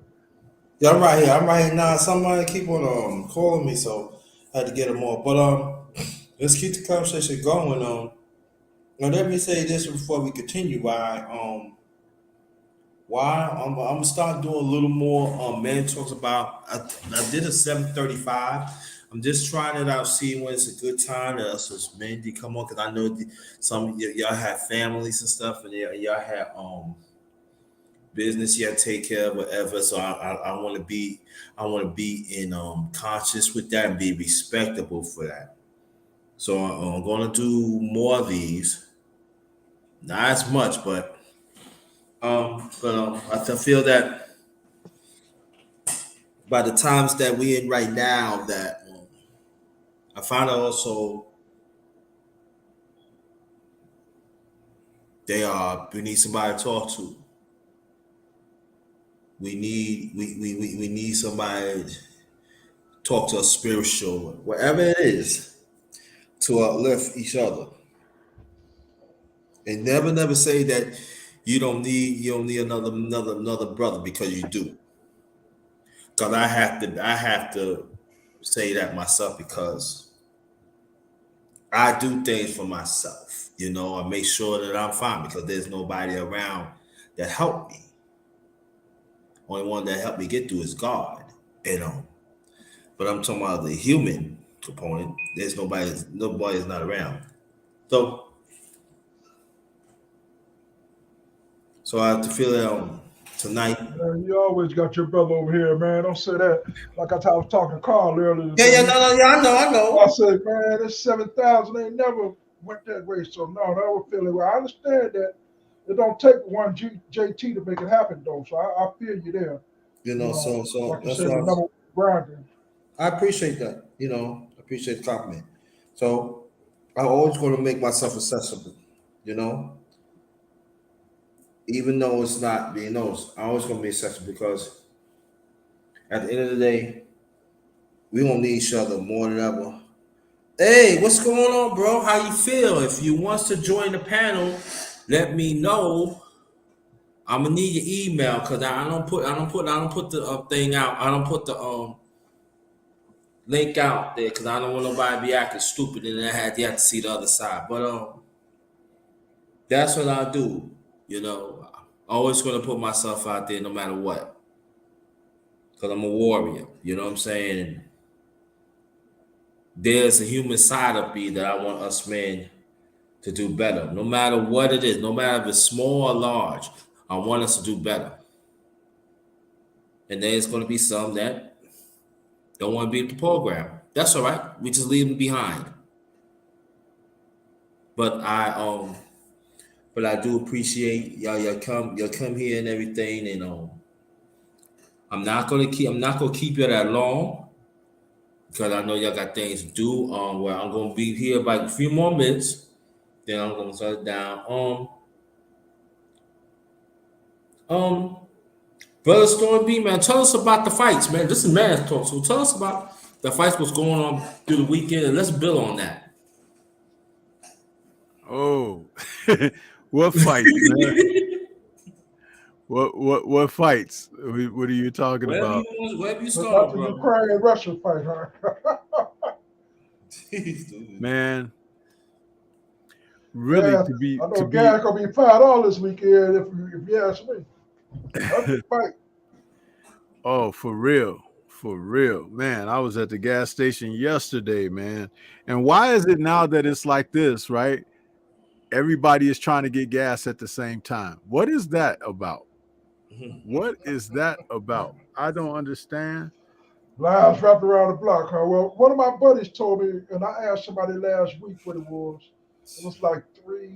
Yeah, I'm right here. I'm right here now. Somebody keep on calling me, so I had to get them off. But let's keep the conversation going. Now let me say this before we continue. Why I'm gonna start doing a little more man talks about. I did a 7:35. I'm just trying it out, see when it's a good time to us as men to come on because I know some of y'all have families and stuff, and y'all have business you have to take care of, whatever. So I want to be in conscious with that and be respectable for that. So I'm going to do more of these, not as much, but I feel that by the times that we in right now, that I find out also we need somebody to talk to. We need somebody to talk to us spiritual, whatever it is, to uplift each other. And never say that you don't need another brother because you do. Because I have to say that myself because I do things for myself. I make sure that I'm fine because there's nobody around that help me. Only one that helped me get through is God. You know. But I'm talking about the human component. There's nobody's not around. So so I have to feel that tonight. Man, you always got your brother over here, man. Don't say that. Like I was talking to Carl earlier Yeah, yeah, today. no, no, yeah, I I know. said, man, this 7,000 ain't never went that way. So no, that would feel it. Well, I understand that it don't take one JT to make it happen, though. So I feel you there. So Like you that's said, why the number one grinder. I appreciate that. I appreciate the compliment. So I'm always going to make myself accessible. You know, even though it's not being noticed, I'm always going to be accessible because at the end of the day, we gonna need each other more than ever. Hey, what's going on, bro? How you feel? If you wants to join the panel, let me know. I'm gonna need your email because I don't put the thing out. I don't put the link out there because I don't want nobody to be acting stupid and then you have to see the other side. But that's what I do. Always gonna put myself out there no matter what because I'm a warrior. You know what I'm saying? There's a human side of me that I want us men to do better, no matter what it is, no matter if it's small or large. I want us to do better. And there's going to be some that don't want to be at the program. That's all right. We just leave them behind. But I do appreciate y'all come here and everything. And I'm not gonna keep you that long because I know y'all got things to do. Where I'm gonna be here by a few more minutes. Then I'm gonna shut it down. Um, Brother Storm B, man, tell us about the fights, man. This is man's talk. So tell us about the fights, what's going on through the weekend, and let's build on that. Oh, what fights, man? What fights? What are you talking about? Wherever you But not start, the brother. Ukraine Russia fight, huh? Man, really Gas. I to know be gas gonna be $5 this weekend if you ask me. Ugly fight. oh, for real. For real. Man, I was at the gas station yesterday, man. And why is it now that it's like this, right? Everybody is trying to get gas at the same time. What is that about? What is that about? I don't understand. Lives wrapped around the block, huh? Well, one of my buddies told me, and I asked somebody last week what it was. It was like three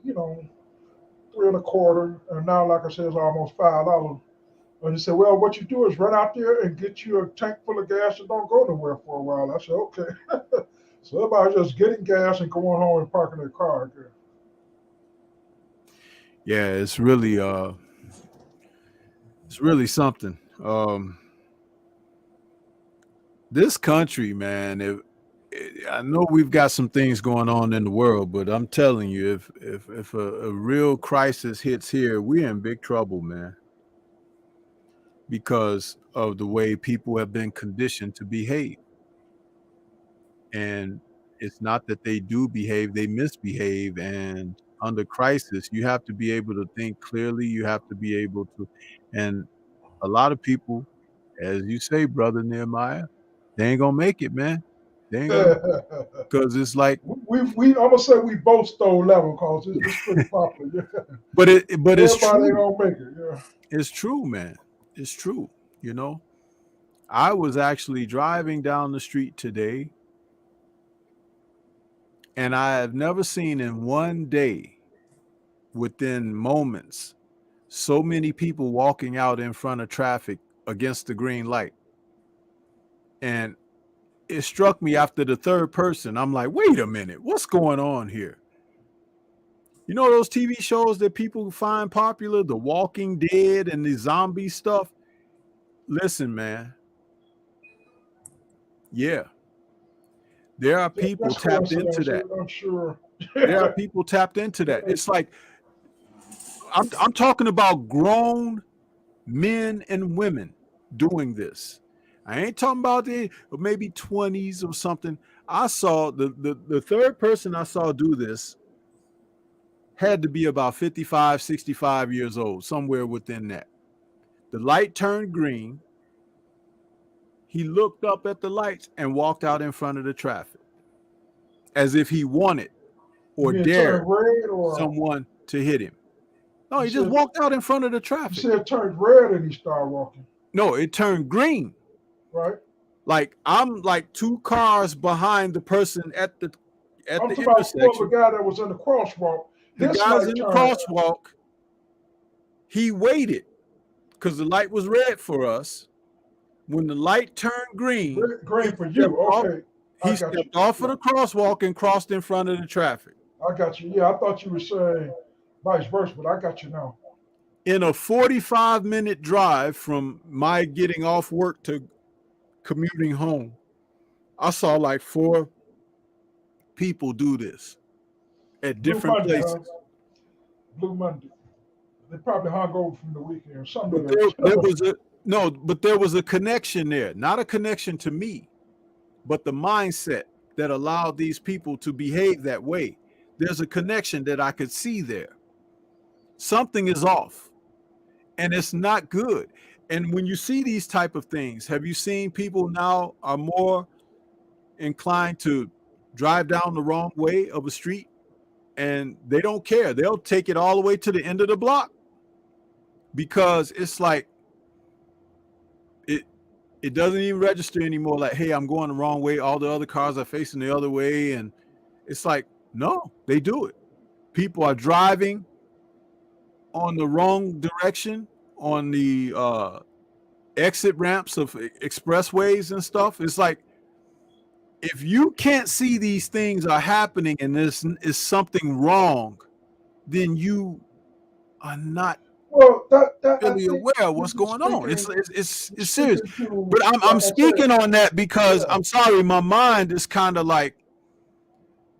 and a quarter, and now, like I said, it's almost $5. And he said, "Well, what you do is run out there and get you a tank full of gas and don't go nowhere for a while." I said, "Okay." So everybody's just getting gas and going home and parking their car again. Yeah, it's really something. This country, man, I know we've got some things going on in the world, but I'm telling you, if a real crisis hits here, we're in big trouble, man, because of the way people have been conditioned to behave. And it's not that they do behave, they misbehave. And under crisis, you have to be able to think clearly. You have to be able to, and a lot of people, as you say, brother Nehemiah, they ain't gonna make it, man. They ain't gonna, because it's like, we I'm gonna say we both stole level because it's pretty popular. Yeah. but it's Everybody ain't true. gonna make it. Yeah. It's true, man. It's true. You know, I was actually driving down the street today, and I have never seen in one day, within moments, so many people walking out in front of traffic against the green light. And it struck me after the third person. I'm like, wait a minute, what's going on here? You know those TV shows that people find popular, The Walking Dead and the zombie stuff? Listen, man. Yeah. There are people That's tapped into coincidence. that. I'm sure. There are people tapped into that. It's like I'm talking about grown men and women doing this. I ain't talking about the maybe 20s or something. I saw the third person I saw do this had to be about 55, 65 years old, somewhere within that. The light turned green. He looked up at the lights and walked out in front of the traffic as if he wanted You or mean it turned dared red or someone to hit him. No, you he just said walked out in front of the you traffic. said it turned red and he started walking, No, it turned green. right? Like I'm like two cars behind the person at the I'm talking about for the intersection. guy that was in the crosswalk. The His guy's light in the turned. crosswalk. He waited because the light was red for us. When the light turned green, he Green for stepped you. off. Okay. I He got you. stepped off of Yeah, the crosswalk and crossed in front of the traffic. I got you. Yeah, I thought you were saying vice versa, but I got you now. In a 45-minute drive from my getting off work to commuting home, I saw like 4 people do this at Blue different Monday, huh? places. Blue Monday. They probably hung over from the weekend or something But of that. there was a no, but there was a connection there, not a connection to me, but the mindset that allowed these people to behave that way. There's a connection that I could see there. Something is off, and it's not good. And when you see these type of things, have you seen people now are more inclined to drive down the wrong way of a street and they don't care. They'll take it all the way to the end of the block because it's like it doesn't even register anymore. Like, hey, I'm going the wrong way. All the other cars are facing the other way. And it's like, no, they do it. People are driving on the wrong direction on the exit ramps of expressways and stuff. It's like, if you can't see these things are happening and this is something wrong, then you are not Well, that I really think aware of what's you're going on. speaking It's serious. to, But I'm like I said, speaking on that because yeah. I'm sorry, my mind is kind of like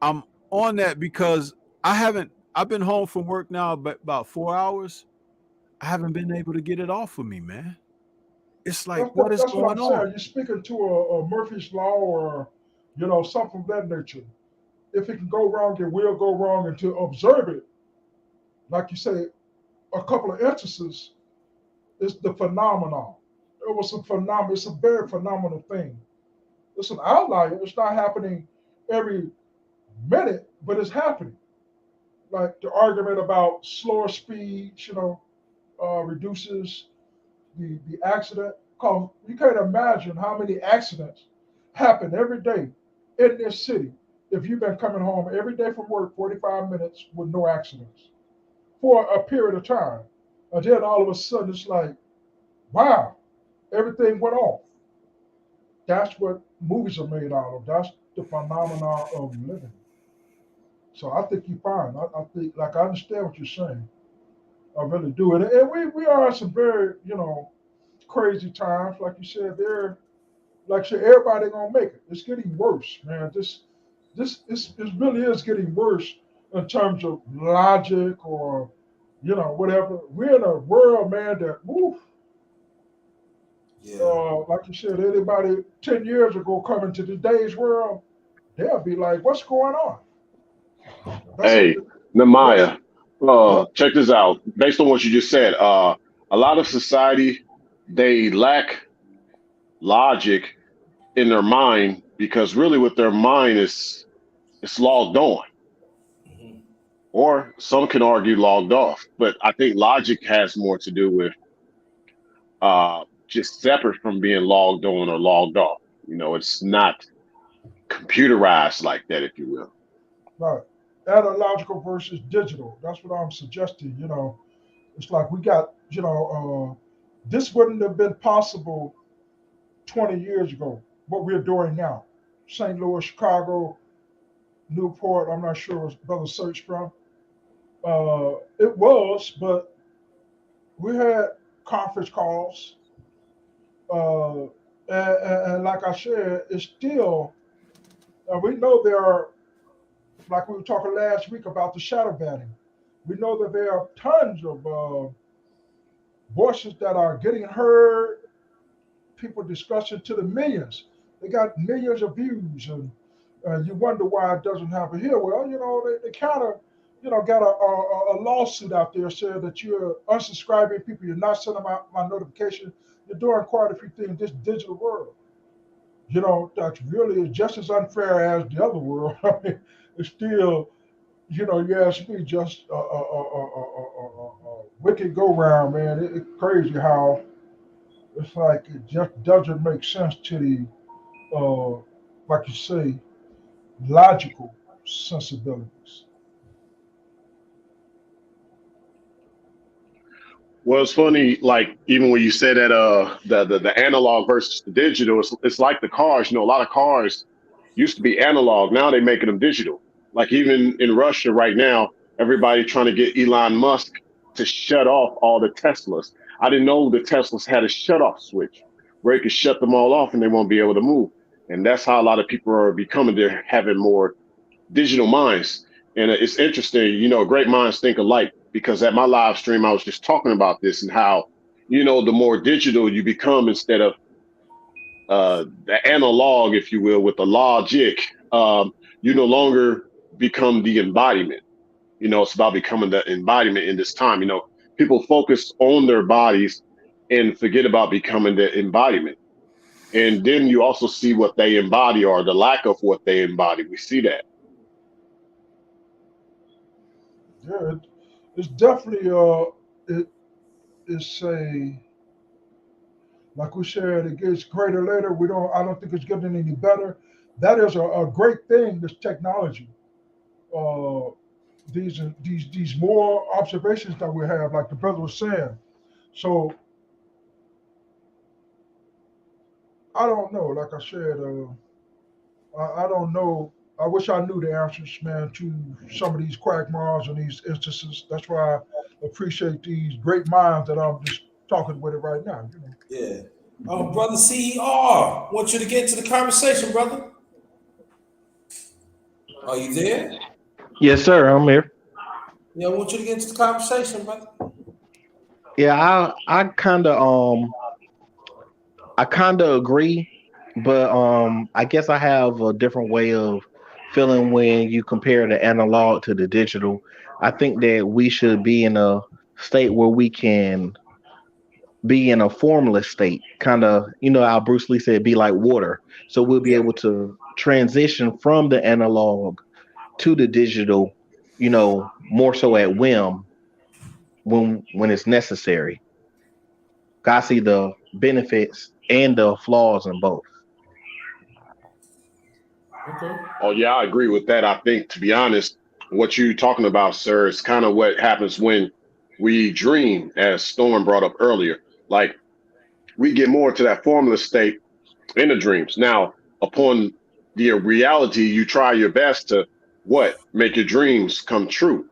I'm on that because I've been home from work now about 4 hours. I haven't been able to get it off of me, man. It's like, what is That's what going I'm on? saying. You're speaking to a Murphy's law or something of that nature. If it can go wrong, it will go wrong, and to observe it, like you say, a couple of instances is the phenomenon. It was a phenomenon. It's a very phenomenal thing. It's an outlier. It's not happening every minute, but it's happening. Like the argument about slower speeds, reduces the accident. Cause you can't imagine how many accidents happen every day in this city. If you've been coming home every day from work 45 minutes with no accidents for a period of time, and then all of a sudden it's like, wow, everything went off. That's what movies are made out of. That's the phenomenon of living. So I think you're fine. I think, like, I understand what you're saying. I really do. And we are in some very, crazy times. Like you said, there Like I said, everybody gonna make it. It's getting worse, man. It really is getting worse in terms of logic or whatever. We're in a world, man, that woof, Yeah. like you said, anybody 10 years ago coming to today's world, they'll be like, "What's going on?" That's a Hey, yeah, Nehemiah, yeah, check this out. Based on what you just said, a lot of society, they lack logic in their mind because really what their mind is, it's logged on, Mhm. or some can argue logged off. But I think logic has more to do with just separate from being logged on or logged off. It's not computerized like that, if you will. right. Analogical versus digital. That's what I'm suggesting. It's like we got, this wouldn't have been possible 20 years ago. What we're doing now, St. Louis, Chicago, Newport. I'm not sure where Brother Search from. It was, but we had conference calls, and like I said, it's still. We know there are, like we were talking last week about the shadow banning. We know that there are tons of voices that are getting heard, people discussing to the millions. They got millions of views, and you wonder why it doesn't happen here. Well, they kind of, got a lawsuit out there saying that you're unsubscribing people, you're not sending out my notification, you're doing quite a few things in this digital world. That's really just as unfair as the other world. I mean, it's still, you ask me, just a wicked go round, man. It's crazy how it's like it just doesn't make sense to like you say, logical sensibilities. Well, it's funny, like even when you said that the analog versus the digital, it's like the cars. A lot of cars used to be analog. Now they're making them digital. Like even in Russia right now, everybody trying to get Elon Musk to shut off all the Teslas. I didn't know the Teslas had a shut off switch where it could shut them all off and they won't be able to move. And that's how a lot of people are becoming. They're having more digital minds. And it's interesting, great minds think alike because at my live stream, I was just talking about this and how, the more digital you become instead of the analog, if you will, with the logic, you no longer become the embodiment. It's about becoming the embodiment in this time. People focus on their bodies and forget about becoming the embodiment. And then you also see what they embody or the lack of what they embody. We see that. Yeah, it's definitely it is a like we said, it gets greater later. I don't think it's getting any better. That is a great thing. This technology, uh, these more observations that we have, like the brother was saying. So I don't know. Like I said, I don't know. I wish I knew the answers, man, to some of these quagmires and these instances. That's why I appreciate these great minds that I'm just talking with it right now. Yeah. Brother CER, want you to get into the conversation, brother. Are you there? Yes, sir. I'm here. Yeah, I want you to get into the conversation, brother. Yeah, I kind of agree, but I guess I have a different way of feeling when you compare the analog to the digital. I think that we should be in a state where we can be in a formless state, kind of, how Bruce Lee said, be like water. So we'll be Yeah. able to transition from the analog to the digital, more so at whim when it's necessary. I see the benefits and the flaws in both. Okay. Oh yeah, I agree with that. I think, to be honest, what you're talking about, sir, is kind of what happens when we dream, as Storm brought up earlier. Like we get more into that formless state in the dreams. Now, upon the reality, you try your best to what make your dreams come true.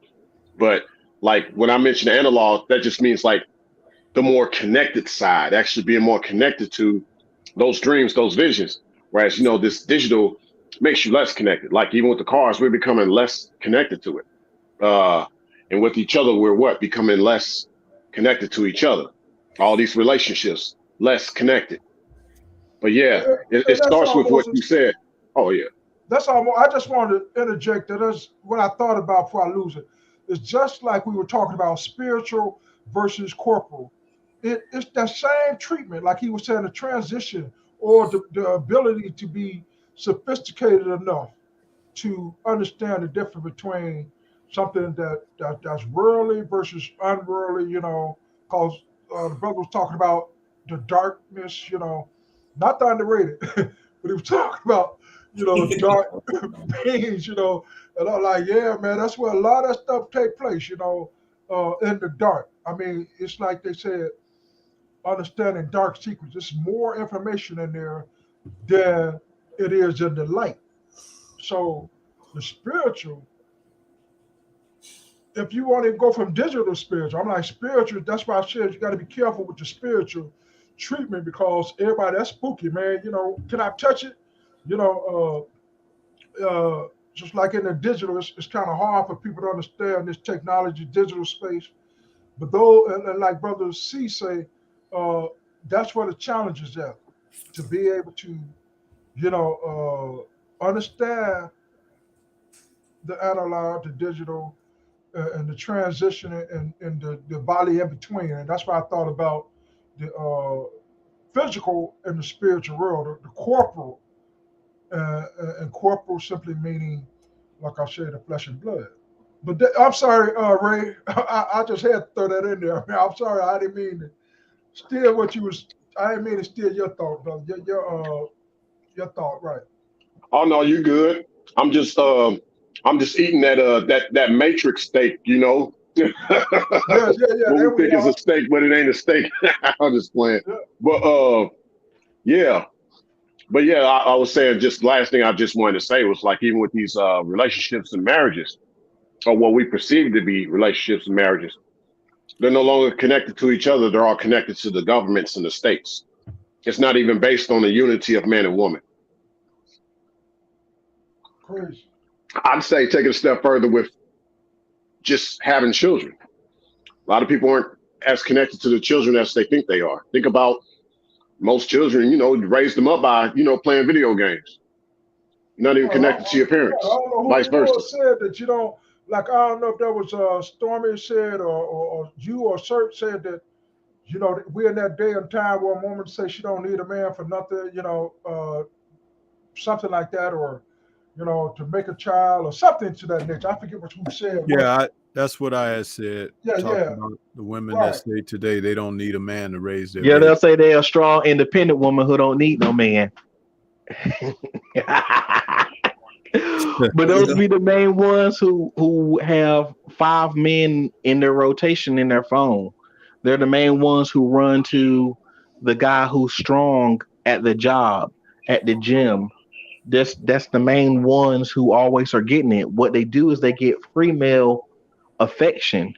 But like when I mention analog, that just means like the more connected side, actually being more connected to those dreams, those visions. Whereas, this digital makes you less connected. Like even with the cars, we're becoming less connected to it. Uh, and with each other, we're what? Becoming less connected to each other. All these relationships, less connected. But yeah, it And that's starts with what almost you said. Oh yeah. that's almost. I just wanted to interject that that's what I thought about before I lose it. It's just like we were talking about spiritual versus corporal. It's that same treatment, like he was saying, the transition or the ability to be sophisticated enough to understand the difference between something that's worldly versus unworldly, because the brother was talking about the darkness, not the underrated, but he was talking about, dark beings, and I'm like, yeah, man, that's where a lot of stuff take place, in the dark. I mean, it's like they said, understanding dark secrets. There's more information in there than it is in the light. So the spiritual, if you want to go from digital to spiritual, I'm like spiritual. That's why I said you got to be careful with the spiritual treatment because everybody that's spooky, man. Can I touch it? You know, just like in the digital, it's kind of hard for people to understand this technology, digital space. But though, and like Brother C say, uh, that's where the challenge is at to be able to, understand the analog, the digital, and the transition and the body in between. And that's why I thought about the physical and the spiritual world, the corporal, and corporal simply meaning, like I said, the flesh and blood. But I'm sorry, Ray. I just had to throw that in there. I'm sorry. I didn't mean to steal what you was. I didn't mean to steal your thought, brother. Your thought, right? Oh no, you good. I'm just eating that matrix steak, Yeah, yeah, yeah. what we There we think is a are. steak, but it ain't a steak. I'm just playing. Yeah. But yeah. But yeah, I was saying just last thing I just wanted to say was like even with these relationships and marriages, or what we perceive to be relationships and marriages, they're no longer connected to each other. They're all connected to the governments and the states. It's not even based on the unity of man and woman. Crazy. I'd say take it a step further with just having children. A lot of people aren't as connected to the children as they think they are. Think about most children, you raise them up by, playing video games. You're not even Well, connected to your I parents, don't know who vice it versa. was said that you don't like. I don't know if that was Stormy said or you or Sir said that we're in that day and time where a woman says she don't need a man for nothing, something like that, or to make a child or something to that nature. I forget what who said what. That's what I had said. Yeah, Talking yeah, about the women that right. say today they don't need a man to raise their Yeah, baby. they'll say they're a strong, independent woman who don't need no man. But those Yeah. be the main ones who have 5 men in their rotation in their phone. They're the main ones who run to the guy who's strong at the job, at the gym. That's the main ones who always are getting it. What they do is they get free male affection,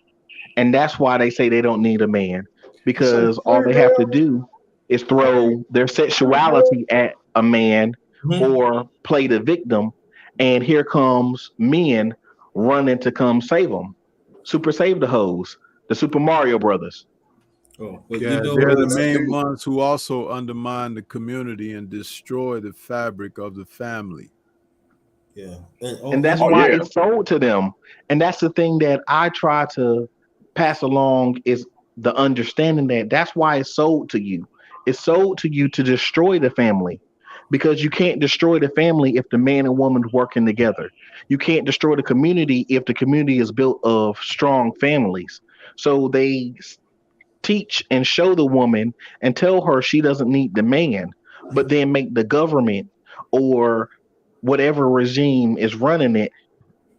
and that's why they say they don't need a man You say because all free they have to male, do is throw their free male. sexuality at a man Mhm. or play the victim, and here comes men running to come save them. Super save the hoes, the Super Mario Brothers. Oh, but you Yeah, know they're the what? main ones who also undermine the community and destroy the fabric of the family. Yeah. And And on that's Oh why yeah. it's sold to them. And that's the thing that I try to pass along is the understanding that that's why it's sold to you. It's sold to you to destroy the family because you can't destroy the family if the man and woman working together. You can't destroy the community if the community is built of strong families. So they teach and show the woman and tell her she doesn't need the man, but then make the government or whatever regime is running it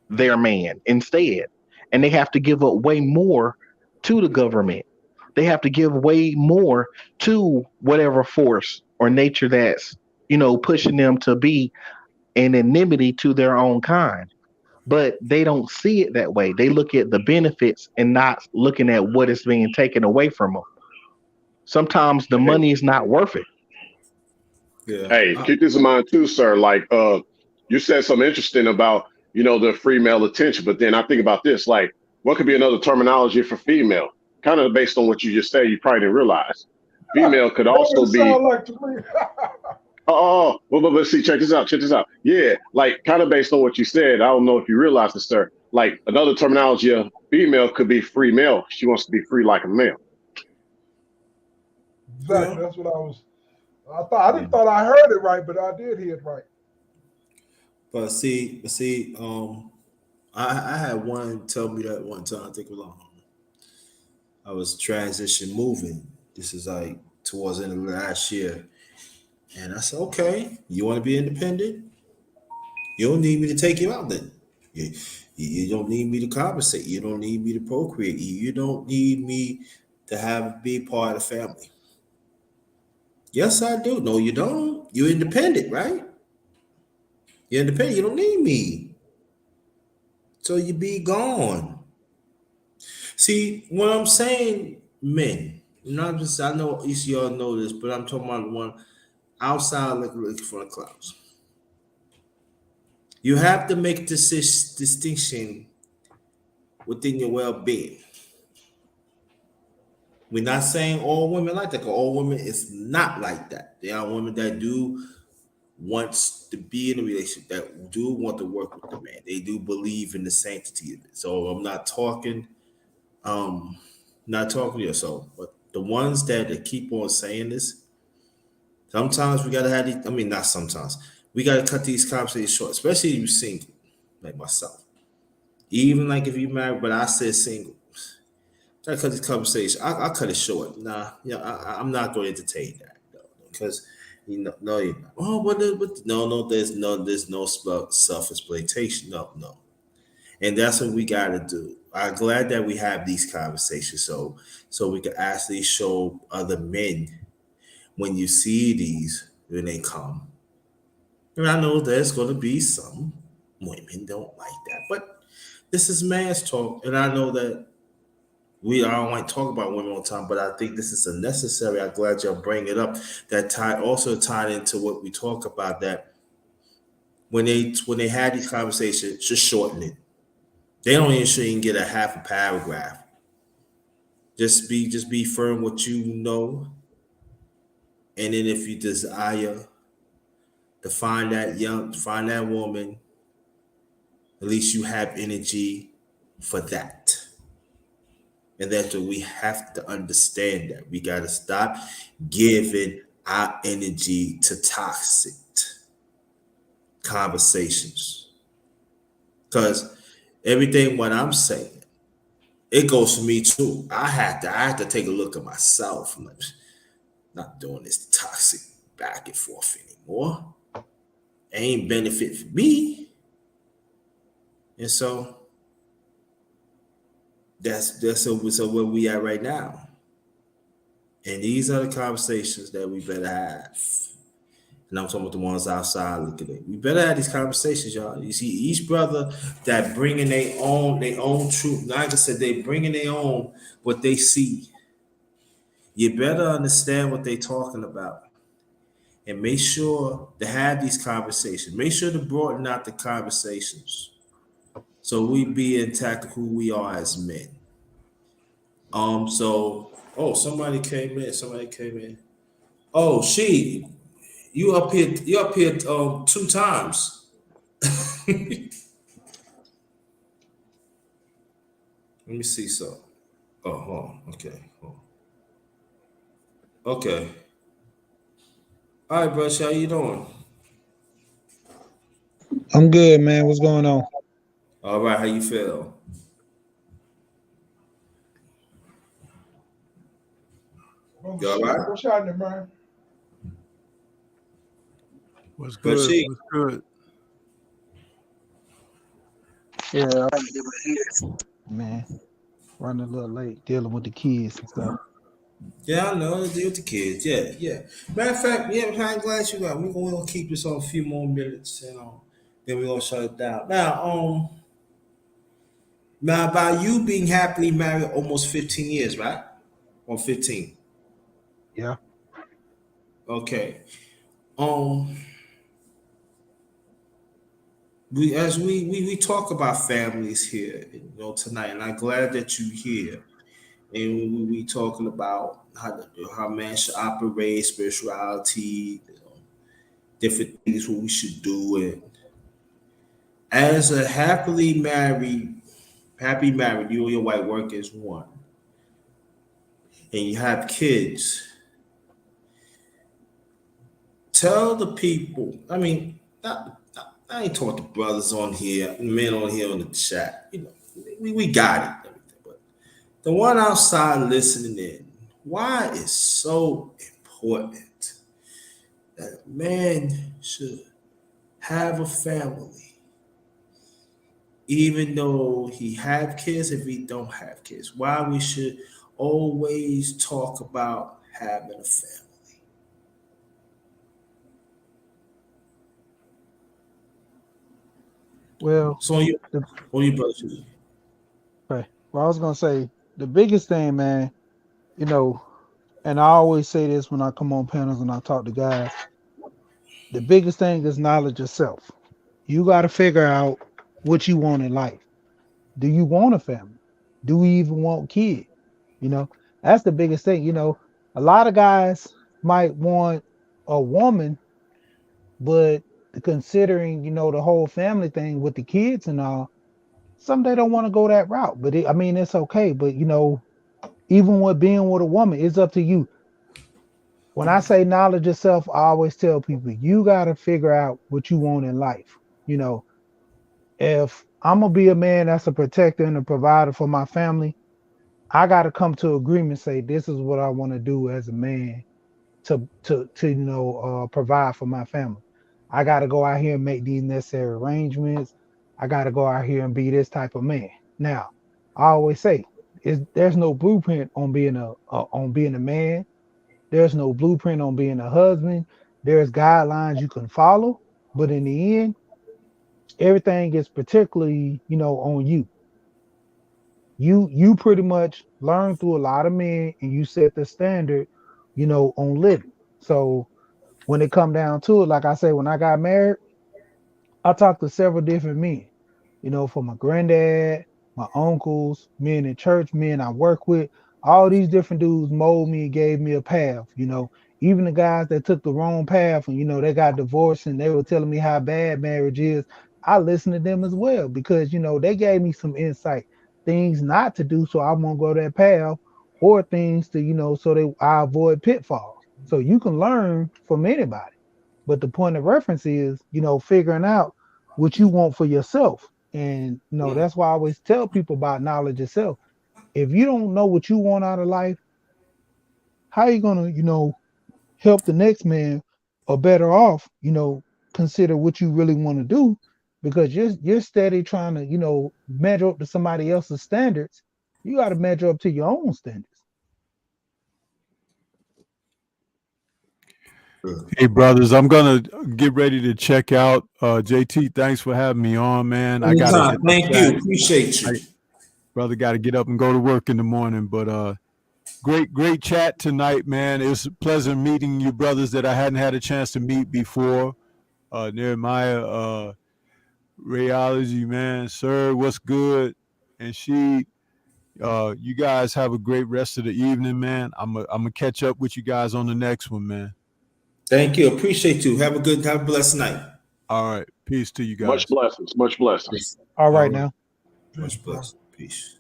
their man instead. And they have to give up way more to the government. They have to give way more to whatever force or nature that's, pushing them to be an enmity to their own kind. But they don't see it that way. They look at the benefits and not looking at what is being taken away from them. Sometimes the And money is not worth it. Yeah. Hey, keep this in mind too, sir. Like, you said something interesting about, the free male attention, but then I think about this, like, what could be another terminology for female? Kind of based on what you just said, you probably didn't realize. Female could That what also it be, sound like to me. well, see, check this out. Yeah, like, kind of based on what you said, I don't know if you realize this, sir. Like, another terminology of female could be free male. She wants to be free like a male. Exactly. Yeah. That's what I was. I didn't thought I heard it right, but I did hear it right. But see, I had one tell me that one time. I think it was long. I was transition moving. This is like towards the end of last year, and I said, "Okay, you want to be independent? You don't need me to take you out then. You, you don't need me to compensate. You don't need me to procreate. You don't need me to have be part of the family." Yes, I do. No, you don't. You're independent, right? You're independent. You don't need me. So you be gone. See, what I'm saying, men, not just I know you see y'all know this, but I'm talking about one outside looking for the clouds. You have to make this distinction within your well-being. We're not saying all women like that, because all women is not like that. There are women that do wants to be in a relationship, that do want to work with the man. They do believe in the sanctity of it. So I'm not talking to yourself, but the ones that keep on saying this, sometimes we gotta have these, I mean not sometimes, we gotta cut these conversations short, especially if you're single, like myself. Even like if you married, but I said single. I cut this conversation. I cut it short. Nah, yeah, I'm not going to entertain that because no, you're not. Oh, no, there's no self exploitation. No, no, and that's what we got to do. I'm glad that we have these conversations, so we can actually show other men when you see these when they come. And I know there's going to be some women don't like that, but this is man's talk, and I know that I don't like talk about women all the time, but I think this is a necessary. I'm glad y'all bring it up. That tied into what we talk about. That when they had these conversations, just shorten it. They don't even get a half a paragraph. Just be firm what you know, and then if you desire to find that woman, at least you have energy for that. And that's what we have to understand, that we got to stop giving our energy to toxic conversations. Because everything what I'm saying, it goes for me too. I have to take a look at myself. I'm like, not doing this toxic back and forth anymore. It ain't benefit for me. And so so where we at right now. And these are the conversations that we better have. And I'm talking about the ones outside looking at. We better have these conversations, y'all. You see, each brother that bringing their own truth. Like I said, they bringing their own what they see. You better understand what they talking about, and make sure to have these conversations. Make sure to broaden out the conversations, so we be intact who we are as men. So, somebody came in. Somebody came in. Oh, you up here 2 times. Let me see so. Oh, hold on. Okay. Hold on. Okay. All right, bro. How you doing? I'm good, man. What's going on? All right. How you feel? Brother You all Sheik, right? what's happening, man? What's But good? she, What's good? Yeah, man. Running a little late, dealing with the kids and stuff. yeah, I know. Deal with the kids. Yeah, yeah. Matter of fact, yeah, I'm glad you got. We're gonna keep this on a few more minutes, and then we're gonna shut it down. Now, by you being happily married almost 15 years, right? Or 15. Yeah. Okay. Um, we talk about families here, tonight, and I'm glad that you're here. And we talking about how man should operate, spirituality, different things what we should do, and as a happy married, you and your wife work as one, and you have kids. Tell the people. I mean, I ain't talking to brothers on here, men on here on the chat. We got it. But the one outside listening in, why is so important that a man should have a family, even though he have kids, if he don't have kids? Why we should always talk about having a family? Well, So on you, the brothers. okay. Well, I was gonna say the biggest thing, man, you know, and I always say this when I come on panels and I talk to guys, the biggest thing is knowledge of self. You got to figure out what you want in life. Do you want a family? Do we even want kids? You know, that's the biggest thing. A lot of guys might want a woman, but considering, the whole family thing with the kids and all, some they don't want to go that route. But I mean, it's okay. But even with being with a woman, it's up to you. When I say knowledge yourself, I always tell people you got to figure out what you want in life. You know, if I'm gonna be a man that's a protector and a provider for my family, I got to come to agreement. Say this is what I want to do as a man to provide for my family. I got to go out here and make these necessary arrangements. I got to go out here and be this type of man. Now, I always say, there's no blueprint on being a man. There's no blueprint on being a husband. There's guidelines you can follow, but in the end, everything is particularly, on you. You pretty much learn through a lot of men and you set the standard, on living. So when it come down to it, like I say, when I got married, I talked to several different men, from my granddad, my uncles, men in church, men I work with. All these different dudes molded me and gave me a path. Even the guys that took the wrong path and they got divorced and they were telling me how bad marriage is. I listened to them as well because they gave me some insight, things not to do so I won't go that path, or things to so that I avoid pitfalls. So you can learn from anybody. But the point of reference is, figuring out what you want for yourself. And that's why I always tell people about knowledge itself. If you don't know what you want out of life, how are you gonna, help the next man or better off, consider what you really want to do because you're steady trying to, measure up to somebody else's standards. You got to measure up to your own standards. Hey brothers, I'm gonna get ready to check out. JT, thanks for having me on, man. I gotta Anytime. hit the Thank track. you. Appreciate I, you. brother, got to get up and go to work in the morning. But great chat tonight, man. It was a pleasure meeting you brothers that I hadn't had a chance to meet before. Nehemiah, Rayology, man. Sir, what's good? And she, you guys have a great rest of the evening, man. I'm gonna catch up with you guys on the next one, man. Thank you. Appreciate you. Have a blessed night. All right. Peace to you Much guys. blessings. Much blessings. All All right right. now. Peace, Much bro. blessed. Peace.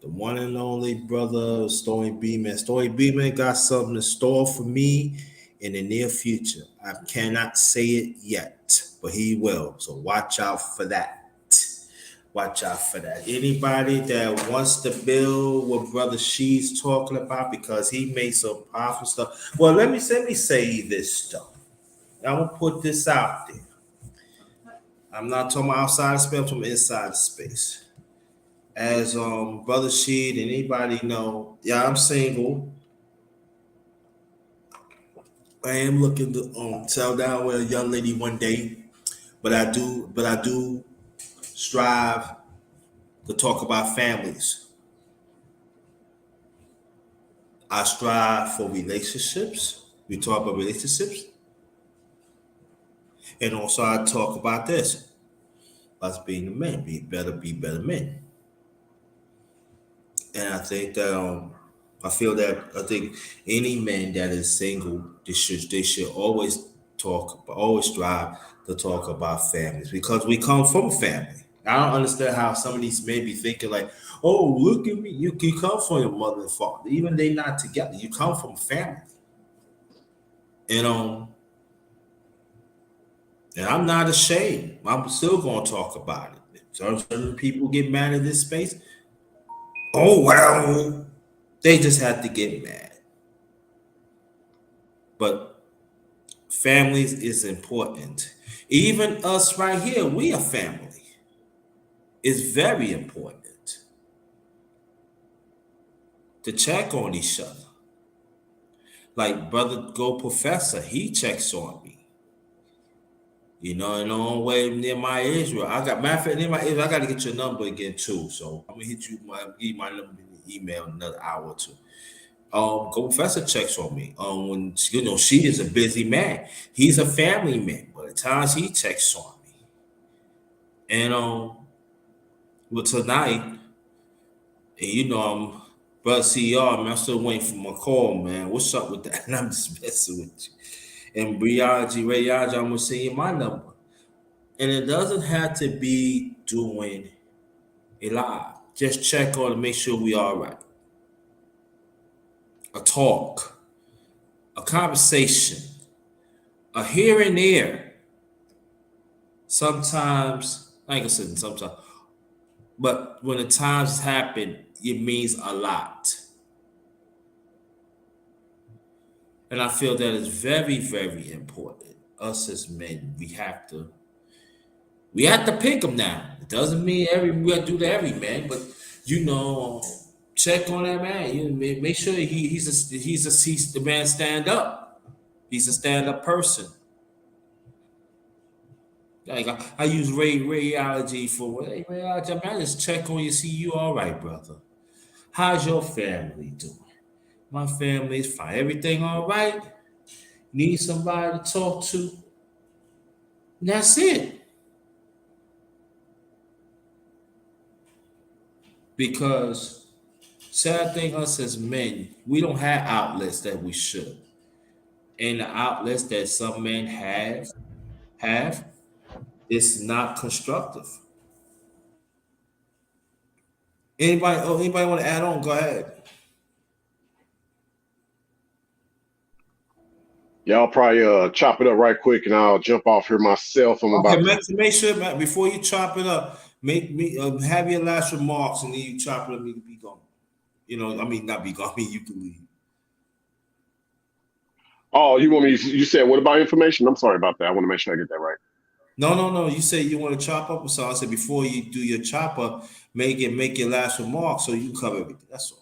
The one and only brother, Story Beeman. Story Beeman got something in store for me in the near future. I cannot say it yet, but he will. So watch out for that. Watch out for that. Anybody that wants to build what Brother She's talking about because he made some powerful stuff. Well, let me say this stuff. I'm gonna put this out there. I'm not talking about outside of space, I'm talking inside of space. As Brother Sheed and anybody know, yeah, I'm single. I am looking to settle down with a young lady one day, but I do strive to talk about families. I strive for relationships. We talk about relationships. And also, I talk about this: us being the men, be better men. And I think that I think any man that is single, they should always always strive to talk about families because we come from family. I don't understand how some of these men be thinking like, oh, look at me, you come from your mother and father, even they not together. You come from family, and and I'm not ashamed. I'm still gonna talk about it. Certain people get mad at this space. Oh well, they just have to get mad. But families is important. Even us right here, we are family. It's very important to check on each other. Like brother Go Professor, he checks on me. You know, in the own way near my Israel. I got matter of fact, near my Israel, I gotta get your number again too. So I'm gonna hit you my number in the email in another hour or two. Go Professor checks on me. When she is a busy man. He's a family man, but at times he checks on me. And well tonight, and I'm brother CR, man, I'm still waiting for my call, man. What's up with that? And I'm just messing with you. And Rayology, I'm gonna send you my number. And it doesn't have to be doing a live. Just check on and make sure we all right. A talk, a conversation, a here and there. Sometimes, like I said, sometimes, but when the times happen, it means a lot. And I feel that is very, very important. Us as men, we have to pick them now. It doesn't mean we have to do to every man, but you know, check on that man. Make sure he's the man stand up. He's a stand up person. Like I use radiology for hey, radiology. Man, just check on you, see you all right, brother. How's your family doing? My family's fine. Everything all right? Need somebody to talk to? That's it. Because sad thing, us as men, we don't have outlets that we should. And the outlets that some men have, it's not constructive. Anybody want to add on? Go ahead. Yeah, I'll probably chop it up right quick, and I'll jump off here myself. I'm Okay, about to. make sure man, before you chop it up, make me have your last remarks, and then you chop it up. You can be gone. I mean, not be gone. I mean, you can leave. Oh, you want me? You said what about information? I'm sorry about that. I want to make sure I get that right. No. You say you want to chop up, so I said before you do your chop up, make your last remark so you can cover everything. That's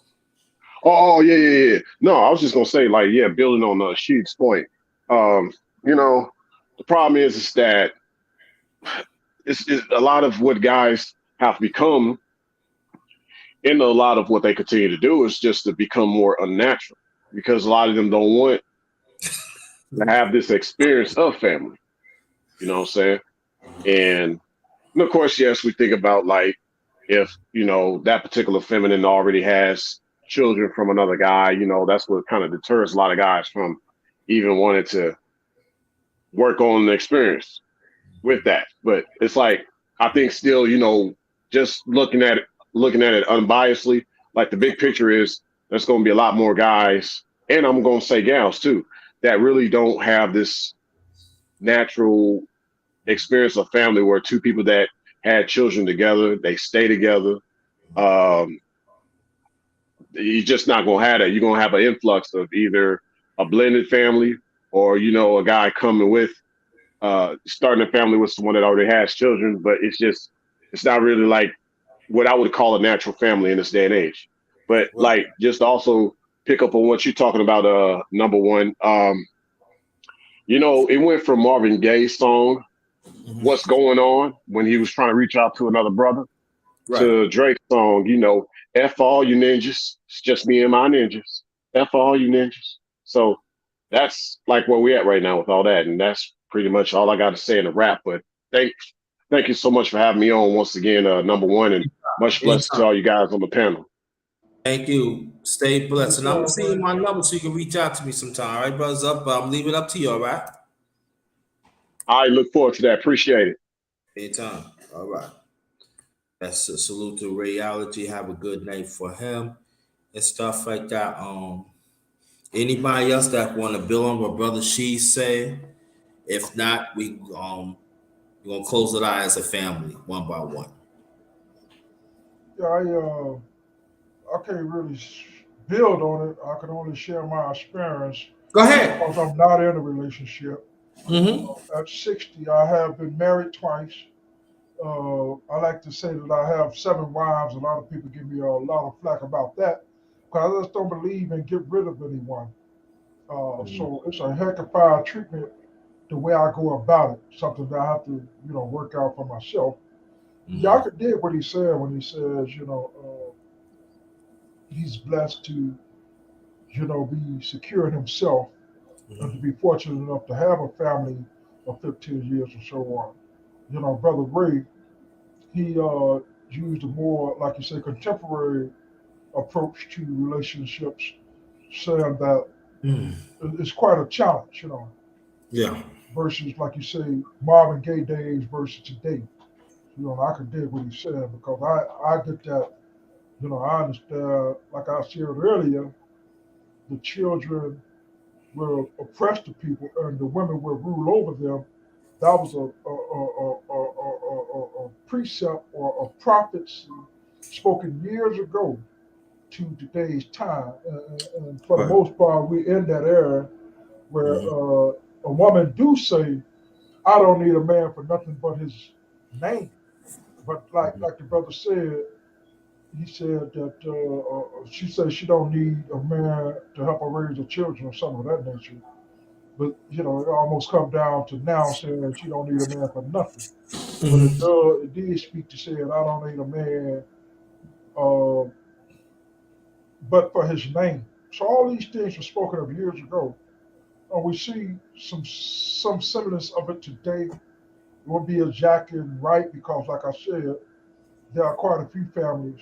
all. Yeah. No, I was just gonna say, like, yeah, building on Sheik's point. Um, you know, the problem is that it's a lot of what guys have become, and a lot of what they continue to do is just to become more unnatural because a lot of them don't want to have this experience of family. You know what I'm saying? And of course, yes, we think about like if that particular feminine already has children from another guy, that's what kind of deters a lot of guys from even wanting to work on the experience with that. But it's like I think still, just looking at it unbiasedly, like the big picture is there's going to be a lot more guys, and I'm going to say gals too, that really don't have this natural experience of family where two people that had children together, they stay together. Um, you're just not going to have that. You're going to have an influx of either a blended family or, a guy coming with, starting a family with someone that already has children. But it's not really like what I would call a natural family in this day and age. But Well, like, just also pick up on what you're talking about, number one. It went from Marvin Gaye's song, What's Going On, when he was trying to reach out to another brother, right. to Drake's song, F all you ninjas. It's just me and my ninjas. F all you ninjas. So that's like where we at right now with all that. And that's pretty much all I got to say in a wrap. But thank thank you so much for having me on once again, number one, and much blessings to Anytime. all you guys on the panel. Thank you. Stay blessed. And I'm gonna Anytime, send you man. my number so you can reach out to me sometime. All right, brothers up. I'm leaving it up to you, all right? I look forward to that. Appreciate it. Anytime. All right. That's a salute to reality. Have a good night for him and stuff like that. Anybody else that want to build on what Brother She said? If not, we're gonna close it out as a family, one by one. Yeah, I can't really build on it. I can only share my experience Go ahead. because I'm not in a relationship. Mm-hmm. At 60, I have been married twice. I like to say that I have 7 wives. A lot of people give me a lot of flack about that because I just don't believe in get rid of anyone. So it's a heck of fire treatment the way I go about it. Something that I have to, work out for myself. Mm-hmm. Y'all could dig what he said when he says, he's blessed to, be secure in himself and to Mm-hmm. be fortunate enough to have a family of 15 years or so on. Brother Ray, he used a more, like you say, contemporary approach to relationships, saying that Mm. it's quite a challenge, Yeah. versus, like you say, Marvin Gaye days versus today. I could dig what he said because I get that, I understand, like I said earlier, the children will oppress the people and the women will rule over them. That was a precept or a prophecy spoken years ago to today's time. And for the Right. most part, we're in that era where Mm-hmm. a woman do say, "I don't need a man for nothing but his name." But like the brother said, he said that she said she don't need a man to help her raise her children or something of that nature. But it almost come down to now saying that she don't need a man for nothing. But Mm-hmm. it did speak to saying I don't need a man, uh, but for his name. So all these things were spoken of years ago, and we see some semblance of it today. It would be exactly right because, like I said, there are quite a few families,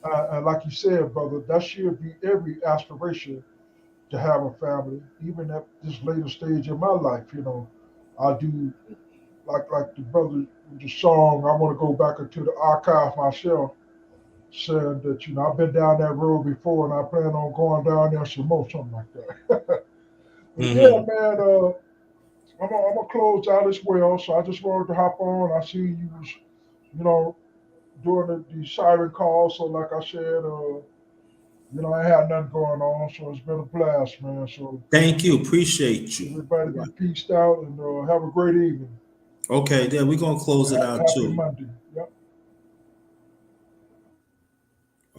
and like you said, brother, that should be every aspiration to have a family, even at this later stage in my life. I do like the brother with the song. I want to go back into the archive myself, saying that I've been down that road before, and I plan on going down there some more, something like that. But yeah, Mm-hmm. man, I'm gonna close out as well. So I just wanted to hop on. I see you was, you know, doing the siren call. So like I said, I had nothing going on. So it's been a blast, man. So Thank you. Appreciate you. everybody All be right. peaced out and have a great evening. Okay, then we're gonna close it out Happy too. Monday. Yep.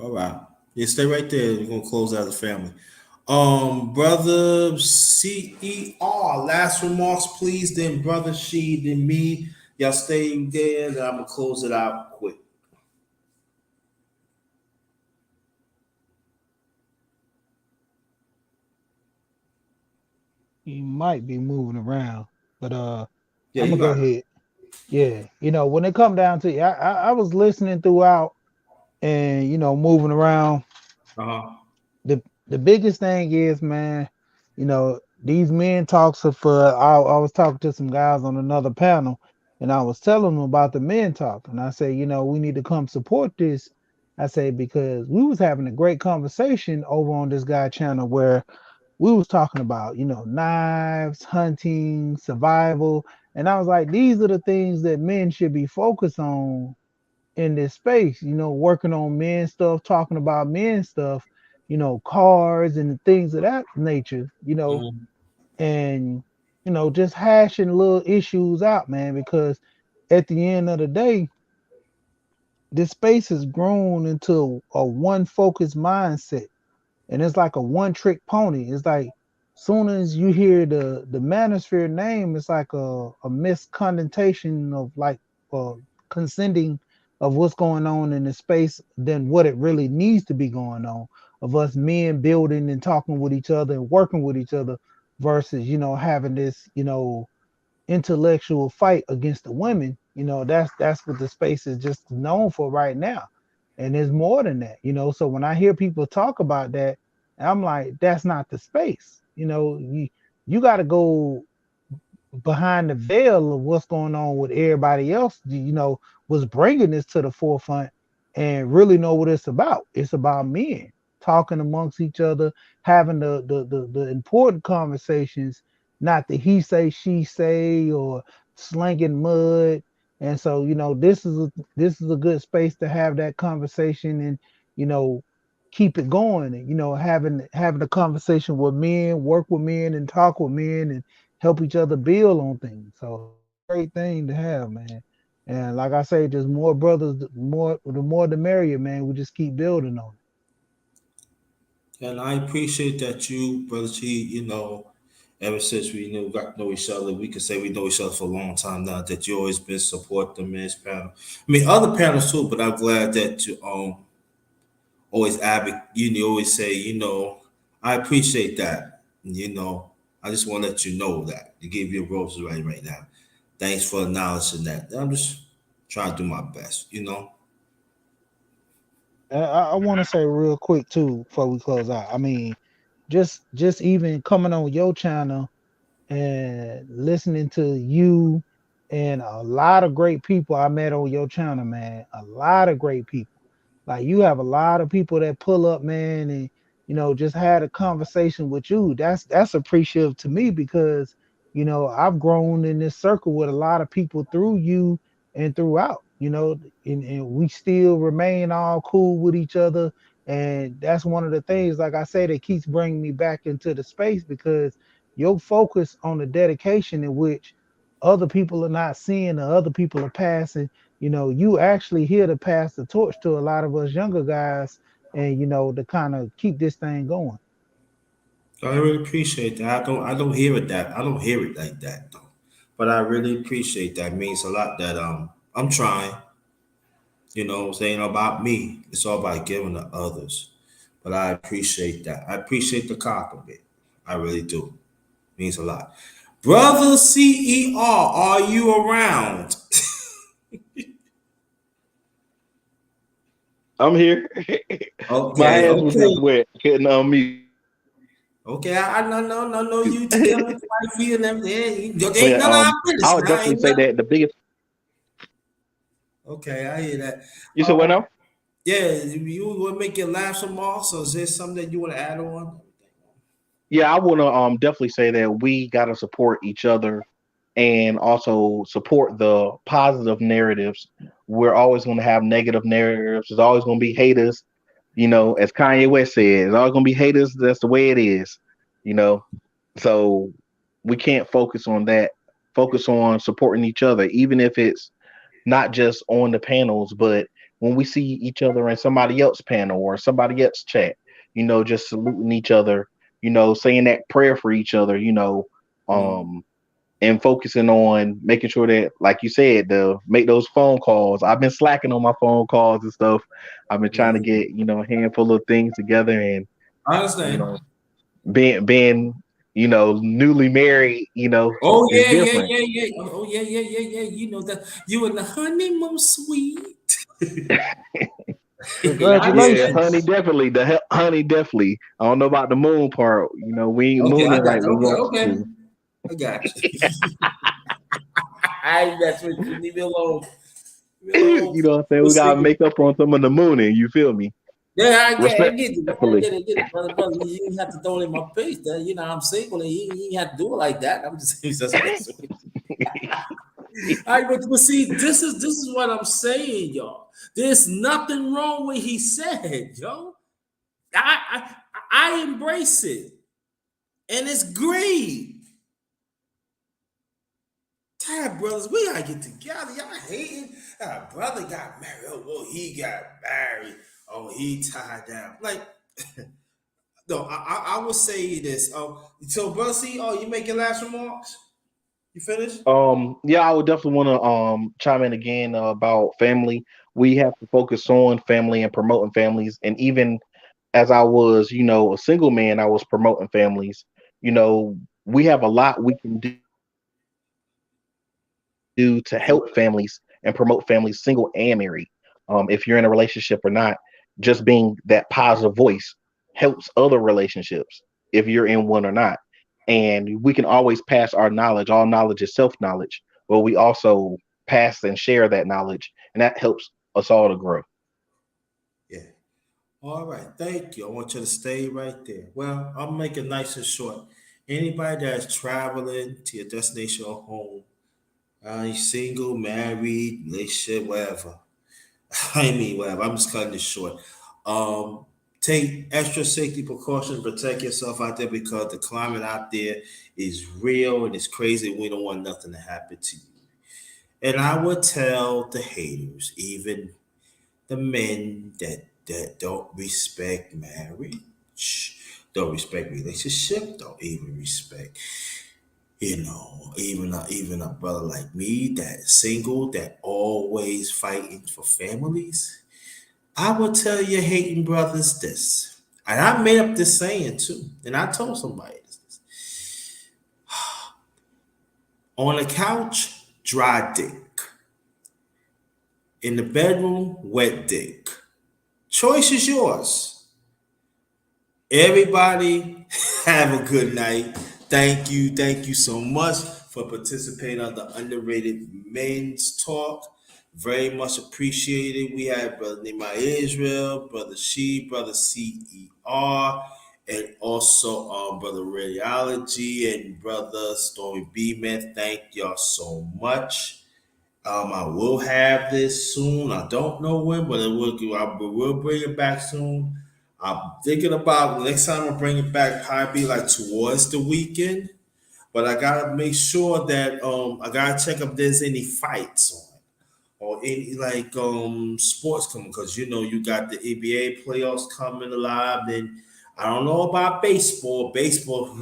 All right. Yeah, stay right there. We're gonna close out as a family. Brother CER, last remarks, please. Then brother She, then me. Y'all stay there, and I'm gonna close it out quick. He might be moving around, but Yeah, I'm you gonna go got it. ahead. Yeah, when it come down to it, I was listening throughout and moving around. Uh-huh. The biggest thing is, man, these men talks are for. I was talking to some guys on another panel, and I was telling them about the men talk, and I say, we need to come support this. I say because we was having a great conversation over on this guy channel where we was talking about, knives, hunting, survival, and I was like, these are the things that men should be focused on in this space, working on men stuff, talking about men stuff, cars and things of that nature, Mhm. and just hashing little issues out, man, because at the end of the day, this space has grown into a one focused mindset, and it's like a one trick pony. It's like soon as you hear the manosphere name, it's like a misconnotation of like consenting of what's going on in the space than what it really needs to be going on, of us men building and talking with each other and working with each other versus having this intellectual fight against the women. That's what the space is just known for right now. And there's more than that. So when I hear people talk about that, I'm like, that's not the space. You got to go behind the veil of what's going on with everybody else, was bringing this to the forefront and really know what it's about. It's about men talking amongst each other, having the important conversations, not the he say, she say, or slinging mud. And so, this is a good space to have that conversation and, you know, keep it going and, having a conversation with men, work with men and talk with men and help each other build on things. So it's a great thing to have, man. And like I say, just more brothers, the more the merrier, man. We just keep building on And I appreciate that you, Brother T, ever since we got to know each other, we can say we know each other for a long time now, that you always been supporting the men's panel. I mean, other panels too, but I'm glad that you always advocate, you always say, I appreciate that. I just want to let you know that. To give your roses right now. Thanks for acknowledging that. I'm just trying to do my best. it. I want to say real quick too before we close out. I mean, just even coming on your channel and listening to you and a lot of great people I met on your channel, man. A lot of great people. Like you have a lot of people that pull up, man, and just had a conversation with you. That's appreciative to me because I've grown in this circle with a lot of people through you and throughout, and we still remain all cool with each other. And that's one of the things, like I say, that keeps bringing me back into the space because your focus on the dedication in which other people are not seeing or other people are passing, you actually here to pass the torch to a lot of us younger guys and to kind of keep this thing going. I really appreciate that. I don't hear it that I don't hear it like that though. But I really appreciate that. It means a lot that I'm trying, saying about me. It's all about giving to others. But I appreciate that. I appreciate the compliment. I really do. Means a lot. Brother CER, are you around? I'm here. My Okay, hands were just okay. wet. Couldn't unmute. Okay, I know you telling wifey and everything. There ain't But none of our I business would now. definitely Ain't say none. that the biggest. Okay, I hear that. You said what Um, now? yeah, you want to make your last remarks, or is there something that you want to add on? Yeah, I want to definitely say that we got to support each other and also support the positive narratives. We're always going to have negative narratives. There's always going to be haters. As Kanye West said, there's always going to be haters. That's the way it is. You know, so we can't focus on that. Focus on supporting each other, even if it's not just on the panels, but when we see each other in somebody else panel or somebody else chat, just saluting each other, saying that prayer for each other, Mm, um, and focusing on making sure that, like you said, to make those phone calls. I've been slacking on my phone calls and stuff. I've been trying to mm. get, a handful of things together and, I you understand. know, being, newly married, Oh is yeah, yeah, different. yeah, yeah. Oh yeah, yeah, yeah, yeah. You know that you in the honeymoon suite. I Yeah, understand. honey, Congratulations. definitely. Honey, definitely. I don't know about the moon part. We ain't Okay, I mooning got like you. we Okay, want okay. to. I got you. I got you. Leave me alone. Leave me alone. You know what I'm saying? We're We gotta single. make up on some of the mooning. You feel me? Yeah, I get it. I Respectfully. get it, brother. You didn't have to throw it in my face. That I'm single, and you ain't have to do it like that. I'm just messing with you. All right, but see, this is what I'm saying, y'all. There's nothing wrong with he said, yo. I I embrace it, and it's great. Damn, brothers, we gotta get together. Y'all hating. Brother got married. Oh, well, he got married. Oh, he tied down. Like, no, I will say this. So, brother, see, you make your last remarks. You finished? Yeah, I would definitely want to chime in again about family. We have to focus on family and promoting families. And even as I was, a single man, I was promoting families. We have a lot we can do do to help families and promote families, single and married. If you're in a relationship or not, just being that positive voice helps other relationships if you're in one or not. And we can always pass our knowledge. All knowledge is self knowledge, but we also pass and share that knowledge, and that helps us all to grow. Yeah. All right. Thank you. I want you to stay right there. Well, I'll make it nice and short. Anybody that's traveling to your destination or home, you single, married, relationship, whatever. I mean, whatever. I'm just cutting this short. Um, Take extra safety precautions, protect yourself out there because the climate out there is real and it's crazy. We don't want nothing to happen to you. And I would tell the haters, even the men that don't respect marriage, don't respect relationship, don't even respect, even a brother like me that's single, that always fighting for families. I would tell your hating brothers this, and I made up this saying too, and I told somebody this. On the couch, dry dick. In the bedroom, wet dick. Choice is yours. Everybody, have a good night. Thank you so much for participating on the Underrated Men's Talk. Very much appreciated. We had Brother Nehemiah Israel, Brother She, Brother CER, and also Brother Radiology and Brother Stormy B. Man. Thank y'all so much. I will have this soon. I don't know when, but we will bring it back soon. I'm thinking about next time I bring it back, probably like towards the weekend. But I gotta make sure that I gotta check if there's any fights on or any like sports coming because you got the NBA playoffs coming alive. Then I don't know about baseball. Baseball,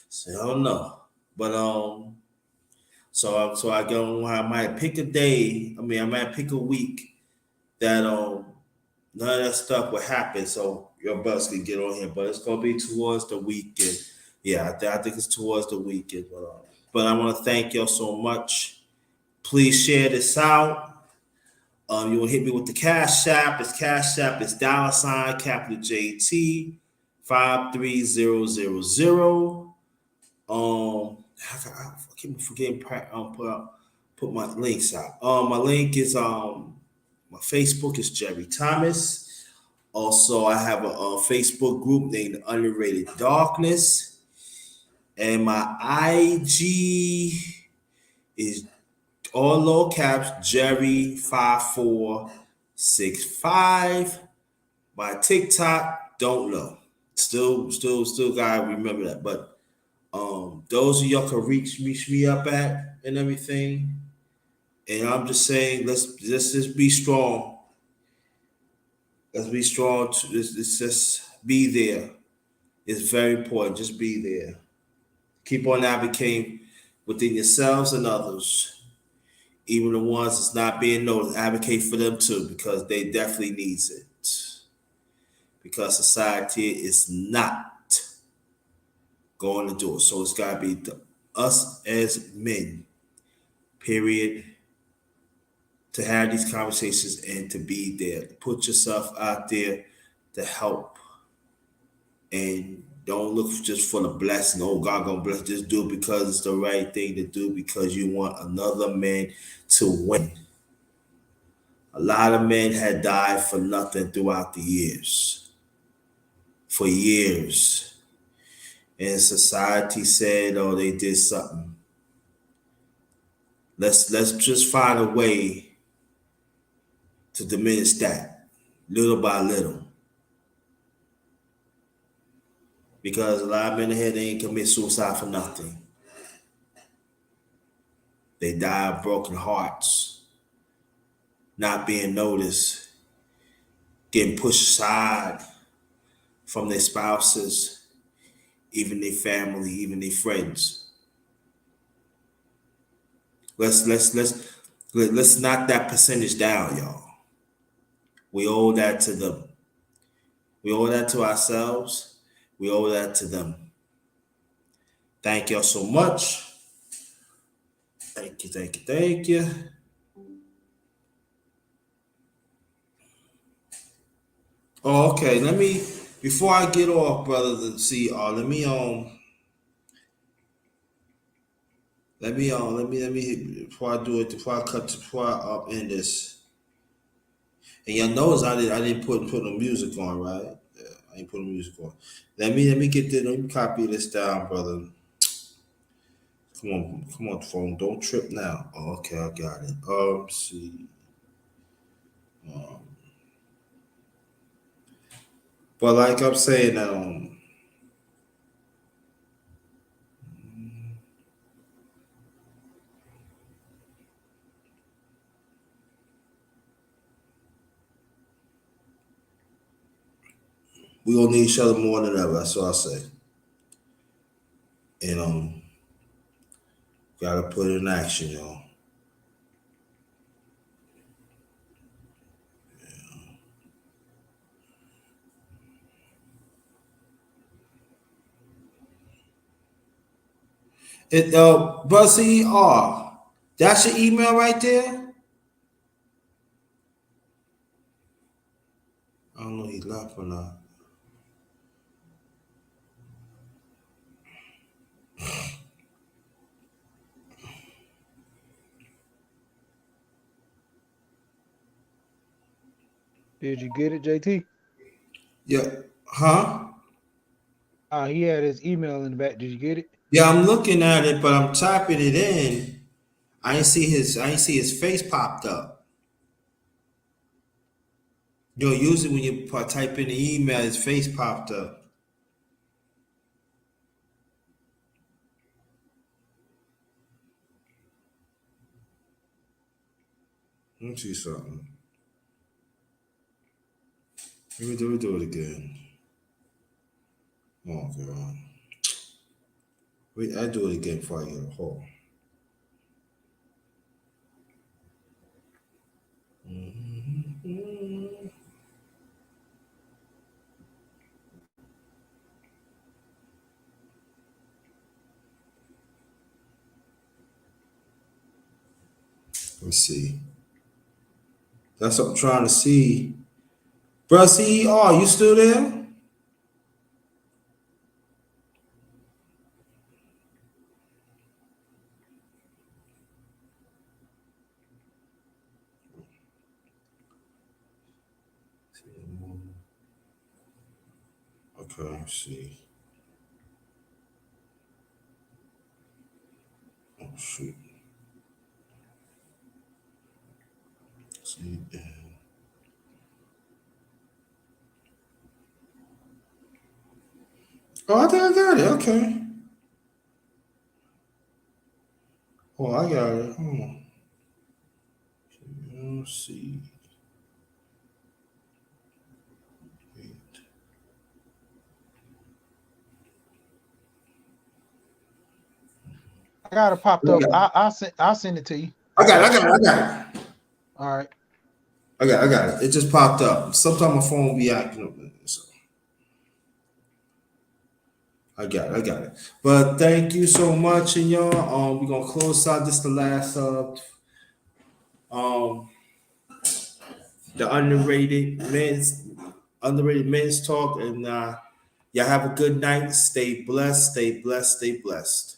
so I don't know. But so I go. I might pick a day. I mean, I might pick a week that none of that stuff will happen. So your bus can get on here, but it's gonna be towards the weekend. Yeah, I think it's towards the weekend. But I want to thank y'all so much. Please share this out. You will hit me with the Cash App. It's Cash App. It's $ capital JT 53000. I keep forgetting put my links out. My link is my Facebook is Jerry Thomas. Also, I have a Facebook group named Underrated Darkness, and my IG is all low caps Jerry 5465. My TikTok, don't know. Still gotta remember that. But those of y'all can reach me up at and everything. And I'm just saying, let's just be strong. Let's be strong. Let's just be there. It's very important. Just be there. Keep on advocating within yourselves and others, even the ones that's not being noticed. Advocate for them too, because they definitely needs it. Because society is not going to do it. So it's got to be us as men, period, to have these conversations and to be there. Put yourself out there to help and don't look just for the blessing. Oh, God gonna bless. Just do it because it's the right thing to do because you want another man to win. A lot of men had died for nothing throughout the years. For years. And society said, oh, they did something. Let's just find a way to diminish that little by little. Because a lot of men ahead they ain't commit suicide for nothing. They die of broken hearts, not being noticed, getting pushed aside from their spouses, even their family, even their friends. Let's knock that percentage down, y'all. We owe that to them. We owe that to ourselves. We owe that to them. Thank y'all so much. Thank you, thank you, thank you. Oh, okay. Let me before I get off, brother. See, let me before I do it, before I cut, before I end this. And y'all notice I didn't put no music on, right? Yeah, I ain't put no music on. Let me get this. Let me copy this down, brother. Come on, phone. Don't trip now. Oh, okay, I got it. Let's see. Um, but like I'm saying, we gonna need each other more than ever. That's what I say. And gotta put it in action, y'all. It Buzz CR. That's your email right there. I don't know if he left or not. Did you get it, JT? Yeah, huh? He had his email in the back. Did you get it? Yeah, I'm looking at it, but I'm typing it in. I ain't see his face popped up. You know, usually when you type in the email, his face popped up. Let me see something. Let me do it again. Oh god. Wait, I do it again before I get a hold. Let's see. That's what I'm trying to see. Bro, CER, you still there? Okay, let's see. Oh shoot. See. Oh, I think I got it. Okay. Oh, I got it. Hold on. Let's see. I got it popped up. I'll send it to you. I got it. All right. I got it. It just popped up. Sometimes my phone will be acting up. So I got it. But thank you so much, and y'all. We're gonna close out this the last um the underrated men's talk, and y'all have a good night. Stay blessed, stay blessed, stay blessed.